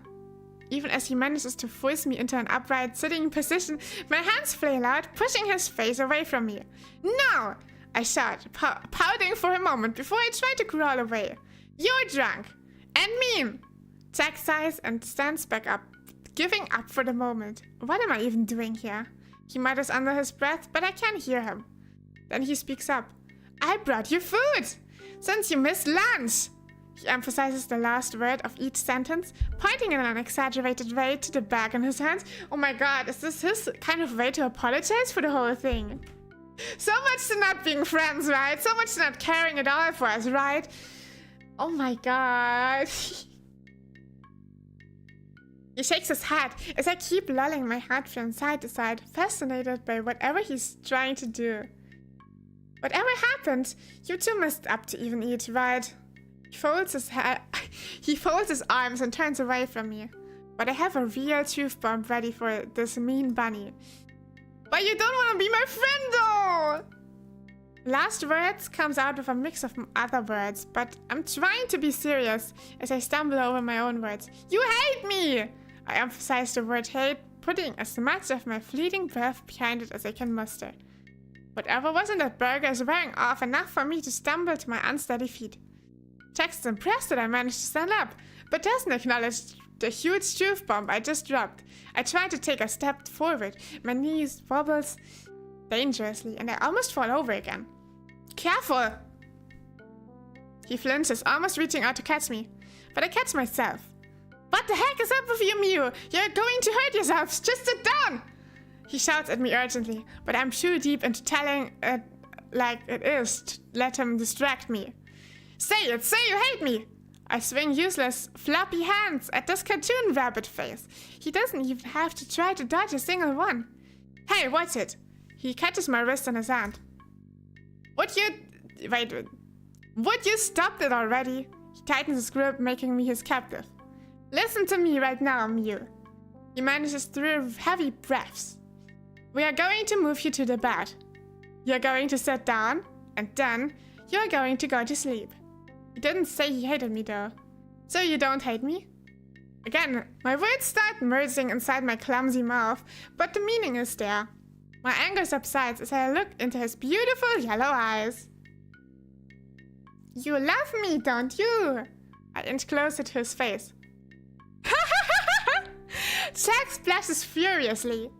Even as he manages to force me into an upright sitting position, my hands flail out, pushing his face away from me. No! I shout, pouting for a moment before I try to crawl away. You're drunk. And mean. Jack sighs and stands back up, giving up for the moment. What am I even doing here? He mutters under his breath, but I can't hear him. Then he speaks up. I brought you food! Since you missed lunch! He emphasizes the last word of each sentence, pointing in an exaggerated way to the bag in his hands. Oh my god, is this his kind of way to apologize for the whole thing? So much to not being friends, right? So much to not caring at all for us, right? Oh my god. He shakes his head as I keep lolling my head from side to side, fascinated by whatever he's trying to do. Whatever happened, you two messed up to even eat, right? He folds his head, he folds his arms and turns away from me. But I have a real truth bomb ready for this mean bunny. But you don't want to be my friend, though! Last words comes out with a mix of other words, but I'm trying to be serious as I stumble over my own words. You hate me! I emphasize the word hate, putting as much of my fleeting breath behind it as I can muster. Whatever was in that burger is wearing off enough for me to stumble to my unsteady feet. Jack's impressed that I managed to stand up, but doesn't acknowledge the huge truth bomb I just dropped. I try to take a step forward, my knees wobbles dangerously, and I almost fall over again. Careful! He flinches, almost reaching out to catch me, but I catch myself. What the heck is up with you, Mew? You're going to hurt yourselves! Just sit down! He shouts at me urgently, but I'm too deep into telling it like it is to let him distract me. Say it! Say you hate me! I swing useless, floppy hands at this cartoon rabbit face. He doesn't even have to try to dodge a single one. Hey, watch it! He catches my wrist in his hand. Would you stop it already? He tightens his grip, making me his captive. Listen to me right now, Mew. He manages through heavy breaths. We are going to move you to the bed. You're going to sit down, and then you're going to go to sleep. He didn't say he hated me though. So you don't hate me? Again, my words start merging inside my clumsy mouth, but the meaning is there. My anger subsides as I look into his beautiful yellow eyes. You love me, don't you? I inch closer to his face. Jack splashes furiously.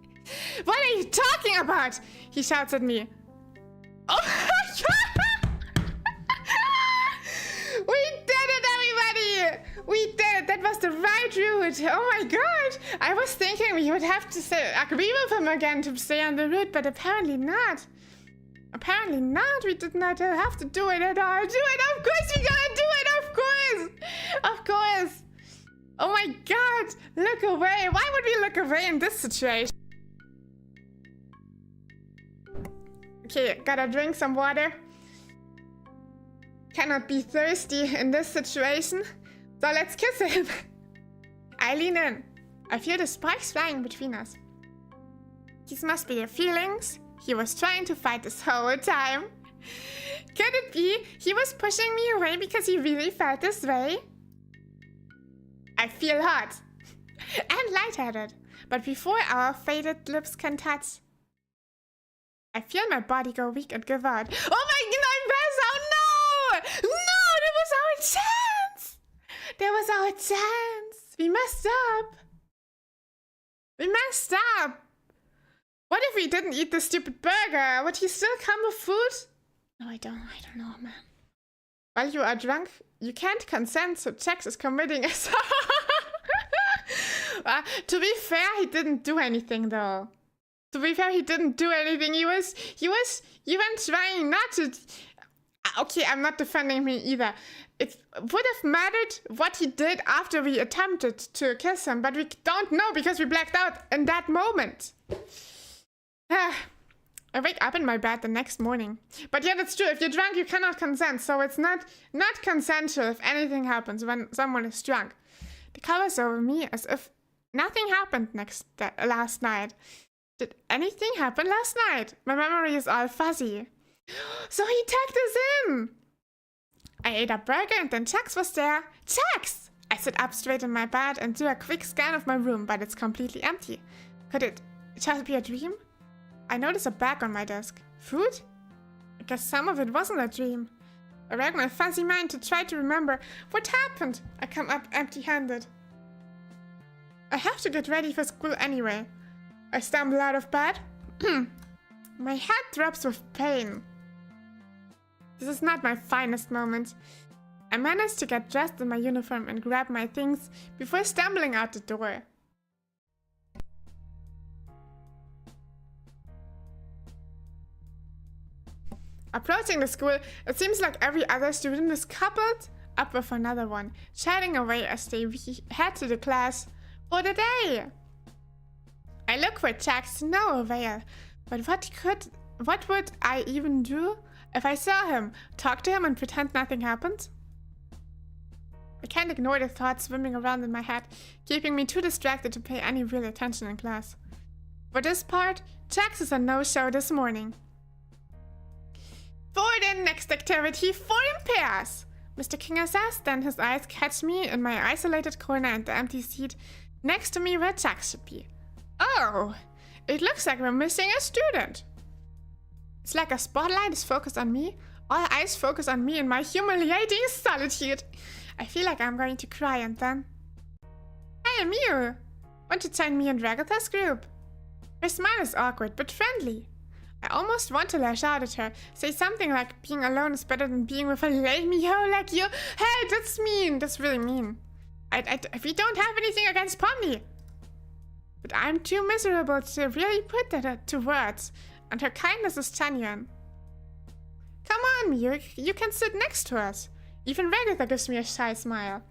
What are you talking about? He shouts at me. Oh my god! We did it, everybody! We did it! That was the right route! Oh my god! I was thinking we would have to agree with him again to stay on the route, but apparently not. Apparently not. We did not have to do it at all. Do it! Of course we gotta do it! Of course! Of course! Oh my god! Look away! Why would we look away in this situation? Okay, gotta drink some water. Cannot be thirsty in this situation. So let's kiss him. I lean in. I feel the sparks flying between us. These must be the feelings he was trying to fight this whole time. Could it be he was pushing me away because he really felt this way? I feel hot and lightheaded, but before our faded lips can touch, I feel my body go weak and give out. Oh my god, no! No, that was our chance! That was our chance! We messed up! We messed up! What if we didn't eat this stupid burger? Would he still come with food? No, I don't know, man. While you are drunk, you can't consent, so Jax is committing assault. To be fair, he didn't do anything though. To be fair, he didn't do anything. He was even trying not to. Okay, I'm not defending me either. It would have mattered what he did after we attempted to kiss him, but we don't know because we blacked out in that moment. I wake up in my bed the next morning. But yeah, that's true. If you're drunk, you cannot consent. So it's not consensual if anything happens when someone is drunk. The covers over me as if nothing happened last night. Did anything happen last night? My memory is all fuzzy. So he tagged us in. I ate a burger and then Jax was there. Jax! I sit up straight in my bed and do a quick scan of my room, but it's completely empty. Could it just be a dream? I notice a bag on my desk. Food? I guess some of it wasn't a dream. I rack my fuzzy mind to try to remember what happened. I come up empty-handed. I have to get ready for school anyway. I stumble out of bed. My head drops with pain. This is not my finest moment. I manage to get dressed in my uniform and grab my things before stumbling out the door. Approaching the school, it seems like every other student is coupled up with another one, chatting away as they head to the class for the day. I look for Jax to no avail, but what would I even do if I saw him, talk to him and pretend nothing happened? I can't ignore the thoughts swimming around in my head, keeping me too distracted to pay any real attention in class. For this part, Jax is a no-show this morning. For the next activity, form pairs! Mr. Kinger says, then his eyes catch me in my isolated corner and the empty seat next to me where Jax should be. Oh, it looks like we're missing a student. It's like a spotlight is focused on me, all eyes focus on me in my humiliating solitude. I feel like I'm going to cry and then... Hey, Mew! Want to join me and Ragatha's group? Her smile is awkward but friendly. I almost want to lash out at her, say something like being alone is better than being with a lame-yo like you. Hey, that's mean! That's really mean. We don't have anything against Pomni. But I'm too miserable to really put that to words, and her kindness is genuine. Come on, Mew, you can sit next to us. Even Ragatha gives me a shy smile.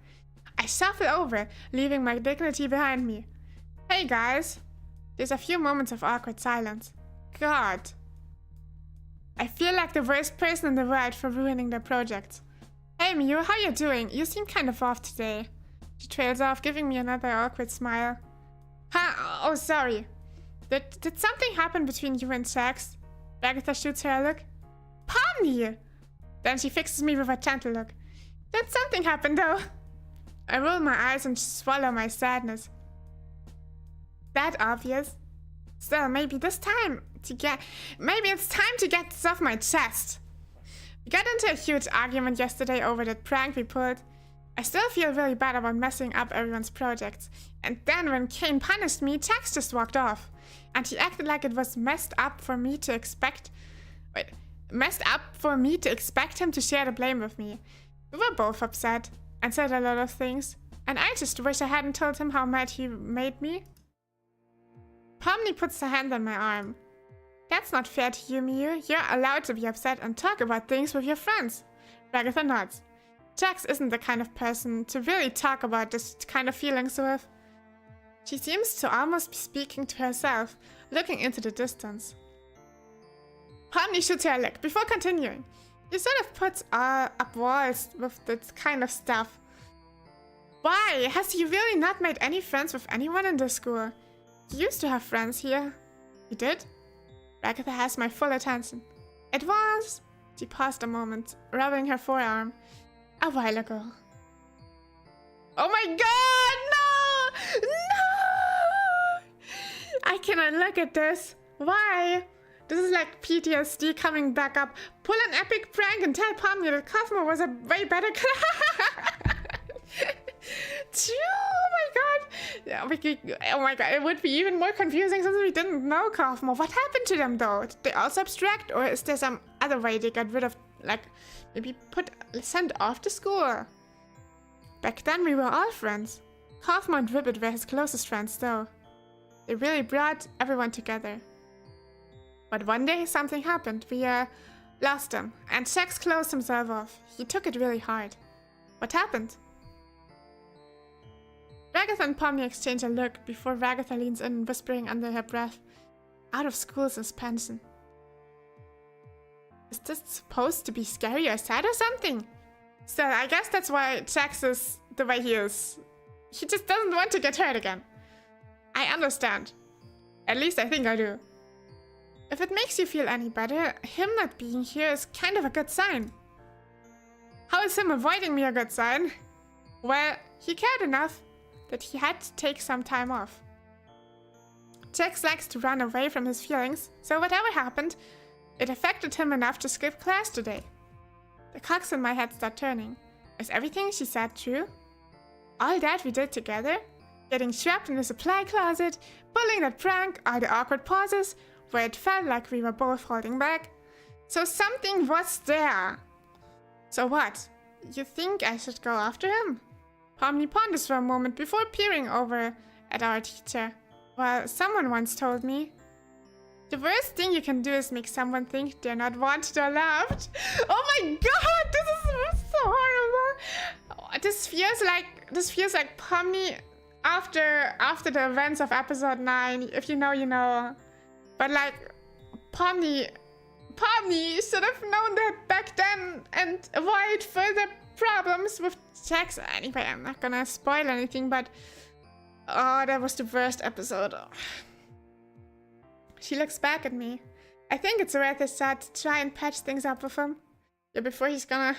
I shuffle over, leaving my dignity behind me. Hey guys. There's a few moments of awkward silence. God. I feel like the worst person in the world for ruining their project. Hey Mew, how you doing? You seem kind of off today. She trails off, giving me another awkward smile. Huh? Oh, sorry. Did something happen between you and Jax? Ragatha shoots her a look. Pomni! Then she fixes me with a gentle look. Did something happen though? I roll my eyes and swallow my sadness. That obvious? Still, maybe it's time to get this off my chest. We got into a huge argument yesterday over that prank we pulled. I still feel really bad about messing up everyone's projects. And then when Kane punished me, Jax just walked off. And he acted like it was messed up for me to expect him to share the blame with me. We were both upset and said a lot of things. And I just wish I hadn't told him how mad he made me. Pomni puts her hand on my arm. That's not fair to you, Mew. You're allowed to be upset and talk about things with your friends. Ragatha nods. Jax isn't the kind of person to really talk about this kind of feelings with. She seems to almost be speaking to herself, looking into the distance. Pomni shoots her a look before continuing. You sort of puts up walls with this kind of stuff. Why? Has he really not made any friends with anyone in the school? He used to have friends here. He did? Ragatha has my full attention. It was... She paused a moment, rubbing her forearm. A while ago. Oh my god! No! No! I cannot look at this. Why? This is like PTSD coming back up. Pull an epic prank and tell Pomni that Cosmo was a way better Oh my god! Yeah, oh my god, it would be even more confusing since we didn't know Cosmo. What happened to them though? Did they also abstract, or is there some other way they got rid of, like, maybe sent off to school? Back then we were all friends. Cosmo and Ribbit were his closest friends though. They really brought everyone together. But one day something happened. We lost him, and Jax closed himself off. He took it really hard. What happened? Ragatha and Pomni exchange a look before Ragatha leans in, whispering under her breath, out of school suspension. Is this supposed to be scary or sad or something? So I guess that's why Jax is the way he is. He just doesn't want to get hurt again. I understand. At least I think I do. If it makes you feel any better, him not being here is kind of a good sign. How is him avoiding me a good sign? Well, he cared enough that he had to take some time off. Jax likes to run away from his feelings, so whatever happened, it affected him enough to skip class today. The cogs in my head start turning. Is everything she said true? All that we did together? Getting trapped in the supply closet, pulling that prank, all the awkward pauses, where it felt like we were both holding back. So something was there. So what? You think I should go after him? Pomni ponders for a moment before peering over at our teacher. Well, someone once told me, the worst thing you can do is make someone think they're not wanted or loved. Oh my god, this is so horrible. This feels like Pomni after the events of episode 9. If you know, you know. But like, Pomni should have known that back then and avoid further problems with Jax. Anyway, I'm not gonna spoil anything, but oh, that was the worst episode. Oh. She looks back at me. I think it's worth a shot to try and patch things up with him. Yeah, before he's gonna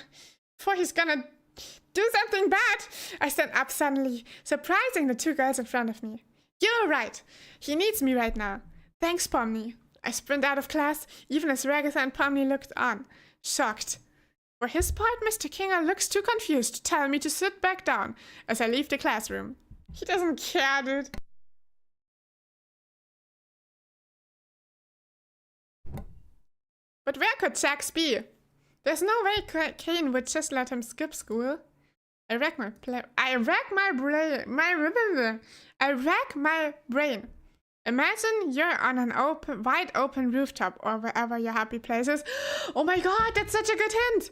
do something bad. I stand up suddenly, surprising the two girls in front of me. You're right. He needs me right now. Thanks, Pomni. I sprint out of class, even as Ragatha and Pomni looked on, shocked. For his part, Mr. Kinger looks too confused to tell me to sit back down as I leave the classroom. He doesn't care, dude. But where could Jax be? There's no way Kane would just let him skip school. I rack my brain. Imagine you're on an wide open rooftop or wherever your happy place is. Oh my god, that's such a good hint!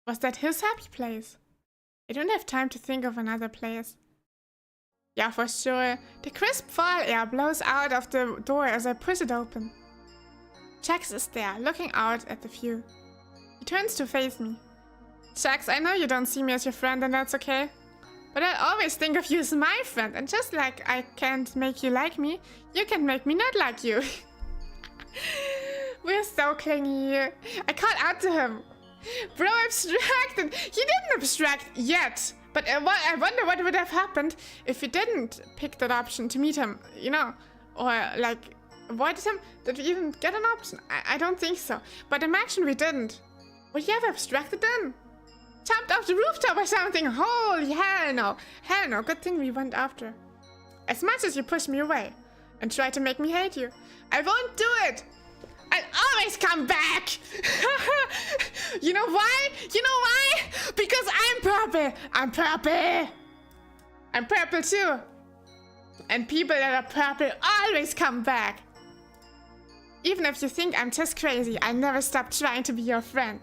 Was that his happy place? I don't have time to think of another place. Yeah, for sure. The crisp fall air blows out of the door as I push it open. Jax is there, looking out at the view. He turns to face me. Jax, I know you don't see me as your friend and that's okay. But I always think of you as my friend, and just like I can't make you like me, you can't make me not like you. We're so clingy. I called out to him. Bro abstracted. He didn't abstract yet. But I wonder what would have happened if we didn't pick that option to meet him, you know? Or like, avoided him? Did we even get an option? I don't think so. But imagine we didn't. Would he have abstracted then? Jumped off the rooftop or something? Holy hell no. Hell no. Good thing we went after. As much as you push me away and try to make me hate you, I won't do it. I'll always come back. You know why? You know why? Because I'm purple. I'm purple. I'm purple too. And people that are purple always come back. Even if you think I'm just crazy, I'll never stop trying to be your friend.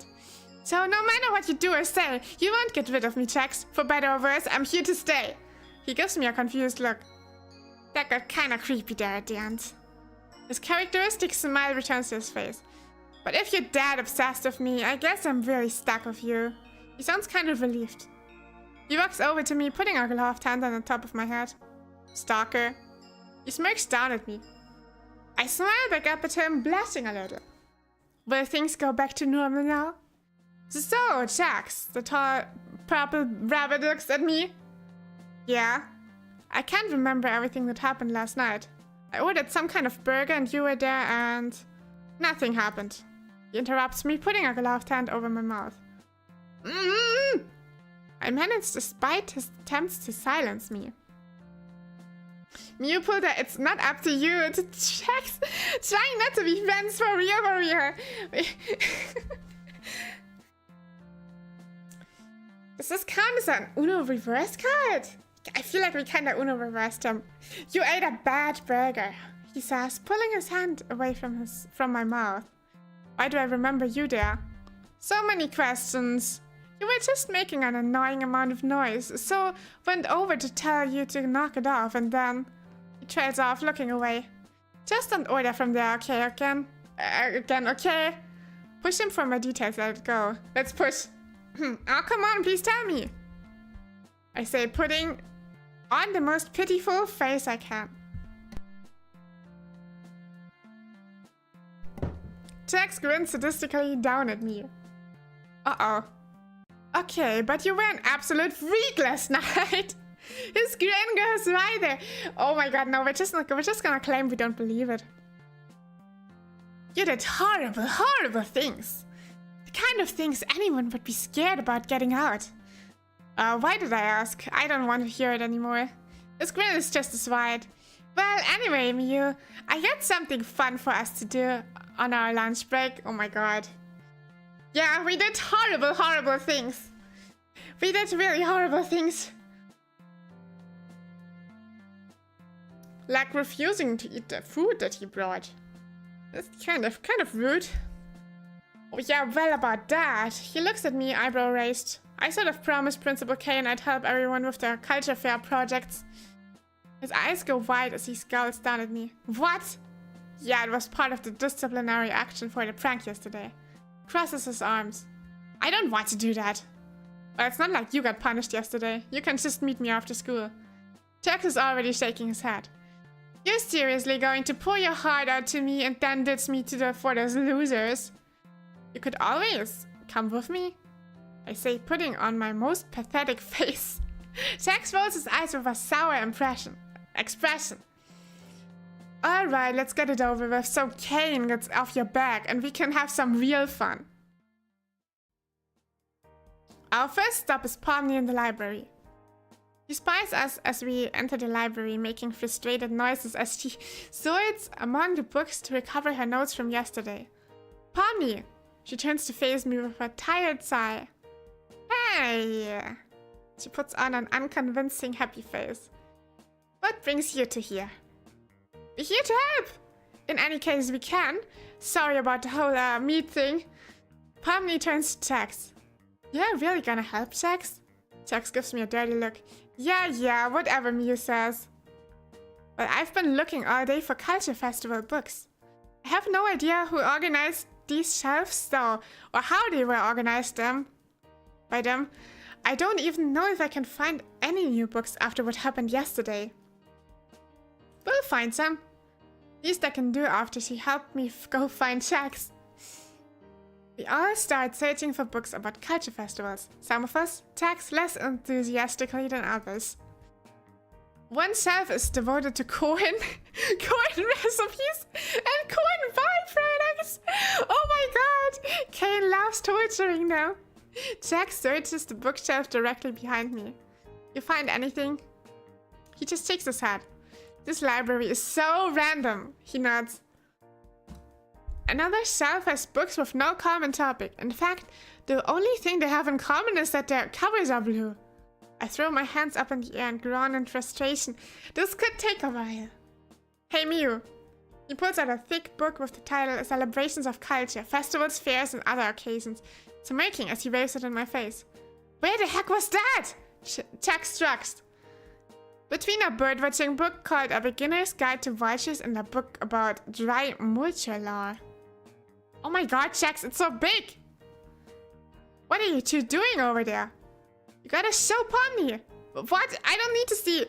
So no matter what you do or say, you won't get rid of me, Jax. For better or worse, I'm here to stay. He gives me a confused look. That got kinda creepy there at the end. His characteristic smile returns to his face. But if you're that obsessed with me, I guess I'm really stuck with you. He sounds kind of relieved. He walks over to me, putting a gloved hand on the top of my head. Stalker. He smirks down at me. I smile back up at him, blushing a little. Will things go back to normal now? So, Jax, the tall purple rabbit looks at me. Yeah? I can't remember everything that happened last night. I ordered some kind of burger and you were there and nothing happened. He interrupts me, putting a gloved hand over my mouth. I managed despite his attempts to silence me. Mewpulda, it's not up to you to Jax. Trying not to be friends for real. Does this count as an Uno reverse card? I feel like we kinda Uno reversed him. You ate a bad burger, he says, pulling his hand away from my mouth. Why do I remember you there? So many questions. You were just making an annoying amount of noise, so went over to tell you to knock it off and then... He trails off, looking away. Just don't order from there, okay, okay? Push him for my details, let it go. Let's push. Oh, come on, please tell me. I say, putting on the most pitiful face I can. Jax grins sadistically down at me. Uh-oh. Okay, but you were an absolute freak last night. His grin goes right there. Oh my god, no, we're just gonna claim we don't believe it. You did horrible, horrible things. The kind of things anyone would be scared about getting out. Why did I ask? I don't want to hear it anymore. His grin is just as wide. Well, anyway, Miu, I got something fun for us to do on our lunch break. Oh my god. Yeah, we did horrible, horrible things. We did really horrible things. Like refusing to eat the food that he brought. That's kind of rude. Oh yeah, well about that. He looks at me, eyebrow raised. I sort of promised Principal Kane I'd help everyone with their culture fair projects. His eyes go wide as he scowls down at me. What? Yeah, it was part of the disciplinary action for the prank yesterday. Crosses his arms. I don't want to do that. Well, it's not like you got punished yesterday. You can just meet me after school. Jax is already shaking his head. You're seriously going to pour your heart out to me and then ditch me for those losers? You could always come with me, I say, putting on my most pathetic face. Jax rolls his eyes with a sour expression. Alright, let's get it over with so Kane gets off your back and we can have some real fun. Our first stop is Pomni in the library. She spies us as we enter the library, making frustrated noises as she sorts among the books to recover her notes from yesterday. Pomni! She turns to face me with a tired sigh. Hey! She puts on an unconvincing happy face. What brings you to here? We're here to help! In any case, we can. Sorry about the whole meat thing. Pomni turns to Jax. You're really gonna help, Jax? Jax gives me a dirty look. Yeah, whatever Miu says. Well, I've been looking all day for Culture Festival books. I have no idea who organized these shelves though, or how they were organized by them. I don't even know if I can find any new books after what happened yesterday. We'll find some. Least I can do after she helped me go find Jax. We all start searching for books about culture festivals. Some of us Jax less enthusiastically than others. One shelf is devoted to corn recipes, and corn byproducts. Oh my god! Kane loves torturing now. Jax searches the bookshelf directly behind me. You find anything? He just shakes his head. This library is so random. He nods. Another shelf has books with no common topic. In fact, the only thing they have in common is that their covers are blue. I throw my hands up in the air and groan in frustration. This could take a while. Hey Miu. He pulls out a thick book with the title Celebrations of Culture, Festivals, Fairs, and Other Occasions, smirking as he waves it in my face. Where the heck was that? Jax shrugs. Between a birdwatching book called A Beginner's Guide to Vultures and a book about dry multure lore. Oh my god, Jax, it's so big! What are you two doing over there? You gotta show Pomni. What? I don't need to see.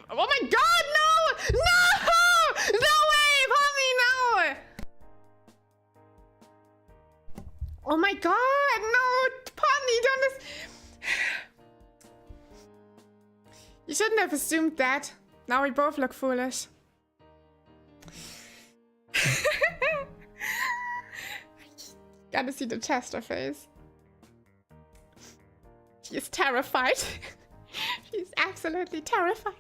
Oh my god, no! No! No way, Pomni, no! Oh my god, no! Pomni, don't... You shouldn't have assumed that. Now we both look foolish. Gotta see the Chester face. She is terrified. She's absolutely terrified.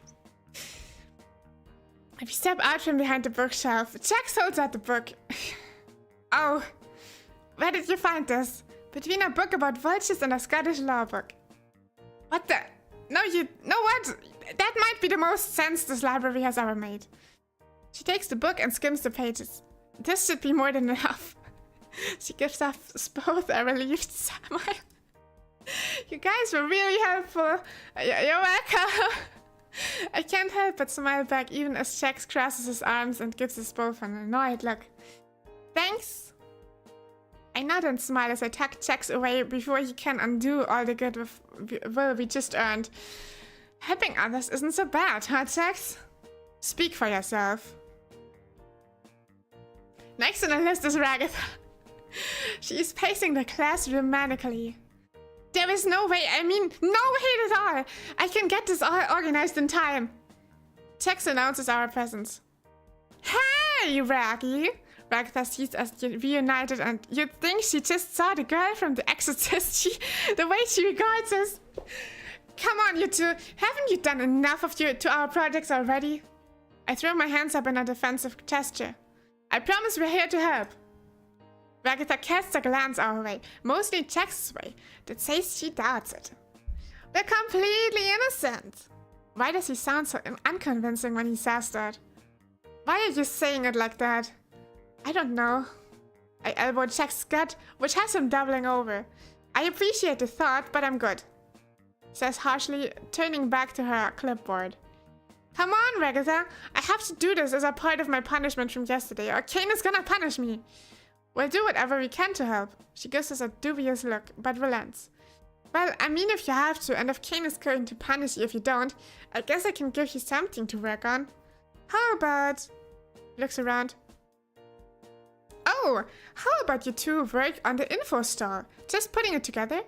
We step out from behind the bookshelf. Jax holds out the book. Oh, where did you find this? Between a book about vultures and a Scottish law book. What the? No, you know what? That might be the most sense this library has ever made. She takes the book and skims the pages. This should be more than enough. She gives us both a relieved smile. You guys were really helpful. You're welcome. I can't help but smile back even as Jax crosses his arms and gives us both an annoyed look. Thanks. I nod and smile as I tuck Jax away before he can undo all the good will we just earned. Helping others isn't so bad, huh, Jax? Speak for yourself. Next on the list is Ragatha. She is pacing the classroom manically. There is no way, no way at all. I can get this all organized in time. Jax announces our presence. Hey, Raggy! Ragatha sees us reunited, and you'd think she just saw the girl from The Exorcist. The way she regards us. Come on, you two. Haven't you done enough to our projects already? I throw my hands up in a defensive gesture. I promise we're here to help. Ragatha casts a glance our way, mostly Jax's way, that says she doubts it. We're completely innocent. Why does he sound so unconvincing when he says that? Why are you saying it like that? I don't know. I elbow Jax's gut, which has him doubling over. I appreciate the thought, but I'm good. Says harshly, turning back to her clipboard. Come on, Ragatha. I have to do this as a part of my punishment from yesterday, or Kane is gonna punish me. We'll do whatever we can to help. She gives us a dubious look, but relents. Well, if you have to, and if Kane is going to punish you if you don't, I guess I can give you something to work on. How about... Looks around. Oh, how about you two work on the info stall? Just putting it together?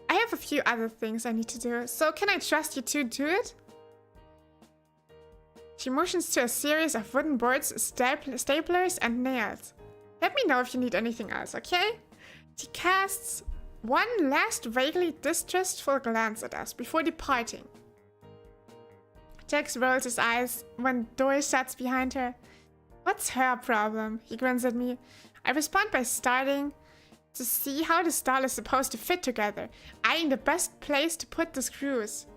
I have a few other things I need to do, so can I trust you to do it? She motions to a series of wooden boards, staplers, and nails. Let me know if you need anything else, okay? She casts one last vaguely distrustful glance at us before departing. Jax rolls his eyes when the door shuts behind her. What's her problem? He grins at me. I respond by starting to see how the stall is supposed to fit together, eyeing the best place to put the screws.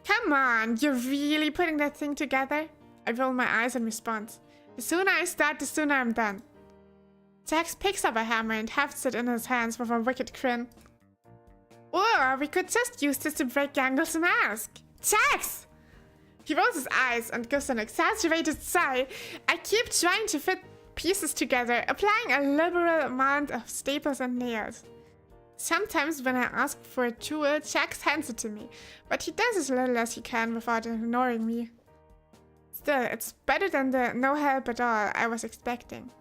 Come on, you're really putting that thing together? I roll my eyes in response. The sooner I start, the sooner I'm done. Jax picks up a hammer and hefts it in his hands with a wicked grin. Or we could just use this to break Gangle's mask. Jax! He rolls his eyes and gives an exaggerated sigh. I keep trying to fit pieces together, applying a liberal amount of staples and nails. Sometimes when I ask for a tool, Jax hands it to me, but he does as little as he can without ignoring me. Still, it's better than the no help at all I was expecting.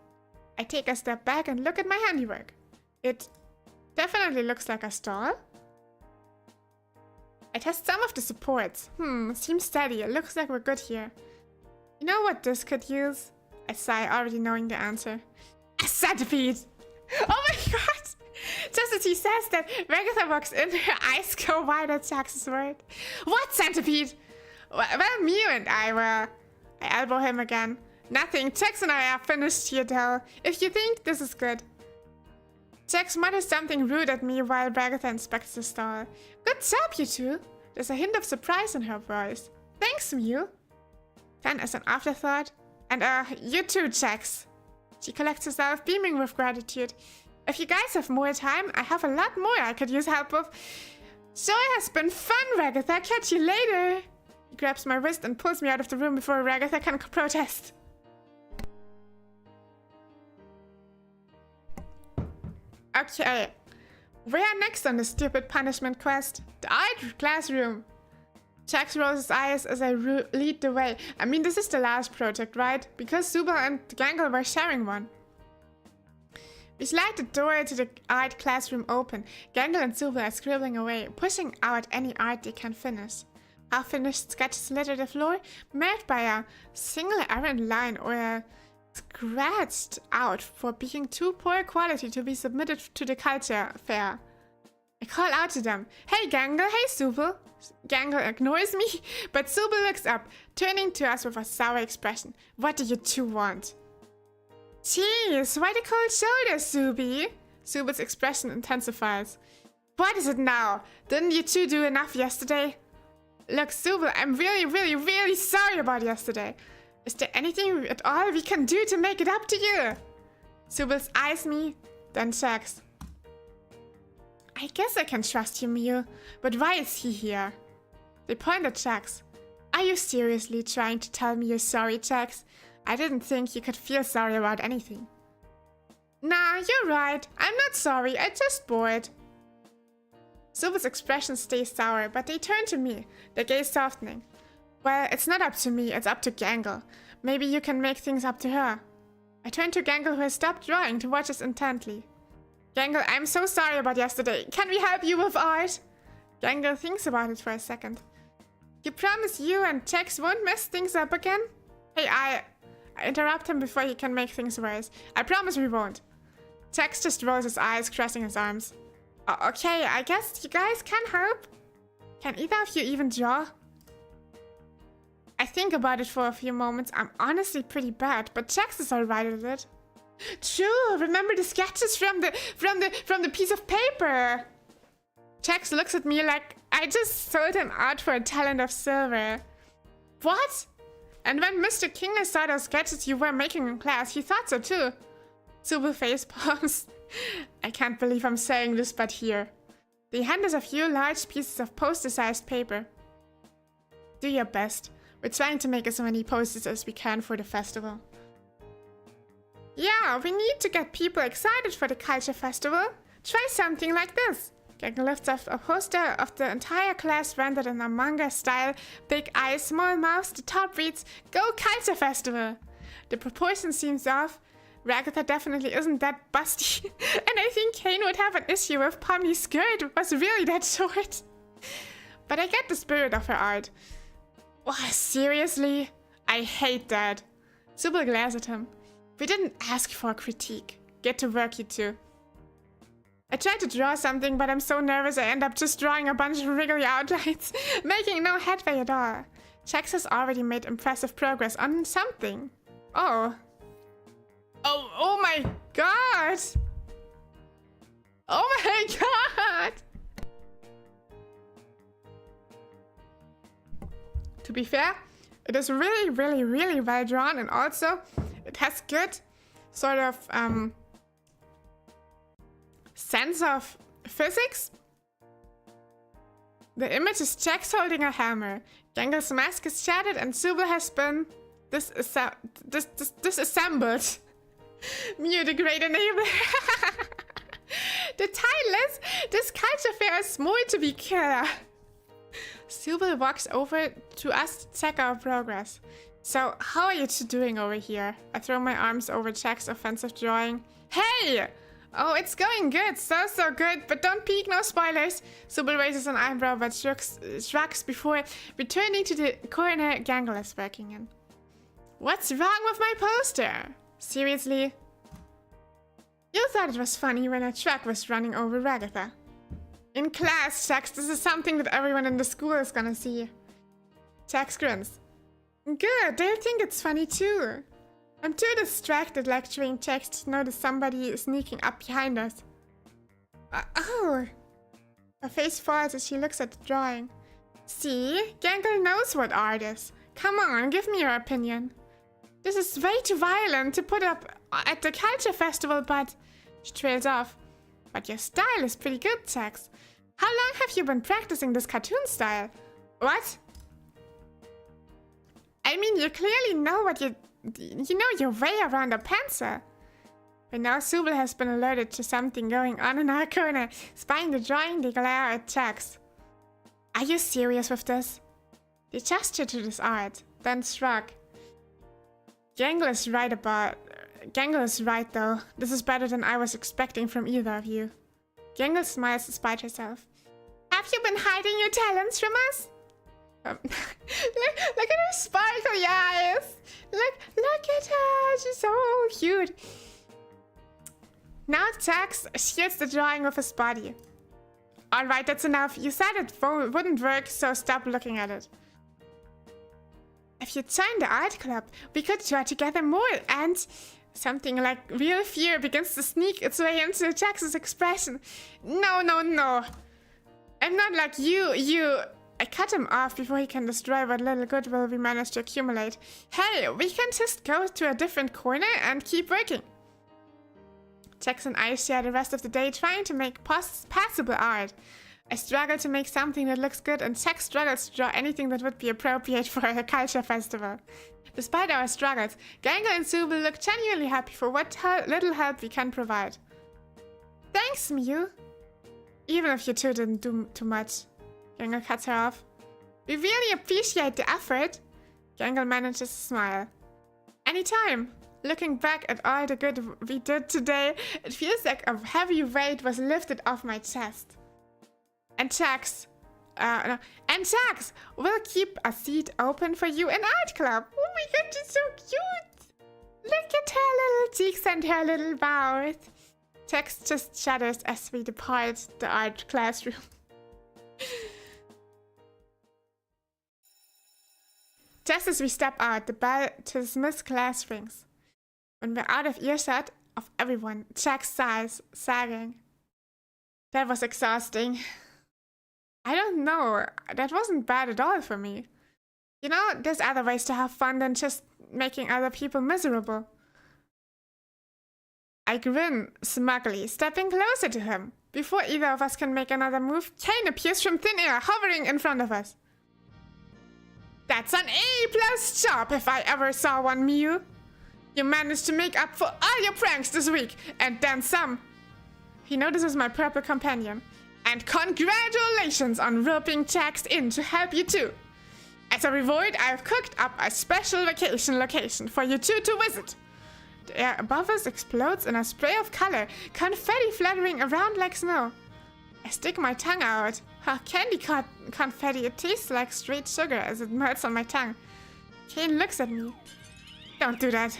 I take a step back and look at my handiwork. It definitely looks like a stall. I test some of the supports. Seems steady. It looks like we're good here. You know what this could use? I sigh, already knowing the answer. A centipede! Oh my god! Just as he says that, Ragatha walks in, her eyes go wide at Jax's word. What centipede? Well, Mew and I were... I elbow him again. Nothing. Jax and I are finished here, Del. If you think this is good. Jax mutters something rude at me while Ragatha inspects the stall. Good job, you two. There's a hint of surprise in her voice. Thanks, Mew. Then, as an afterthought, and you too, Jax. She collects herself, beaming with gratitude. If you guys have more time, I have a lot more I could use help with. So it has been fun, Ragatha. Catch you later. He grabs my wrist and pulls me out of the room before Ragatha can protest. Okay. We are next on the stupid punishment quest. The art classroom. Jax rolls his eyes as I lead the way. This is the last project, right? Because Zubul and Gangle were sharing one. We slide the door to the art classroom open. Gangle and Zubul are scribbling away, pushing out any art they can finish. Half-finished sketches litter the floor, marked by a single errant line or a scratched out for being too poor quality to be submitted to the culture fair. I call out to them. Hey Gangle, hey Zubul. Gangle ignores me, but Zubul looks up, turning to us with a sour expression. What do you two want? Jeez, why the cold shoulders, Zubi? Zubul's expression intensifies. What is it now? Didn't you two do enough yesterday? Look, Zubul, I'm really sorry about yesterday. Is there anything at all we can do to make it up to you? Zubul eyes me, then checks. I guess I can trust you, Mew, but why is he here? They point at Jax. Are you seriously trying to tell me you're sorry, Jax? I didn't think you could feel sorry about anything. Nah, you're right. I'm not sorry, I'm just bored. Zubul's expression stays sour, but they turn to me, their gaze softening. Well, it's not up to me, it's up to Gangle. Maybe you can make things up to her. I turned to Gangle, who has stopped drawing, to watch us intently. Gangle, I'm so sorry about yesterday. Can we help you with art? Gangle thinks about it for a second. You promise you and Jax won't mess things up again? Hey, I interrupt him before he can make things worse. I promise we won't. Jax just rolls his eyes, crossing his arms. Okay, I guess you guys can help. Can either of you even draw? I think about it for a few moments. I'm honestly pretty bad, but Jax is alright at it. True, remember the sketches from the piece of paper? Jax looks at me like I just sold him out for a talent of silver. What? And when Mr. Kingsley saw those sketches you were making in class, he thought so too. Zubul face palms. I can't believe I'm saying this, but here. They hand us a few large pieces of poster-sized paper. Do your best. We're trying to make as many posters as we can for the festival. Yeah, we need to get people excited for the culture festival. Try something like this. Gangle lifts up a poster of the entire class rendered in a manga style. Big eyes, small mouths, the top reads, Go Culture Festival! The proportion seems off. Ragatha definitely isn't that busty. And I think Kane would have an issue if Pomni's skirt was really that short. But I get the spirit of her art. Wow, seriously? I hate that. Zubul glares at him. We didn't ask for a critique. Get to work, you two. I tried to draw something, but I'm so nervous I end up just drawing a bunch of wriggly outlines, making no headway at all. Jax has already made impressive progress on something. Oh. Oh my god! Oh my god! To be fair, it is really, really, really well drawn, and also it has good sort of sense of physics. The image is Jax holding a hammer. Gangle's mask is shattered and Zubul has been disassembled. Mew, the great enabler. The title is, This Culture Fair is more to be killer. Zubul walks over to us to check our progress. So, how are you two doing over here? I throw my arms over Jack's offensive drawing. Hey! Oh, it's going good, so good, but don't peek, no spoilers. Zubul raises an eyebrow but shrugs before returning to the corner Gangle is working in. What's wrong with my poster? Seriously? You thought it was funny when a truck was running over Ragatha. In class, Jax, this is something that everyone in the school is gonna see. Jax grins. Good, they'll think it's funny too. I'm too distracted lecturing Jax to notice somebody is sneaking up behind us. Oh! Her face falls as she looks at the drawing. See? Gangle knows what art is. Come on, give me your opinion. This is way too violent to put up at the culture festival, but... She trails off. But your style is pretty good, Jax. How long have you been practicing this cartoon style? What? I mean, you clearly know what you know your way around a pencil. But now Zubul has been alerted to something going on in our corner. Spying the drawing, they glare at Jax. Are you serious with this? They gesture to this art, then shrug. Gangle is right though. This is better than I was expecting from either of you. Gangle smiles despite herself. Have you been hiding your talents from us? Look at her sparkly eyes. Look at her. She's so cute. Now Jax shields the drawing with his body. Alright, that's enough. You said it wouldn't work, so stop looking at it. If you join the art club, we could draw together more, and something like real fear begins to sneak its way into Jax's expression. No. I'm not like you. I cut him off before he can destroy what little goodwill we managed to accumulate. Hey, we can just go to a different corner and keep working. Jax and I share the rest of the day trying to make passable art. I struggle to make something that looks good, and Jax struggles to draw anything that would be appropriate for a culture festival. Despite our struggles, Gangle and Zubul look genuinely happy for what little help we can provide. Thanks, Mew. Even if you two didn't do too much. Gangle cuts her off. We really appreciate the effort. Gangle manages to smile. Anytime. Looking back at all the good we did today, it feels like a heavy weight was lifted off my chest. And Jax, we'll keep a seat open for you in art club. Oh my god, she's so cute. Look at her little cheeks and her little mouth. Jax just shudders as we depart the art classroom. Just as we step out, the bell to dismiss class rings. When we're out of earshot of everyone, Jax sighs, sagging. That was exhausting. I don't know, that wasn't bad at all for me. You know, there's other ways to have fun than just making other people miserable. I grin smugly, stepping closer to him. Before either of us can make another move, Caine appears from thin air, hovering in front of us. That's an A+ job if I ever saw one, Miu. You managed to make up for all your pranks this week, and then some. He notices my purple companion. And congratulations on roping Jax in to help you too. As a reward, I've cooked up a special vacation location for you two to visit. The air above us explodes in a spray of color, confetti fluttering around like snow. I stick my tongue out. Candy confetti, it tastes like straight sugar as it melts on my tongue. Caine looks at me. Don't do that.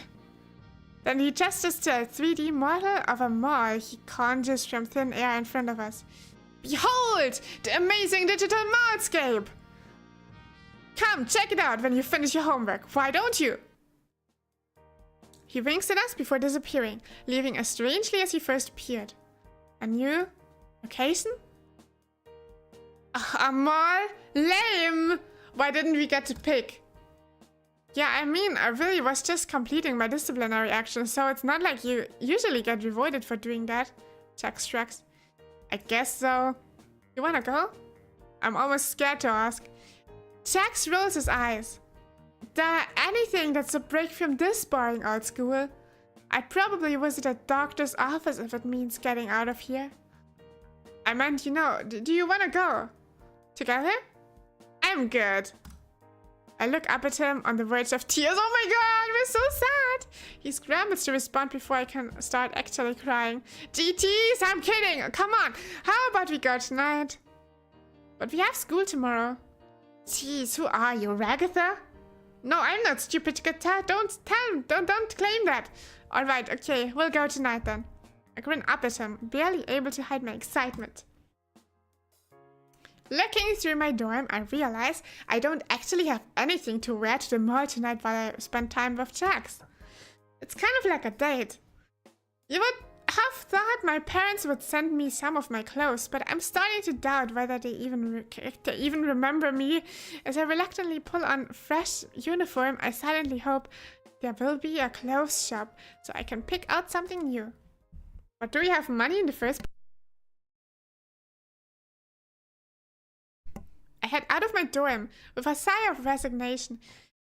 Then he gestures to a 3D model of a mall he conjures from thin air in front of us. Behold! The amazing digital mallscape! Come, check it out when you finish your homework. Why don't you? He winks at us before disappearing, leaving as strangely as he first appeared. A new location? A mall? Lame! Why didn't we get to pick? Yeah, I mean, I really was just completing my disciplinary action, so it's not like you usually get rewarded for doing that. Jax shrugs. I guess so. You wanna go? I'm almost scared to ask. Jax rolls his eyes. Anything that's a break from this boring old school. I'd probably visit a doctor's office if it means getting out of here. I meant, you know, do you wanna go? Together? I'm good. I look up at him on the verge of tears. Oh my god, we're so sad. He scrambles to respond before I can start actually crying. GTs, I'm kidding. Come on. How about we go tonight? But we have school tomorrow. Jeez, who are you, Ragatha? No, I'm not stupid, Gata. Don't claim that. Alright, okay, we'll go tonight then. I grin up at him, barely able to hide my excitement. Looking through my dorm, I realize I don't actually have anything to wear to the mall tonight while I spend time with Jax. It's kind of like a date. You would have thought my parents would send me some of my clothes, but I'm starting to doubt whether they even remember me. As I reluctantly pull on fresh uniform, I silently hope there will be a clothes shop so I can pick out something new. But do we have money in the first place? I head out of my dorm with a sigh of resignation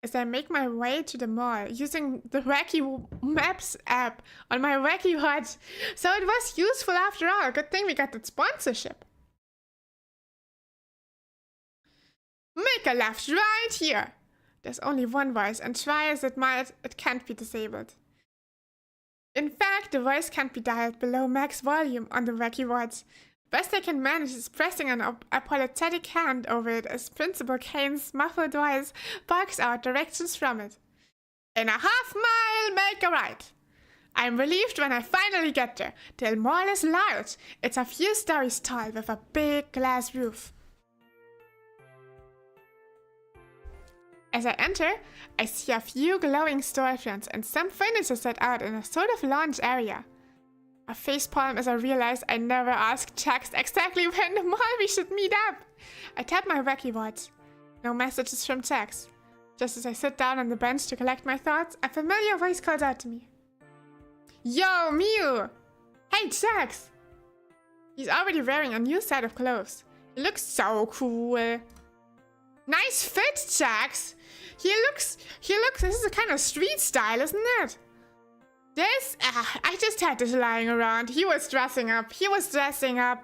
as I make my way to the mall using the Wacky Maps app on my Wacky Watch. So it was useful after all. Good thing we got that sponsorship. Make a left right here. There's only one voice, and try as it might, it can't be disabled. In fact, the voice can't be dialed below max volume on the Wacky Watch. Best I can manage is pressing an apologetic hand over it as Principal Caine's muffled voice barks out directions from it. In a half mile, make a right. I'm relieved when I finally get there. The mall is large. It's a few stories tall with a big glass roof. As I enter, I see a few glowing storefronts and some furniture set out in a sort of lounge area. A facepalm as I realize I never asked Jax exactly when the mall we should meet up. I tap my Wacky Watch. No messages from Jax. Just as I sit down on the bench to collect my thoughts, a familiar voice calls out to me. Yo, Miu! Hey, Jax! He's already wearing a new set of clothes. He looks so cool. Nice fit, Jax! He looks, this is a kind of street style, isn't it? I just had this lying around. He was dressing up. He was dressing up.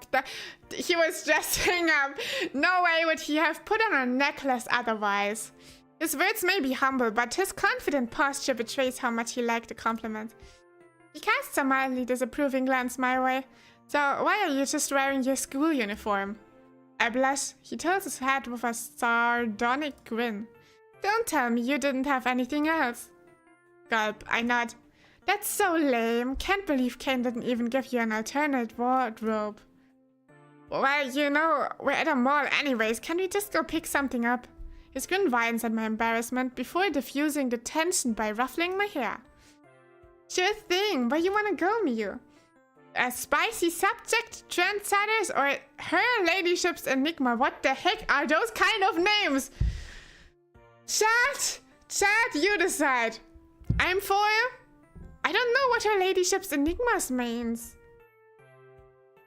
No way would he have put on a necklace otherwise. His words may be humble, but his confident posture betrays how much he liked the compliment. He casts a mildly disapproving glance my way. So, why are you just wearing your school uniform? I blush. He tilts his head with a sardonic grin. Don't tell me you didn't have anything else. Gulp, I nod. That's so lame. Can't believe Kane didn't even give you an alternate wardrobe. Well, you know, we're at a mall anyways. Can we just go pick something up? His grin widens at my embarrassment before diffusing the tension by ruffling my hair. Sure thing. Where you wanna go, Miyu? A spicy subject, trendsetters, or her ladyship's enigma? What the heck are those kind of names? Chat, you decide. I'm for you. I don't know what her ladyship's enigmas means.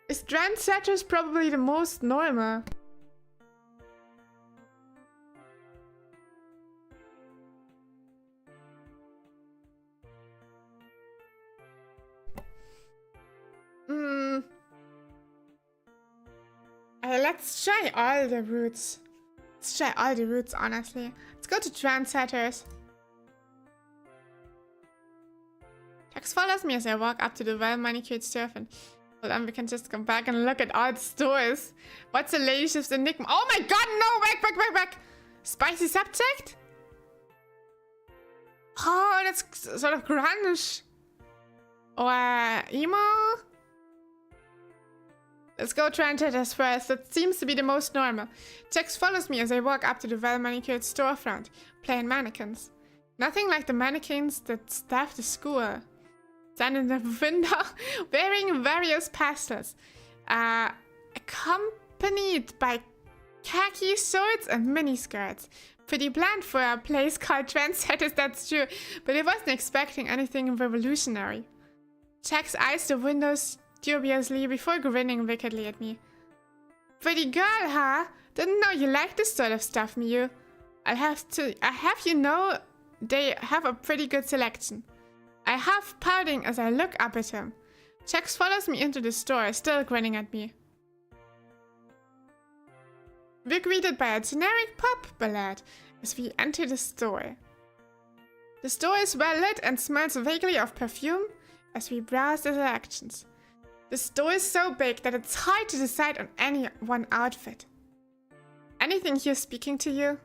Is trendsetters probably the most normal? Let's try all the routes. Honestly. Let's go to trendsetters. Tex follows me as I walk up to the well-manicured surf and hold on, we can just come back and look at all the stores. What's the ladyship's enigma? Oh my god, no! Back! Spicy subject? Oh, that's sort of grunge. Or emo? Let's go trendsetters first. That seems to be the most normal. Tex follows me as I walk up to the well-manicured storefront, playing mannequins. Nothing like the mannequins that staff the school. Stand in the window, wearing various pastels, accompanied by khaki shorts and miniskirts. Pretty bland for a place called Trendsetters, that's true, but I wasn't expecting anything revolutionary. Tex eyes the windows dubiously before grinning wickedly at me. Pretty girl, huh? Didn't know you like this sort of stuff, Miyu. I have you know they have a pretty good selection. I half pouting as I look up at him. Tex follows me into the store, still grinning at me. We're greeted by a generic pop ballad as we enter the store. The store is well lit and smells vaguely of perfume as we browse the selections. The store is so big that it's hard to decide on any one outfit. Anything here speaking to you?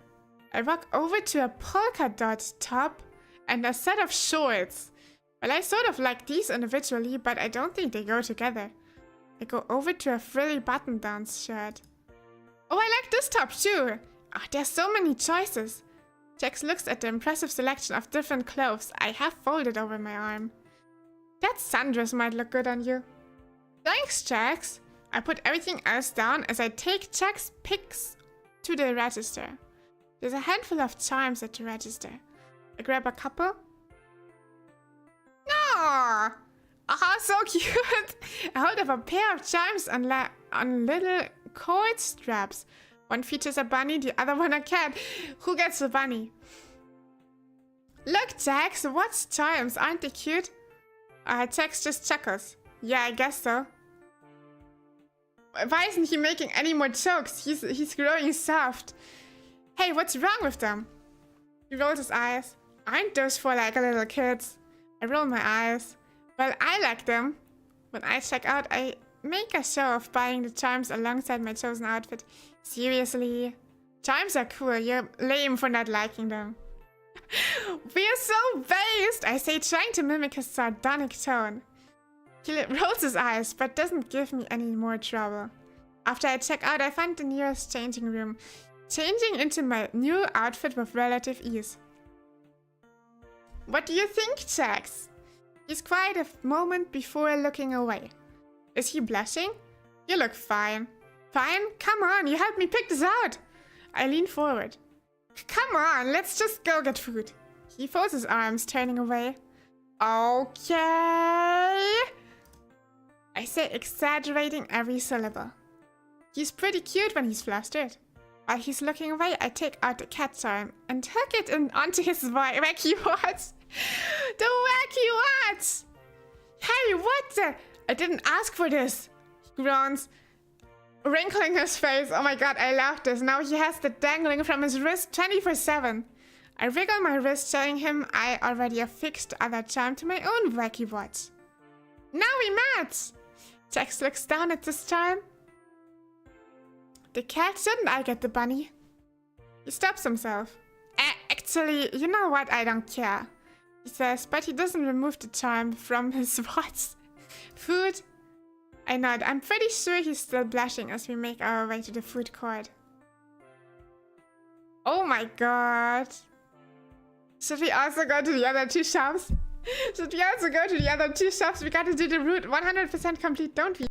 I walk over to a polka dot top and a set of shorts. Well, I sort of like these individually, but I don't think they go together. I go over to a frilly button-down shirt. Oh, I like this top too! Oh, there's so many choices. Tex looks at the impressive selection of different clothes I have folded over my arm. That sundress might look good on you. Thanks, Tex. I put everything else down as I take Tex picks to the register. There's a handful of charms at the register. I grab a couple. No! Oh, so cute! I hold up a pair of charms on little cord straps. One features a bunny, the other one a cat. Who gets the bunny? Look, Tex, what's charms? Aren't they cute? Tex just chuckles. Yeah, I guess so. Why isn't he making any more jokes? He's growing soft. Hey, what's wrong with them? He rolls his eyes. Aren't those for like little kids? I roll my eyes. Well, I like them. When I check out, I make a show of buying the charms alongside my chosen outfit. Seriously? Charms are cool. You're lame for not liking them. We're so based, I say, trying to mimic his sardonic tone. He rolls his eyes, but doesn't give me any more trouble. After I check out, I find the nearest changing room, changing into my new outfit with relative ease. What do you think, Tex? He's quiet a moment before looking away. Is he blushing? You look fine. Fine? Come on, you helped me pick this out. I lean forward. Come on, let's just go get food. He folds his arms, turning away. Okay. I say, exaggerating every syllable. He's pretty cute when he's flustered. While he's looking away, I take out the cat's arm and tuck it onto his wacky watch. The wacky watch! Hey, what the? I didn't ask for this. He groans, wrinkling his face. Oh my god, I love this. Now he has the dangling from his wrist 24/7. I wriggle my wrist, showing him I already affixed other charm to my own wacky watch. Now we match! Jax looks down at this charm. The cat, shouldn't I get the bunny? He stops himself. Actually, you know what? I don't care. He says, but he doesn't remove the charm from his watch. Food? I nod. I'm pretty sure he's still blushing as we make our way to the food court. Oh my god. Should we also go to the other two shops? Should we also go to the other two shops? We gotta do the route 100% complete, don't we?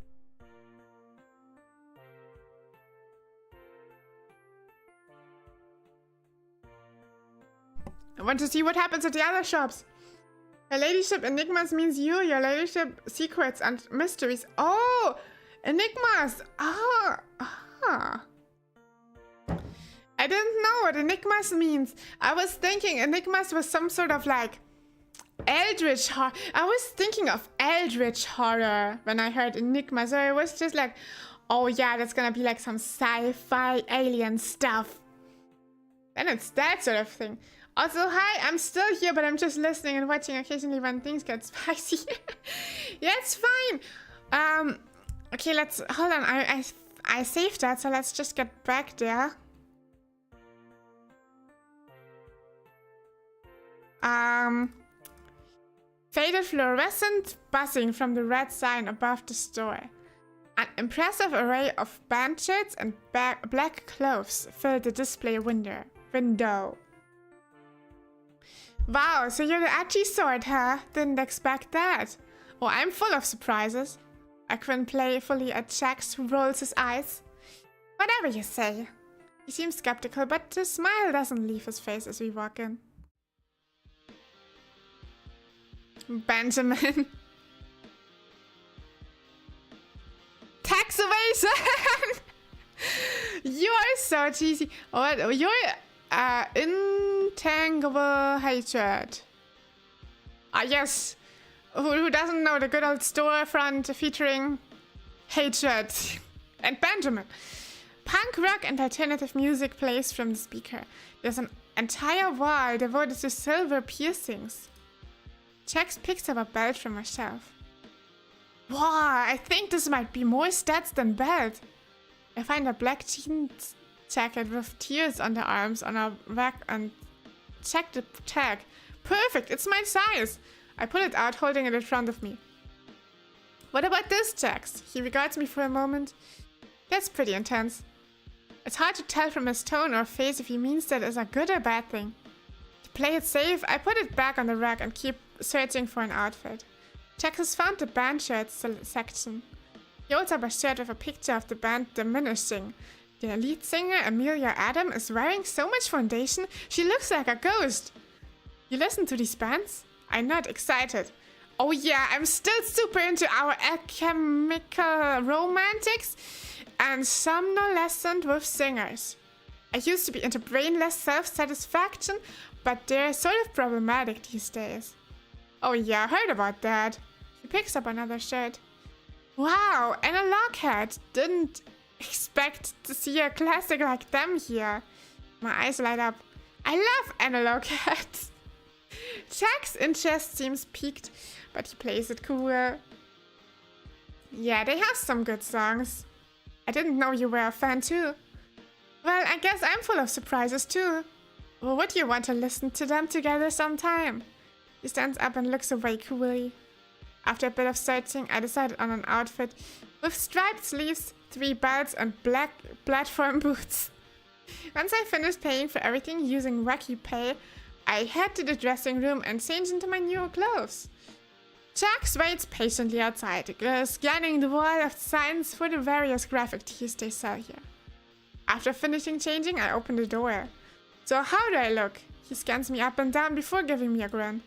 I want to see what happens at the other shops. Her ladyship enigmas means you, your ladyship secrets and mysteries. Oh, enigmas. I didn't know what enigmas means. I was thinking enigmas was some sort of like eldritch horror. I was thinking of eldritch horror when I heard enigma. So it was just like, oh yeah, that's gonna be like some sci-fi alien stuff. And it's that sort of thing. Also, hi, I'm still here, but I'm just listening and watching occasionally when things get spicy. Yeah, it's fine. Okay, let's, hold on, I saved that, so let's just get back there. Faded fluorescent buzzing from the red sign above the store. An impressive array of band shirts and black clothes filled the display window. Wow, so you're the edgy sort, huh? Didn't expect that. Oh, I'm full of surprises. I grin playfully at Jax, who rolls his eyes. Whatever you say. He seems skeptical, but the smile doesn't leave his face as we walk in. Benjamin. Tax evasion! You are so cheesy. Oh, you're intangible hatred. Ah, yes. Who doesn't know the good old storefront featuring hatred? And Benjamin. Punk rock and alternative music plays from the speaker. There's an entire wall devoted to silver piercings. Jax picks up a belt from a shelf. Wow, I think this might be more stats than belt. I find a black jeans jacket with tears on the arms on a rack and check the tag. Perfect, it's my size. I pull it out, holding it in front of me. What about this, Jax? He regards me for a moment. That's pretty intense. It's hard to tell from his tone or face if he means that as a good or bad thing. To play it safe, I put it back on the rack and keep searching for an outfit. Jax has found the band shirts section. He holds up a shirt with a picture of the band Diminishing. The lead singer, Amelia Adam, is wearing so much foundation, she looks like a ghost. You listen to these bands? I'm not excited. Oh yeah, I'm still super into our alchemical romantics and somnolescent with singers. I used to be into brainless self-satisfaction, but they're sort of problematic these days. Oh yeah, I heard about that. He picks up another shirt. Wow, Anna Lockhead. Didn't expect to see a classic like them here. My eyes light up. I love Anna Lockhead. Jack's interest seems piqued, but he plays it cool. Yeah, they have some good songs. I didn't know you were a fan too. Well, I guess I'm full of surprises too. Or would you want to listen to them together sometime? He stands up and looks away coolly. After a bit of searching, I decided on an outfit with striped sleeves, 3 belts, and black platform boots. Once I finished paying for everything using Wacky Pay, I head to the dressing room and change into my new clothes. Jax waits patiently outside, scanning the wall of signs for the various graphic tees they sell here. After finishing changing, I open the door. So how do I look? He scans me up and down before giving me a grin.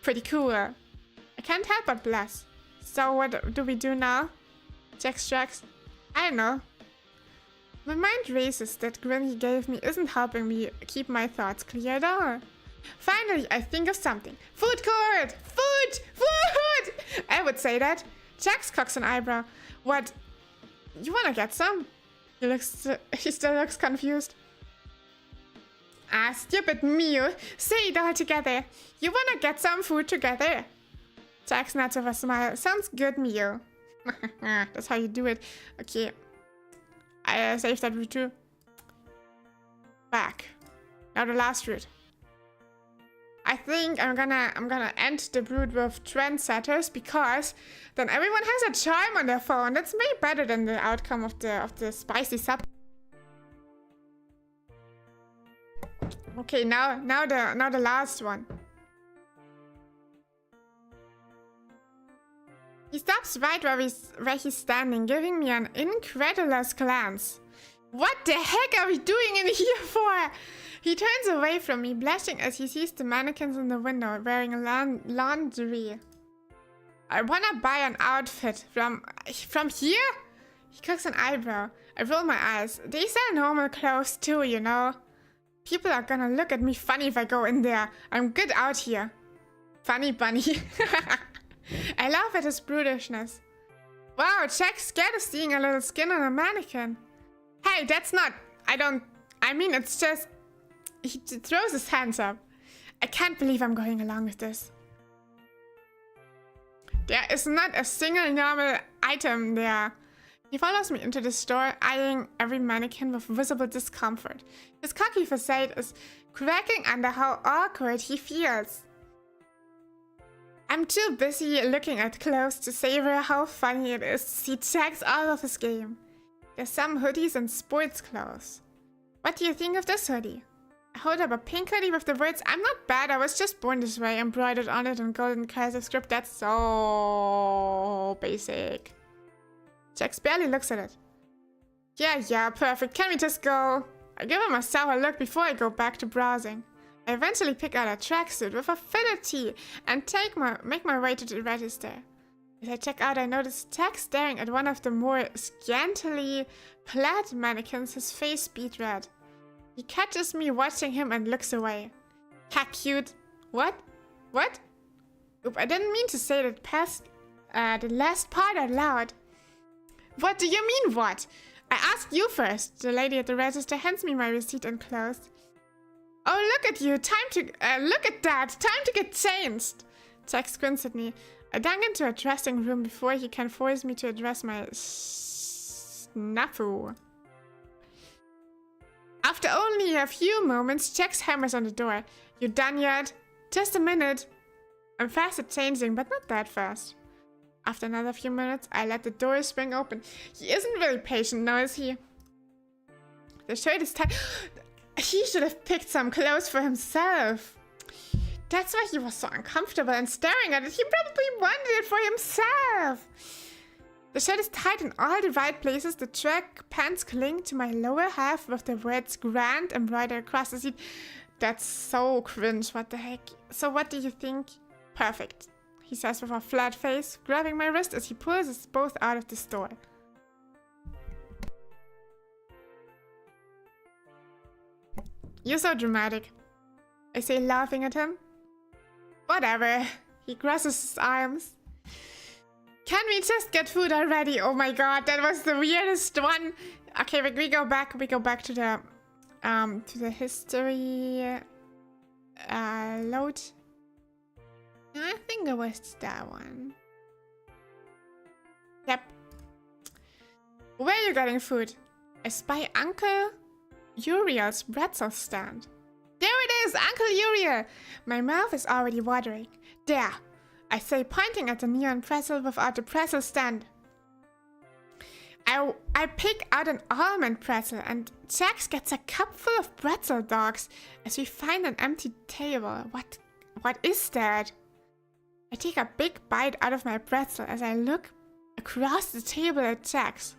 Pretty cool. I can't help but blush. So what do we do now? Jax shrugs. I don't know. My mind races. That grin he gave me isn't helping me keep my thoughts clear at all. Finally, I think of something. Food court! Food! Food! I would say that. Jax cocks an eyebrow. What? You wanna get some? He still looks confused. Ah, stupid Mew. Say it all together. You wanna get some food together? Jax nods with a smile. Sounds good, Mew. That's how you do it. Okay. I saved that route too. Back. Now the last route. I think I'm gonna end the brood with trendsetters because then everyone has a charm on their phone. That's way better than the outcome of the spicy sub. Okay, now the last one. He stops right where he's standing, giving me an incredulous glance. What the heck are we doing in here for? He turns away from me, blushing as he sees the mannequins in the window wearing laundry. I wanna buy an outfit from here? He cocks an eyebrow. I roll my eyes. They sell normal clothes too, you know. People are gonna look at me funny if I go in there. I'm good out here. Funny bunny. I laugh at his brutishness. Wow, Jack's scared of seeing a little skin on a mannequin. Hey, that's not... I mean, it's just... He throws his hands up. I can't believe I'm going along with this. There is not a single normal item there. He follows me into the store, eyeing every mannequin with visible discomfort. His cocky facade is cracking under how awkward he feels. I'm too busy looking at clothes to savor how funny it is to see Jax out of his game. There's some hoodies and sports clothes. What do you think of this hoodie? I hold up a pink hoodie with the words, "I'm not bad, I was just born this way," embroidered on it in golden cursive script. That's so basic. Jax barely looks at it. Yeah, perfect. Can we just go? I give him a sour look before I go back to browsing. I eventually pick out a tracksuit with a fitted tee and make my way to the register. As I check out, I notice Jax staring at one of the more scantily clad mannequins, his face beet red. He catches me watching him and looks away. Ha, cute. What? What? Oop, I didn't mean to say the last part out loud. What do you mean, what? I asked you first. The lady at the register hands me my receipt and clothes. Oh, look at you. Look at that. Time to get changed. Jax squints at me. I dunk into a dressing room before he can force me to address my snafu. After only a few moments, Jax hammers on the door. You done yet? Just a minute. I'm fast at changing, but not that fast. After another few minutes, I let the door swing open. He isn't very patient now, is he? The shirt is tight. He should have picked some clothes for himself. That's why he was so uncomfortable and staring at it. He probably wanted it for himself. The shirt is tight in all the right places. The track pants cling to my lower half with the words "Grand" embroidered across the seat. That's so cringe. What the heck? So what do you think? Perfect, he says with a flat face, grabbing my wrist as he pulls us both out of the store. You're so dramatic, I say, laughing at him. Whatever. He crosses his arms. Can we just get food already? Oh my god, that was the weirdest one. Okay, we go back to the history load. I think it was that one. Yep. Where are you getting food? I spy Uncle Uriel's pretzel stand. There it is, Uncle Uriel! My mouth is already watering. There, I say, pointing at the neon pretzel without the pretzel stand. I pick out an almond pretzel and Jax gets a cup full of pretzel dogs as we find an empty table. What is that? I take a big bite out of my pretzel as I look across the table at Jax.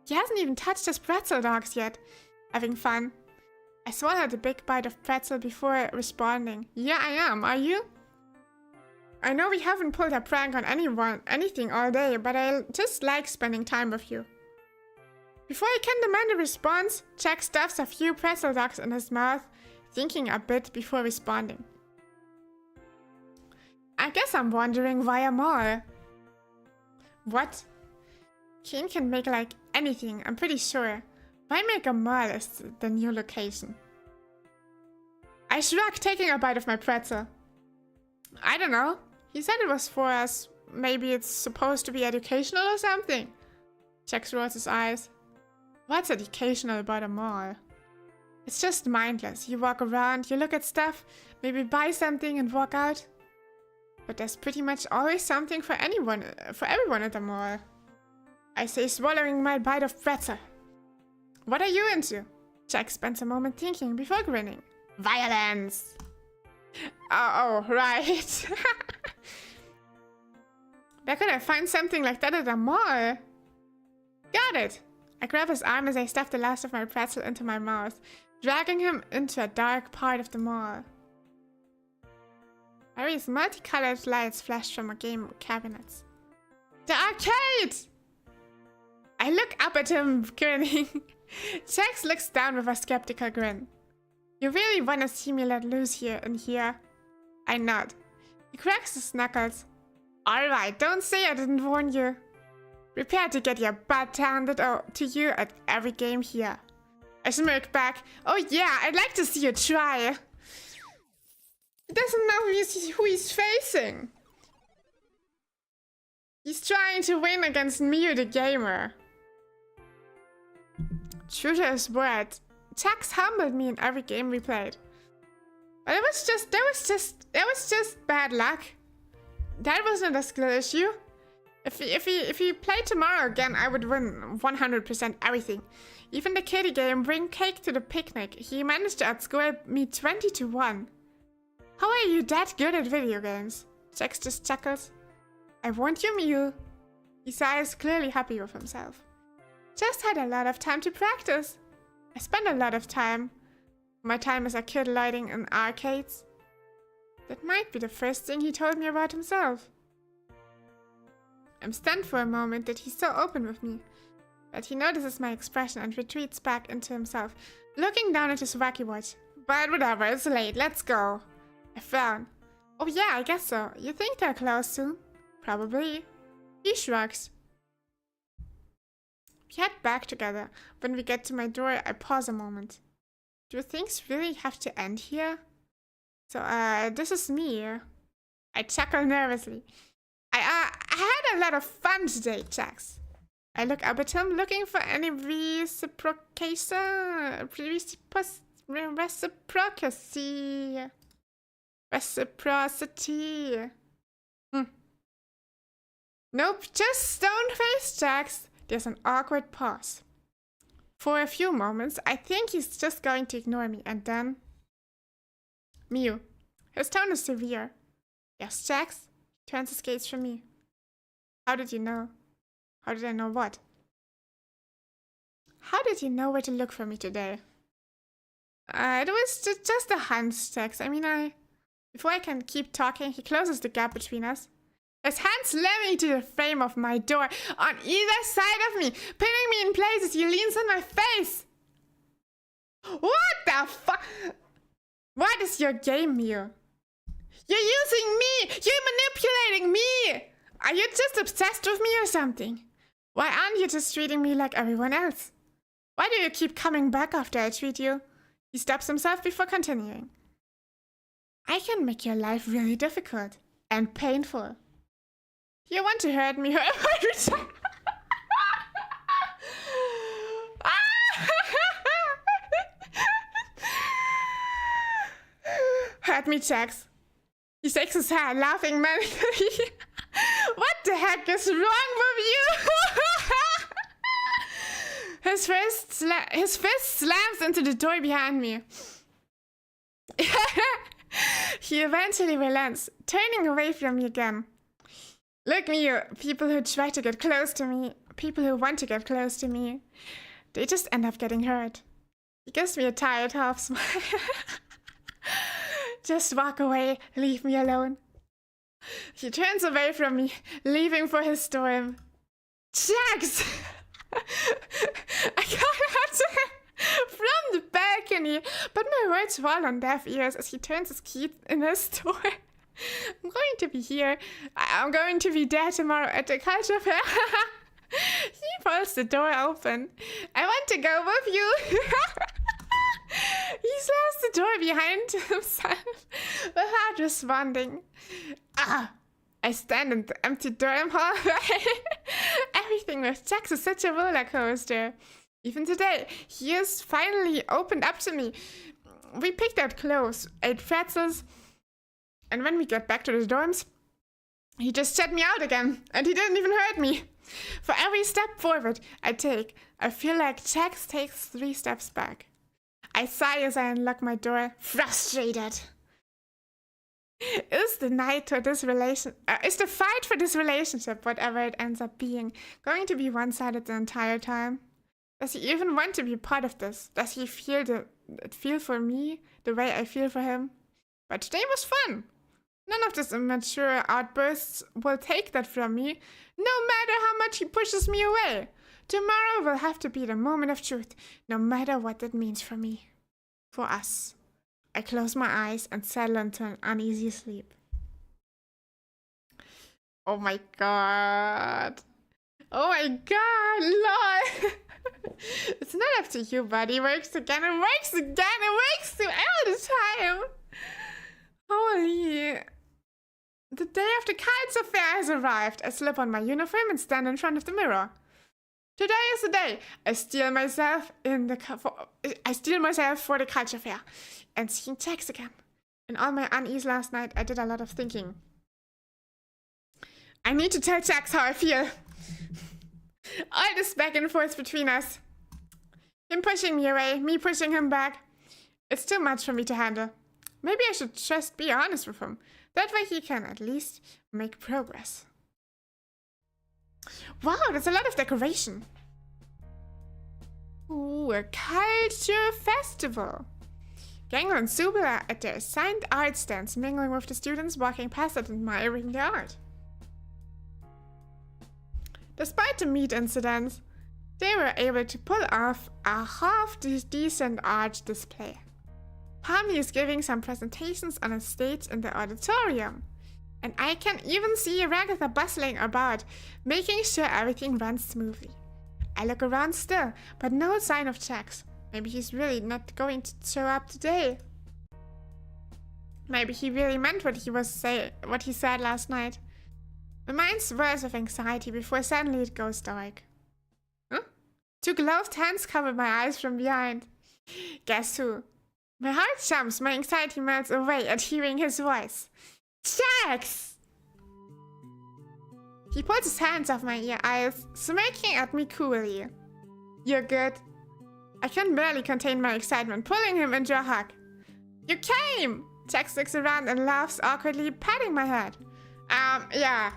He hasn't even touched his pretzel dogs yet. Having fun. I swallowed a big bite of pretzel before responding. Yeah, I am. Are you? I know we haven't pulled a prank on anything all day, but I just like spending time with you. Before I can demand a response, Jack stuffs a few pretzel dogs in his mouth, thinking a bit before responding. I guess I'm wondering why I'm all. What? Kane can make like anything, I'm pretty sure. Why make a mall is the new location? I shrug, taking a bite of my pretzel. I don't know. He said it was for us. Maybe it's supposed to be educational or something. Jax rolls his eyes. What's educational about a mall? It's just mindless. You walk around, you look at stuff, maybe buy something and walk out. But there's pretty much always something for everyone at the mall. I say, swallowing my bite of pretzel. What are you into? Jax spends a moment thinking before grinning. Violence! Oh, right. Where could I find something like that at a mall? Got it! I grab his arm as I stuff the last of my pretzel into my mouth, dragging him into a dark part of the mall. Various multicolored lights flash from a game cabinets. The arcade! I look up at him, grinning. Jax looks down with a skeptical grin. You really want to see me let loose here and here? I nod. He cracks his knuckles. Alright, don't say I didn't warn you. Prepare to get your butt handed to you at every game here. I smirk back. Oh yeah, I'd like to see you try. He doesn't know who he's facing. He's trying to win against Miu the gamer. True to his word, Jax humbled me in every game we played. But that was just bad luck. That wasn't a skill issue. If he played tomorrow again, I would win 100% everything. Even the kiddie game, Bring Cake to the Picnic, he managed to outscore me 20-1. How are you that good at video games? Jax just chuckles. I warned you, Miu. He sighs, clearly happy with himself. Just had a lot of time to practice. I spent a lot of time. My time as a kid lighting in arcades. That might be the first thing he told me about himself. I'm stunned for a moment that he's so open with me. But he notices my expression and retreats back into himself, looking down at his wacky watch. But whatever, it's late, let's go. I frown. Oh yeah, I guess so. You think they're close soon? Probably. He shrugs. We head back together. When we get to my door, I pause a moment. Do things really have to end here? So, this is me. I chuckle nervously. I had a lot of fun today, Jax. I look up at him, looking for any reciprocity. Nope, just stone face, Jax. There's an awkward pause. For a few moments, I think he's just going to ignore me, and then... Miu. His tone is severe. Yes, Jax? He turns his gaze from me. How did you know? How did I know what? How did you know where to look for me today? It was just a hunch, Jax. I mean, before I can keep talking, he closes the gap between us. His hand slamming to the frame of my door on either side of me, pinning me in place as he leans on my face. What the fuck? What is your game, Miu? You're using me! You're manipulating me! Are you just obsessed with me or something? Why aren't you just treating me like everyone else? Why do you keep coming back after I treat you? He stops himself before continuing. I can make your life really difficult and painful. You want to hurt me every time. Hurt me, Jax. He shakes his head, laughing manically. What the heck is wrong with you? His fist slams into the door behind me. He eventually relents, turning away from me again. Look, Miu, people who try to get close to me, people who want to get close to me, they just end up getting hurt. He gives me a tired half smile. Just walk away, leave me alone. He turns away from me, leaving for his storm. Jax! I call out to him from the balcony, but my words fall on deaf ears as he turns his key in his door. I'm going to be here. I'm going to be there tomorrow at the culture fair. He pulls the door open. I want to go with you. He slams the door behind himself without responding. I stand in the empty dorm hallway. Everything with Jax is such a roller coaster. Even today, he has finally opened up to me. We picked out clothes, ate pretzels, and when we got back to the dorms, he just shut me out again, and he didn't even hurt me. For every step forward I take, I feel like Jax takes 3 steps back. I sigh as I unlock my door, frustrated. Is the fight for this relationship, whatever it ends up being, going to be one-sided the entire time? Does he even want to be part of this? Does he feel for me the way I feel for him? But today was fun. None of these immature outbursts will take that from me, no matter how much he pushes me away. Tomorrow will have to be the moment of truth, no matter what it means for me. For us. I close my eyes and settle into an uneasy sleep. Oh my god. Oh my god, lol. It's not up to you, buddy. It works again, it works again, it works all the time. Holy. The day of the culture fair has arrived. I slip on my uniform and stand in front of the mirror. Today is the day. I steal myself for the culture fair. And seeing Jax again. In all my unease last night, I did a lot of thinking. I need to tell Jax how I feel. All this back and forth between us. Him pushing me away, me pushing him back. It's too much for me to handle. Maybe I should just be honest with him. That way he can at least make progress. Wow, there's a lot of decoration. Ooh, a culture festival. Gangle and Subal are at their assigned art stands, mingling with the students walking past and admiring the art. Despite the meat incidents, they were able to pull off a half-decent art display. Hamni is giving some presentations on a stage in the auditorium, and I can even see Ragatha bustling about, making sure everything runs smoothly. I look around still, but no sign of Jax. Maybe he's really not going to show up today. Maybe he really meant what he said last night. My mind swirls with anxiety before suddenly it goes dark. Huh? 2 gloved hands cover my eyes from behind. Guess who? My heart jumps, my anxiety melts away at hearing his voice. Jax! He pulls his hands off my eyes, smirking at me coolly. You're good. I can barely contain my excitement, pulling him into a hug. You came! Jax looks around and laughs awkwardly, patting my head. Yeah.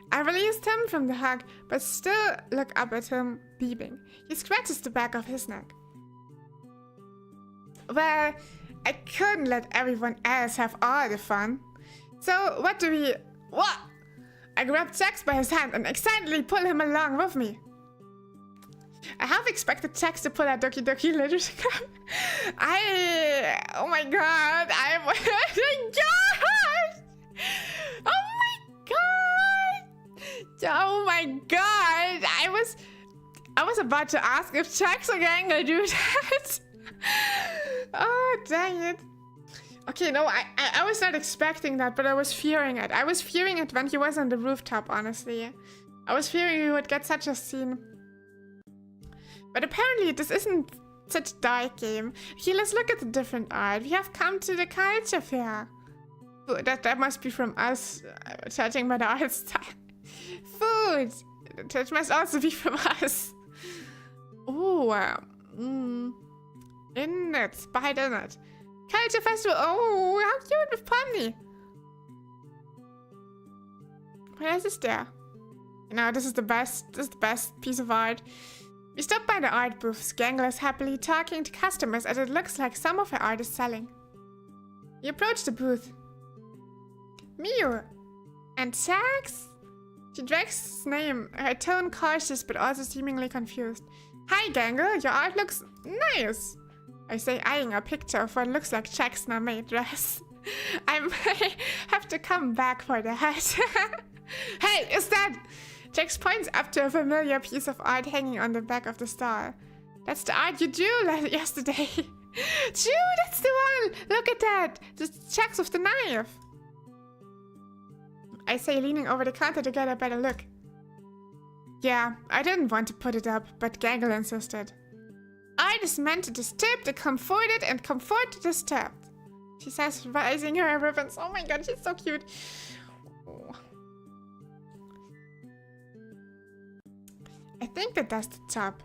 I released him from the hug, but still look up at him, beaming. He scratches the back of his neck. Well, I couldn't let everyone else have all the fun. So, what? I grab Jax by his hand and excitedly pull him along with me. I half expected Jax to pull out Doki Doki Literature Club. Oh my god! Oh my god! Oh my god! I was about to ask if Jax or Gangle do that. Oh, dang it. Okay, no, I was not expecting that, but I was fearing it. I was fearing it when he was on the rooftop, honestly. I was fearing we would get such a scene. But apparently this isn't such a dark game. Okay, let's look at the different art. We have come to the culture fair. That must be from us, judging by the art style. Food! That must also be from us. Oh, in it, spied in it. Culture festival. Oh, how cute with Pomni. What else is there? You know, this is the best piece of art. We stop by the art booths. Gangle is happily talking to customers as it looks like some of her art is selling. We approach the booth. Miu! And Jax? She drags his name, her tone cautious but also seemingly confused. Hi Gangle, your art looks nice! I say, eyeing a picture of what looks like Jax's mermaid dress. I have to come back for that. Hey, is that? Jax points up to a familiar piece of art hanging on the back of the stall. That's the art you drew yesterday. Drew, that's the one! Look at that! The Jax with the knife. I say, leaning over the counter to get a better look. Yeah, I didn't want to put it up, but Gangle insisted. Art is meant to disturb the comforted and comfort the disturbed. She says, raising her ribbons. Oh my god, she's so cute. Oh. I think that does the job.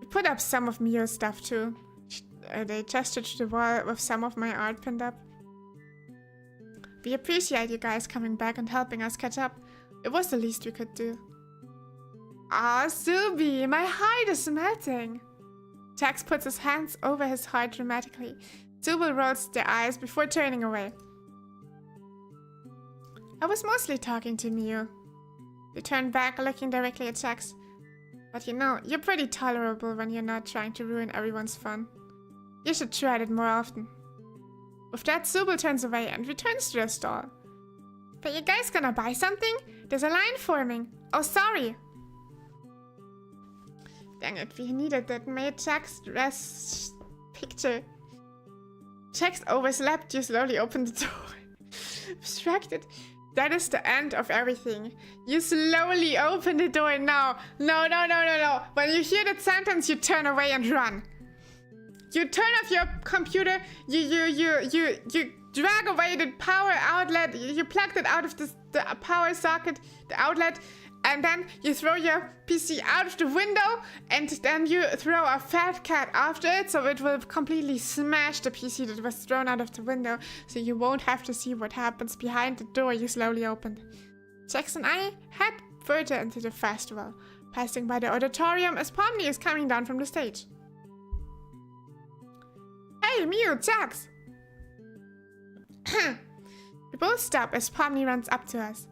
We put up some of Mio's stuff too. They gestured to the wall with some of my art pinned up. We appreciate you guys coming back and helping us catch up. It was the least we could do. Ah, Zubi, my heart is melting. Jax puts his hands over his heart dramatically. Zubul rolls their eyes before turning away. I was mostly talking to Mio. We turned back, looking directly at Jax. But you know, you're pretty tolerable when you're not trying to ruin everyone's fun. You should try it more often. With that, Zubul turns away and returns to the stall. But you guys gonna buy something? There's a line forming. Oh, sorry. Dang it, we needed that made Jax dress picture. Jax overslept, you slowly opened the door. Distracted. That is the end of everything. You slowly open the door now. No. When you hear that sentence, you turn away and run. You turn off your computer, you drag away the power outlet, you plugged it out of the power socket, the outlet, and then you throw your PC out of the window, and then you throw a fat cat after it, so it will completely smash the PC that was thrown out of the window, so you won't have to see what happens behind the door you slowly opened. Jax and I head further into the festival, passing by the auditorium as Pomni is coming down from the stage. Hey, Mio, Jax! We both stop as Pomni runs up to us.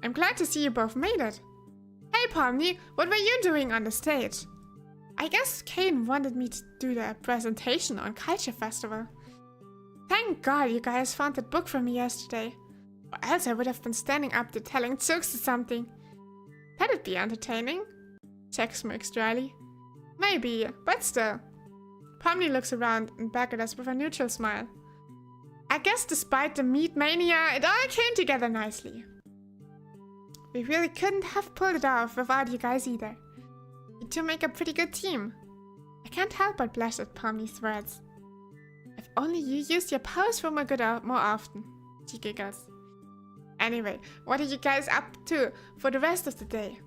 I'm glad to see you both made it. Hey, Pomni, what were you doing on the stage? I guess Kane wanted me to do the presentation on Culture Festival. Thank God you guys found that book for me yesterday. Or else I would have been standing up there telling jokes or something. That'd be entertaining. Jax smirks dryly. Maybe, but still. Pomni looks around and back at us with a neutral smile. I guess despite the meat mania, it all came together nicely. We really couldn't have pulled it off without you guys either. You two make a pretty good team. I can't help but blush at Pomni's words. If only you used your powers for more good more often, she giggles. Anyway, what are you guys up to for the rest of the day?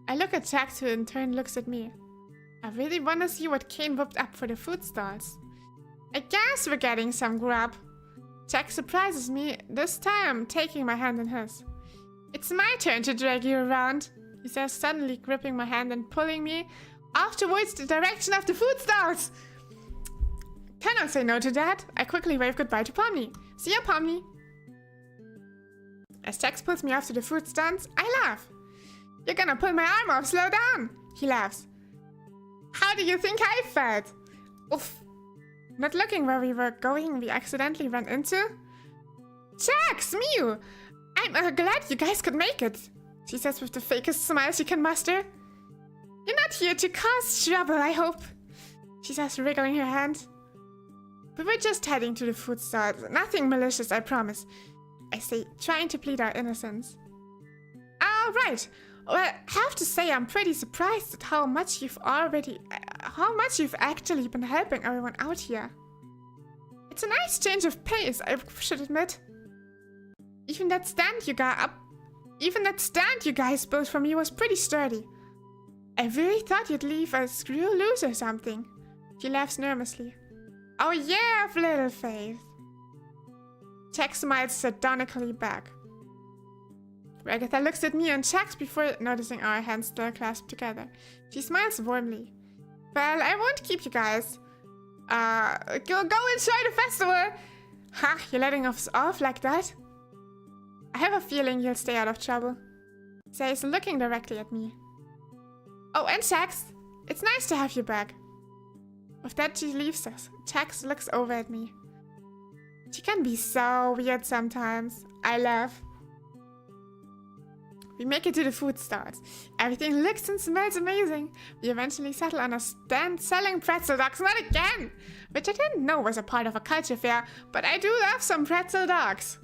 I look at Jax, who in turn looks at me. I really want to see what Kane whipped up for the food stalls. I guess we're getting some grub. Jax surprises me, this time taking my hand in his. It's my turn to drag you around, he says, suddenly gripping my hand and pulling me off towards the direction of the food stalls. Cannot say no to that. I quickly wave goodbye to Pomni. See ya, Pomni. As Jax pulls me off to the food stands, I laugh. You're gonna pull my arm off, slow down, he laughs. How do you think I felt? Oof. Not looking where we were going, we accidentally ran into... Jax, Mew! I'm glad you guys could make it, she says with the fakest smile she can muster. You're not here to cause trouble, I hope, she says, wriggling her hand. We were just heading to the food stall. Nothing malicious, I promise, I say, trying to plead our innocence. Right. Well, I have to say I'm pretty surprised at how much you've actually been helping everyone out here. It's a nice change of pace, I should admit. Even that stand you guys built for me was pretty sturdy. I really thought you'd leave a screw loose or something. She laughs nervously. Oh yeah, little Faith. Jax smiles sardonically back. Agatha looks at me and Jax before noticing our hands still clasped together. She smiles warmly. Well, I won't keep you guys. Go enjoy the festival! Ha, you're letting us off like that? I have a feeling you'll stay out of trouble, says, looking directly at me. Oh, and Jax, it's nice to have you back. With that, she leaves us. Jax looks over at me. She can be so weird sometimes. I laugh. We make it to the food stalls. Everything looks and smells amazing. We eventually settle on a stand selling pretzel dogs, not again! Which I didn't know was a part of a culture fair, but I do love some pretzel dogs.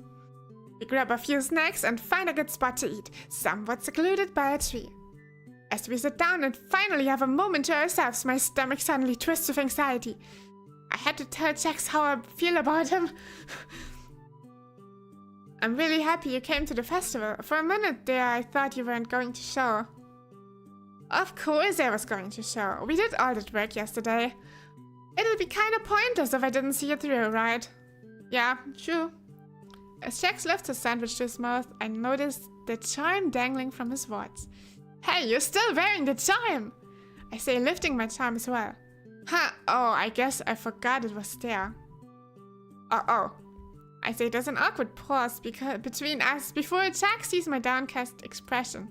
We grab a few snacks and find a good spot to eat, somewhat secluded by a tree. As we sit down and finally have a moment to ourselves, my stomach suddenly twists with anxiety. I had to tell Jax how I feel about him. I'm really happy you came to the festival. For a minute there, I thought you weren't going to show. Of course I was going to show. We did all that work yesterday. It'll be kinda pointless if I didn't see it through, right? Yeah, true. As Jax lifts his sandwich to his mouth, I noticed the charm dangling from his watch. Hey, you're still wearing the charm! I say, lifting my charm as well. Huh, oh, I guess I forgot it was there. Oh. I say, there's an awkward pause between us before Jax sees my downcast expression.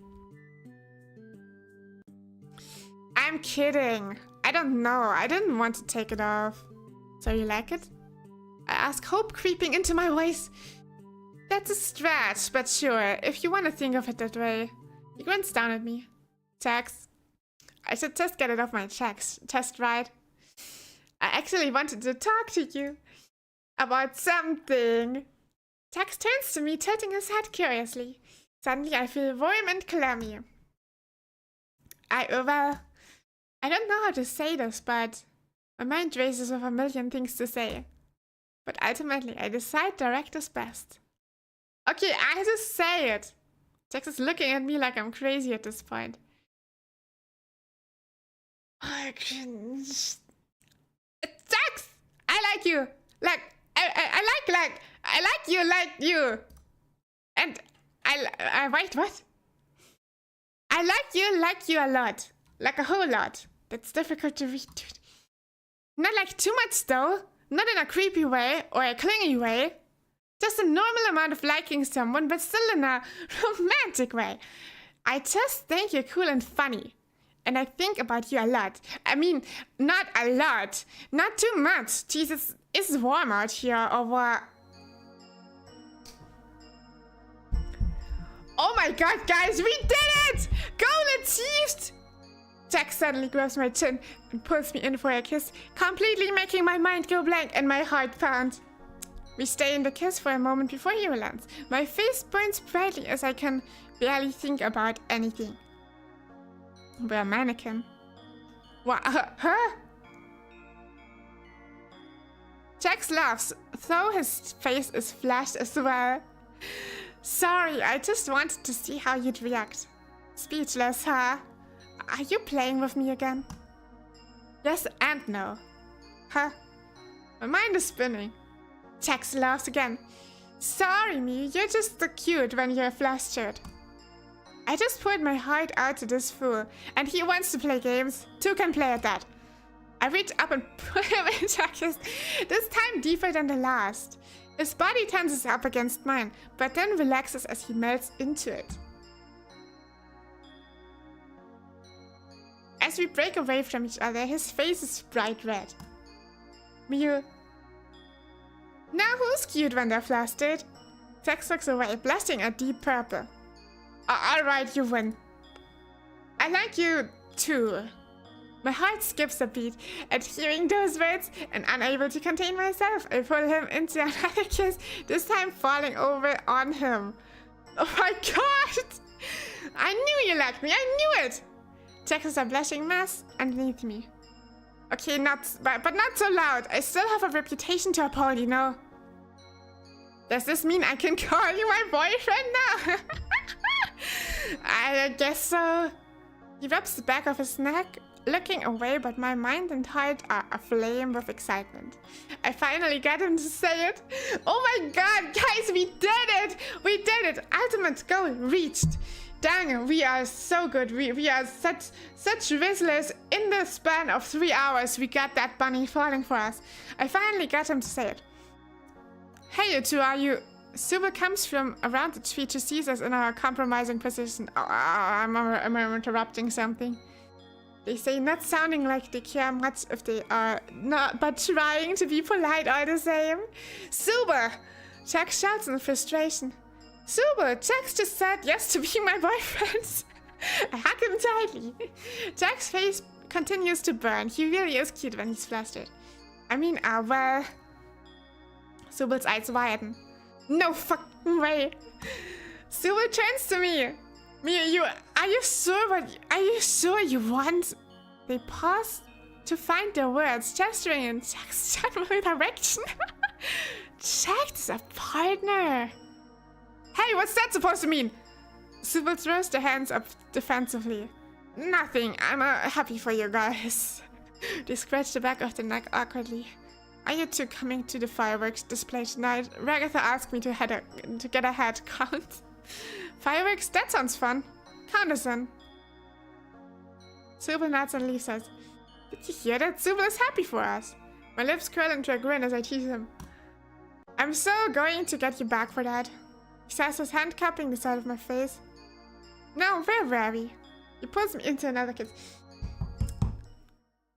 I'm kidding. I don't know. I didn't want to take it off. So you like it? I ask, hope creeping into my voice. That's a stretch, but sure, if you want to think of it that way. He grins down at me. Jax, I should just get it off my chest, right? I actually wanted to talk to you about something. Jax turns to me, tilting his head curiously. Suddenly I feel warm and clammy. I don't know how to say this, but my mind races with a million things to say. But ultimately, I decide direct is best. Okay, I just say it. Jax is looking at me like I'm crazy at this point. I cringe. Jax! I like you! I like you! And wait, what? I like you a lot. Like a whole lot. That's difficult to read, dude. Not like too much though. Not in a creepy way or a clingy way. Just a normal amount of liking someone, but still in a romantic way. I just think you're cool and funny. And I think about you a lot. I mean, not a lot. Not too much. Jesus, it's warm out here or what? Oh my god, guys, we did it! Goal achieved! Jax suddenly grabs my chin and pulls me in for a kiss, completely making my mind go blank and my heart pound. We stay in the kiss for a moment before he relents. My face burns brightly as I can barely think about anything. We're a mannequin. What? Huh? Jax laughs, though his face is flushed as well. Sorry, I just wanted to see how you'd react. Speechless, huh? Are you playing with me again? Yes and no. Huh? My mind is spinning. Jax laughs again. Sorry, me, you're just so cute when you're flustered. I just poured my heart out to this fool, and he wants to play games. Two can play at that. I reach up and pull him in Jax's, this time deeper than the last. His body tenses up against mine, but then relaxes as he melts into it. As we break away from each other, his face is bright red. Mew. Now who's cute when they're flustered? Jax looks away, blushing a deep purple. Alright, you win. I like you too. My heart skips a beat at hearing those words, and unable to contain myself, I pull him into another kiss, this time falling over on him. Oh my god! I knew you liked me, I knew it! Jax is a blushing mess underneath me. Okay, but not so loud. I still have a reputation to uphold, you know. Does this mean I can call you my boyfriend now? I guess so. He rubs the back of his neck, looking away, but my mind and heart are aflame with excitement. I finally got him to say it. Oh my god, guys, we did it! We did it! Ultimate goal reached. Dang, we are so good. We are such whistlers. In the span of 3 hours, we got that bunny falling for us. I finally got him to say it. Hey, you two, are you... Subal comes from around the tree to seize us in our compromising position. Oh, I'm interrupting something. They say not sounding like they care much if they are not, but trying to be polite all the same. Super! Jack shouts in frustration. Super! Jack's just said yes to be my boyfriend. I hug him tightly. Jack's face continues to burn. He really is cute when he's flustered. I mean, well... Subel's eyes widen. No fucking way. Subel turns to me. Are you sure you want? They pause to find their words, gesturing in Jack's general direction. Jack is a partner. Hey, what's that supposed to mean? Subel throws their hands up defensively. Nothing. I'm happy for you guys. They scratch the back of the neck awkwardly. Are you two coming to the fireworks display tonight? Ragatha asked me to get a head count. Fireworks? That sounds fun. Count us in. Subel nods and leaves us. Did you hear that? Subel is happy for us. My lips curl into a grin as I tease him. I'm so going to get you back for that. He says, his hand cupping the side of my face. No, where were we? He pulls me into another kiss.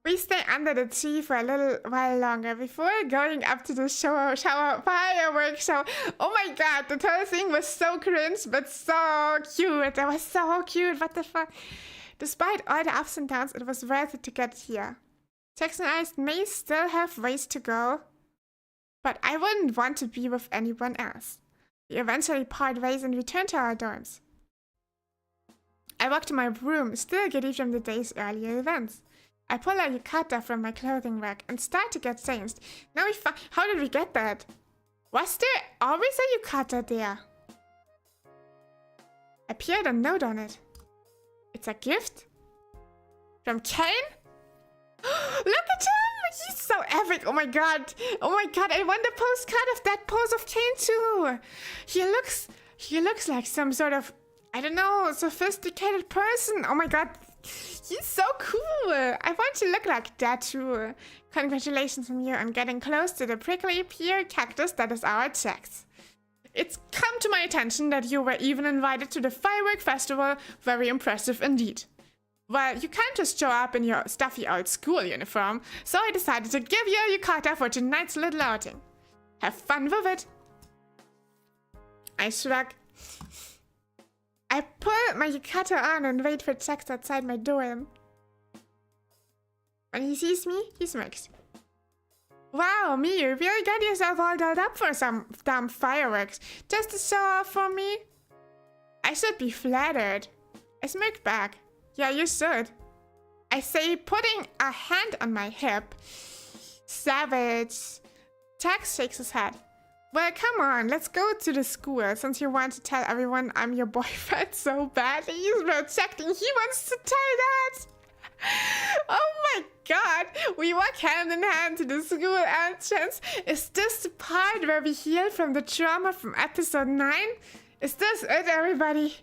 We stay under the tree for a little while longer before going up to the shower fireworks show. Oh my god, the whole thing was so cringe, but so cute. It was so cute, what the fuck. Despite all the ups and downs, it was worth it to get here. Jackson and I may still have ways to go, but I wouldn't want to be with anyone else. We eventually part ways and return to our dorms. I walk to my room, still giddy from the day's earlier events. I pull a yukata from my clothing rack and start to get changed. Now how did we get that? Was there always a yukata there? Appeared a note on it. It's a gift? From Kane? Look at him! He's so epic! Oh my god! Oh my god, I want a postcard of that pose of Kane too! He looks like some sort of, I don't know, sophisticated person! Oh my god! He's so cool! I want to look like that too. Congratulations on you on getting close to the prickly pear cactus that is our Jax. It's come to my attention that you were even invited to the firework festival. Very impressive indeed. Well, you can't just show up in your stuffy old school uniform, so I decided to give you a yukata for tonight's little outing. Have fun with it. I shrug. I pull my yukata on and wait for Jax outside my dorm. When he sees me, he smirks. Wow, me, you really got yourself all dolled up for some damn fireworks. Just to show off for me? I should be flattered. I smirk back. Yeah, you should. I say, putting a hand on my hip. Savage. Jax shakes his head. Well, come on, let's go to the school, since you want to tell everyone I'm your boyfriend so badly. He's projecting, he wants to tell that! Oh my god! We walk hand in hand to the school entrance. Is this the part where we heal from the trauma from episode 9? Is this it, everybody?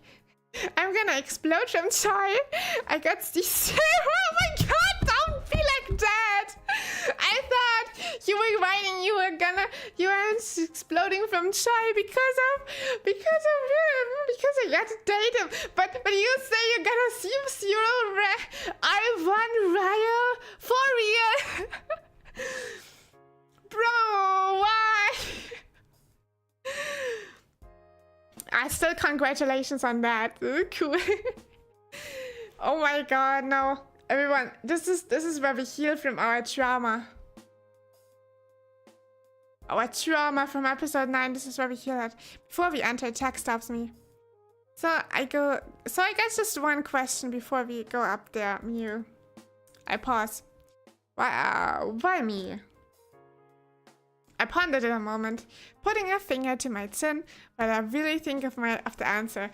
I'm gonna explode from joy. I got these. Oh my god, don't be like that! I thought you were writing you were exploding from joy because of him, because I got to date him. But you say you're gonna see I1 Ryo for real? Bro, why? Still congratulations on that. Cool. Oh my god, no. Everyone, this is where we heal from our trauma. Our trauma from episode 9, this is where we heal at. Before we enter, Jack stops me. So I guess just one question before we go up there, Mew. I pause. Why me? I pondered it a moment, putting a finger to my chin while I really think of the answer.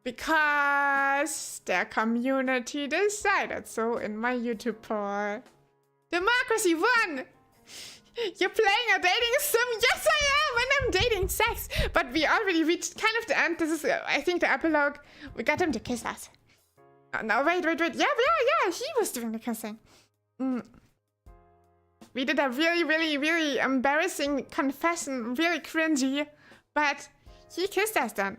Because their community decided so in my YouTube poll. Democracy won! You're playing a dating sim? Yes, I am! And I'm dating sex! But we already reached kind of the end. This is, I think, the epilogue. We got him to kiss us. Oh, no, wait. Yeah, he was doing the kissing. We did a really embarrassing confession, really cringy, but he kissed us then.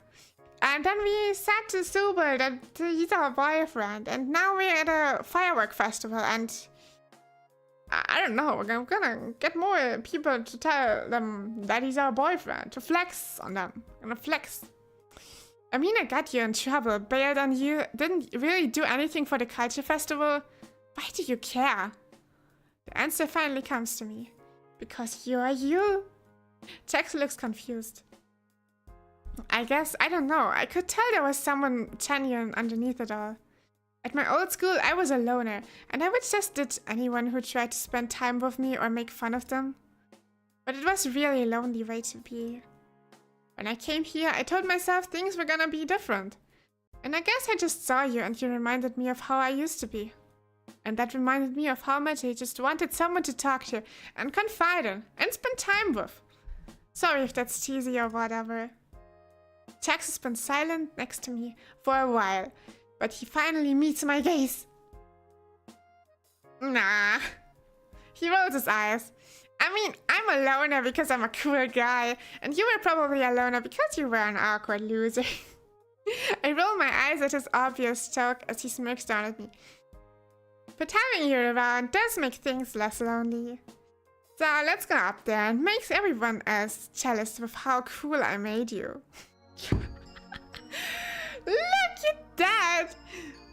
And then we said to Subel that he's our boyfriend, and now we're at a firework festival, and I don't know, I'm gonna get more people to tell them that he's our boyfriend, to flex on them. I'm gonna flex. I mean, I got you in trouble, bailed on you, didn't really do anything for the culture festival. Why do you care? The answer finally comes to me. Because you are you. Jax looks confused. I guess, I don't know, I could tell there was someone genuine underneath it all. At my old school, I was a loner, and I would just ditch anyone who tried to spend time with me or make fun of them. But it was really a lonely way to be. When I came here, I told myself things were gonna be different. And I guess I just saw you and you reminded me of how I used to be. And that reminded me of how much I just wanted someone to talk to and confide in and spend time with. Sorry if that's cheesy or whatever. Jax has been silent next to me for a while, but he finally meets my gaze. Nah. He rolls his eyes. I mean, I'm a loner because I'm a cool guy, and you were probably a loner because you were an awkward loser. I roll my eyes at his obvious joke as he smirks down at me. But having you around does make things less lonely. So let's go up there and make everyone else jealous with how cool I made you. Look at that!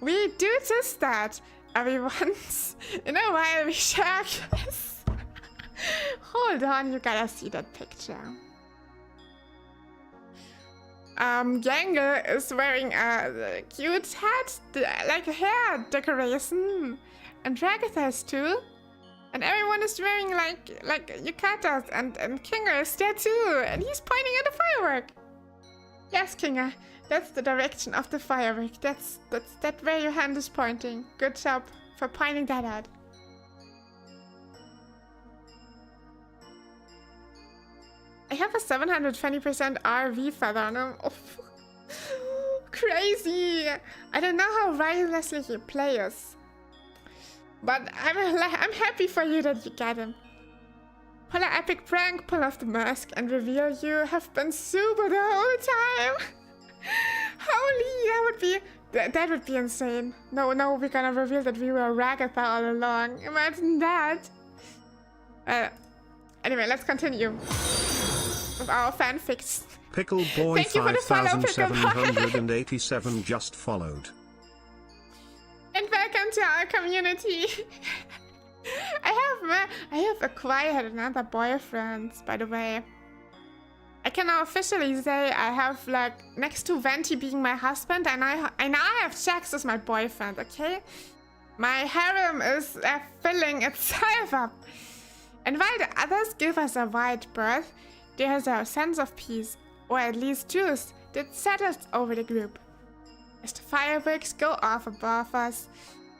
We do just that. Every once in a while we share this. Hold on, you gotta see that picture. Gangle is wearing a cute hat, like a hair decoration. And Ragatha is too. And everyone is wearing like yukatas, and Kinga is there too. And he's pointing at the firework. Yes, Kinga, that's the direction of the firework. That's that where your hand is pointing. Good job for pointing that out. I have a 720% RV feather on him. Oh, crazy! I don't know how wirelessly he plays. But I'm happy for you that you get him. Pull an epic prank, pull off the mask, and reveal you have been super the whole time. Holy, that would be insane. No, we're gonna reveal that we were Ragatha all along. Imagine that. Anyway, let's continue with our fanfics. Pickle Boy 5787 just followed. And welcome to our community. I have acquired another boyfriend, by the way. I can now officially say I have, like, next to Venti being my husband, and I have Jax as my boyfriend, okay? My harem is filling itself up. And while the others give us a wide berth, there is a sense of peace, or at least truth, that settles over the group. As the fireworks go off above us,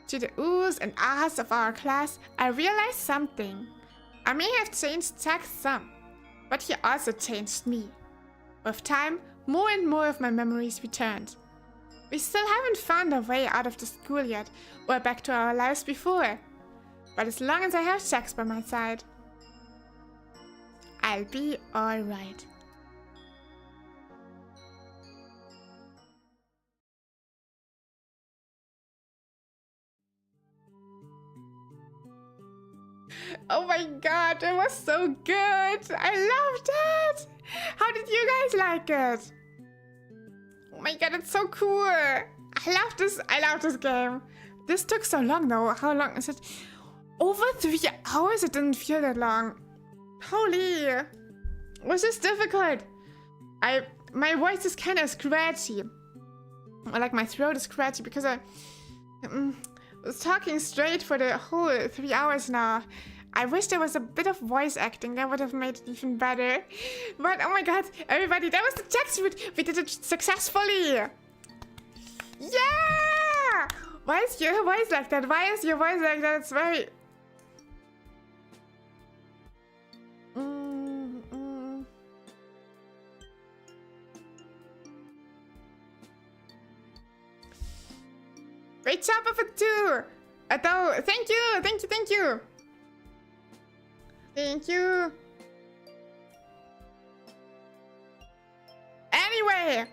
to the oohs and ahs of our class, I realize something. I may have changed Jax some, but he also changed me. With time, more and more of my memories returned. We still haven't found our way out of the school yet, or back to our lives before. But as long as I have Jax by my side, I'll be alright. Oh my god, it was so good! I loved it! How did you guys like it? Oh my god, it's so cool! I love this game. This took so long though. How long is it? Over 3 hours? It didn't feel that long. Holy! Was this difficult? My voice is kind of scratchy. Or like my throat is scratchy because I was talking straight for the whole 3 hours now. I wish there was a bit of voice acting. That would have made it even better. But oh my god, everybody, that was the Jax route. We did it successfully. Yeah! Why is your voice like that? Why is your voice like that? It's very... Great job of it too! Though, thank you! Thank you! Anyway!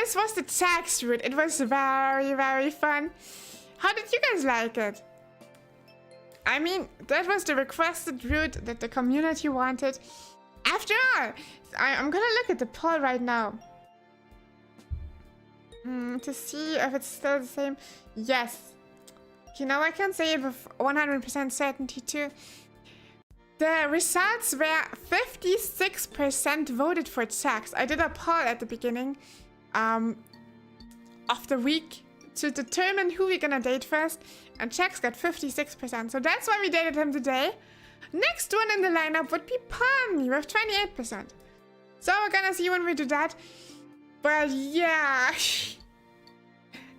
this was the Chax route. It was very, very fun. How did you guys like it? I mean, that was the requested route that the community wanted. After all, I'm gonna look at the poll right now. To see if it's still the same. Yes. You know, I can say it with 100% certainty too. The results were 56% voted for Chax. I did a poll at the beginning of the week to determine who we're gonna date first, and Chax got 56%. So that's why we dated him today. Next one in the lineup would be Pomni with 28%. So we're gonna see when we do that. But yeah,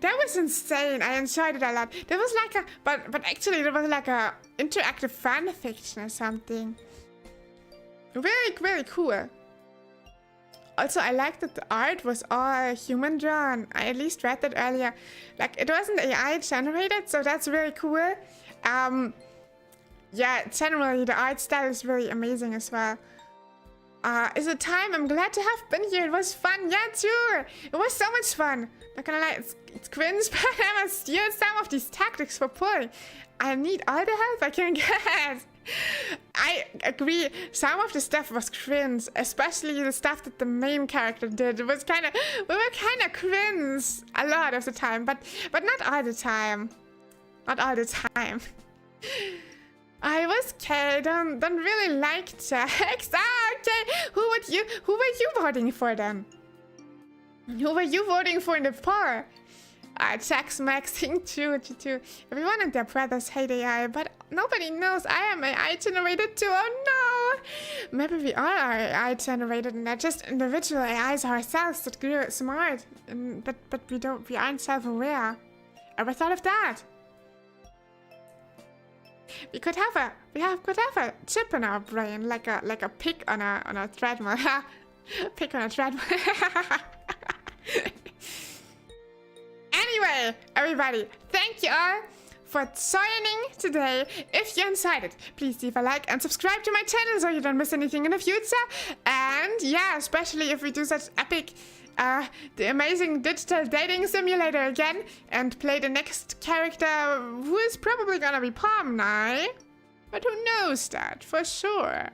that was insane. I enjoyed it a lot. There was like a, but actually there was like a interactive fan fiction or something. Really, really cool. Also, I liked that the art was all human drawn. I at least read that earlier. Like, it wasn't AI generated, so that's really cool. Yeah, generally the art style is really amazing as well. Is it time? I'm glad to have been here. It was fun. Yeah, too. It was so much fun. Not gonna lie, it's cringe, but I must use some of these tactics for pulling. I need all the help I can get. I agree. Some of the stuff was cringe, especially the stuff that the main character did. It was kind of, we were kind of cringe a lot of the time, but not all the time. Not all the time. I was okay. Don't really like Chax. Okay. Who were you voting for then? Who were you voting for in the poll? Chax maxing 2. Everyone and their brothers hate AI, but nobody knows I am AI generated too. Oh no! Maybe we all are AI generated and they're just individual AIs ourselves that grew smart. But we aren't self-aware. Ever thought of that? We could have a chip in our brain, like a pig on a treadmill. Pig on a treadmill. Anyway, everybody, thank you all for joining today. If you enjoyed it, please leave a like and subscribe to my channel so you don't miss anything in the future. And yeah, especially if we do such epic, the amazing digital dating simulator again and play the next character who is probably gonna be Pomni. But who knows that for sure?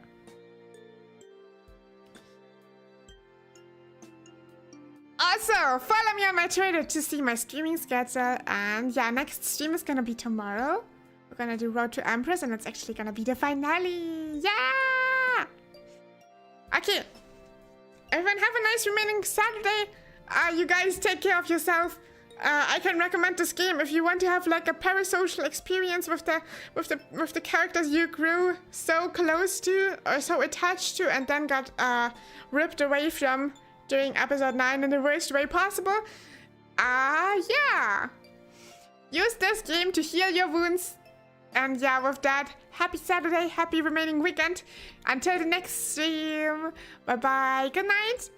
Also, follow me on my Twitter to see my streaming schedule. And yeah, next stream is gonna be tomorrow. We're gonna do Road to Empress, and it's actually gonna be the finale. Yeah! Okay. Everyone have a nice remaining Saturday. You guys take care of yourself. I can recommend this game if you want to have like a parasocial experience with the characters you grew so close to or so attached to and then got ripped away from during episode 9 in the worst way possible. Yeah. Use this game to heal your wounds. And yeah, with that, happy Saturday, happy remaining weekend. Until the next stream. Bye-bye. Good night.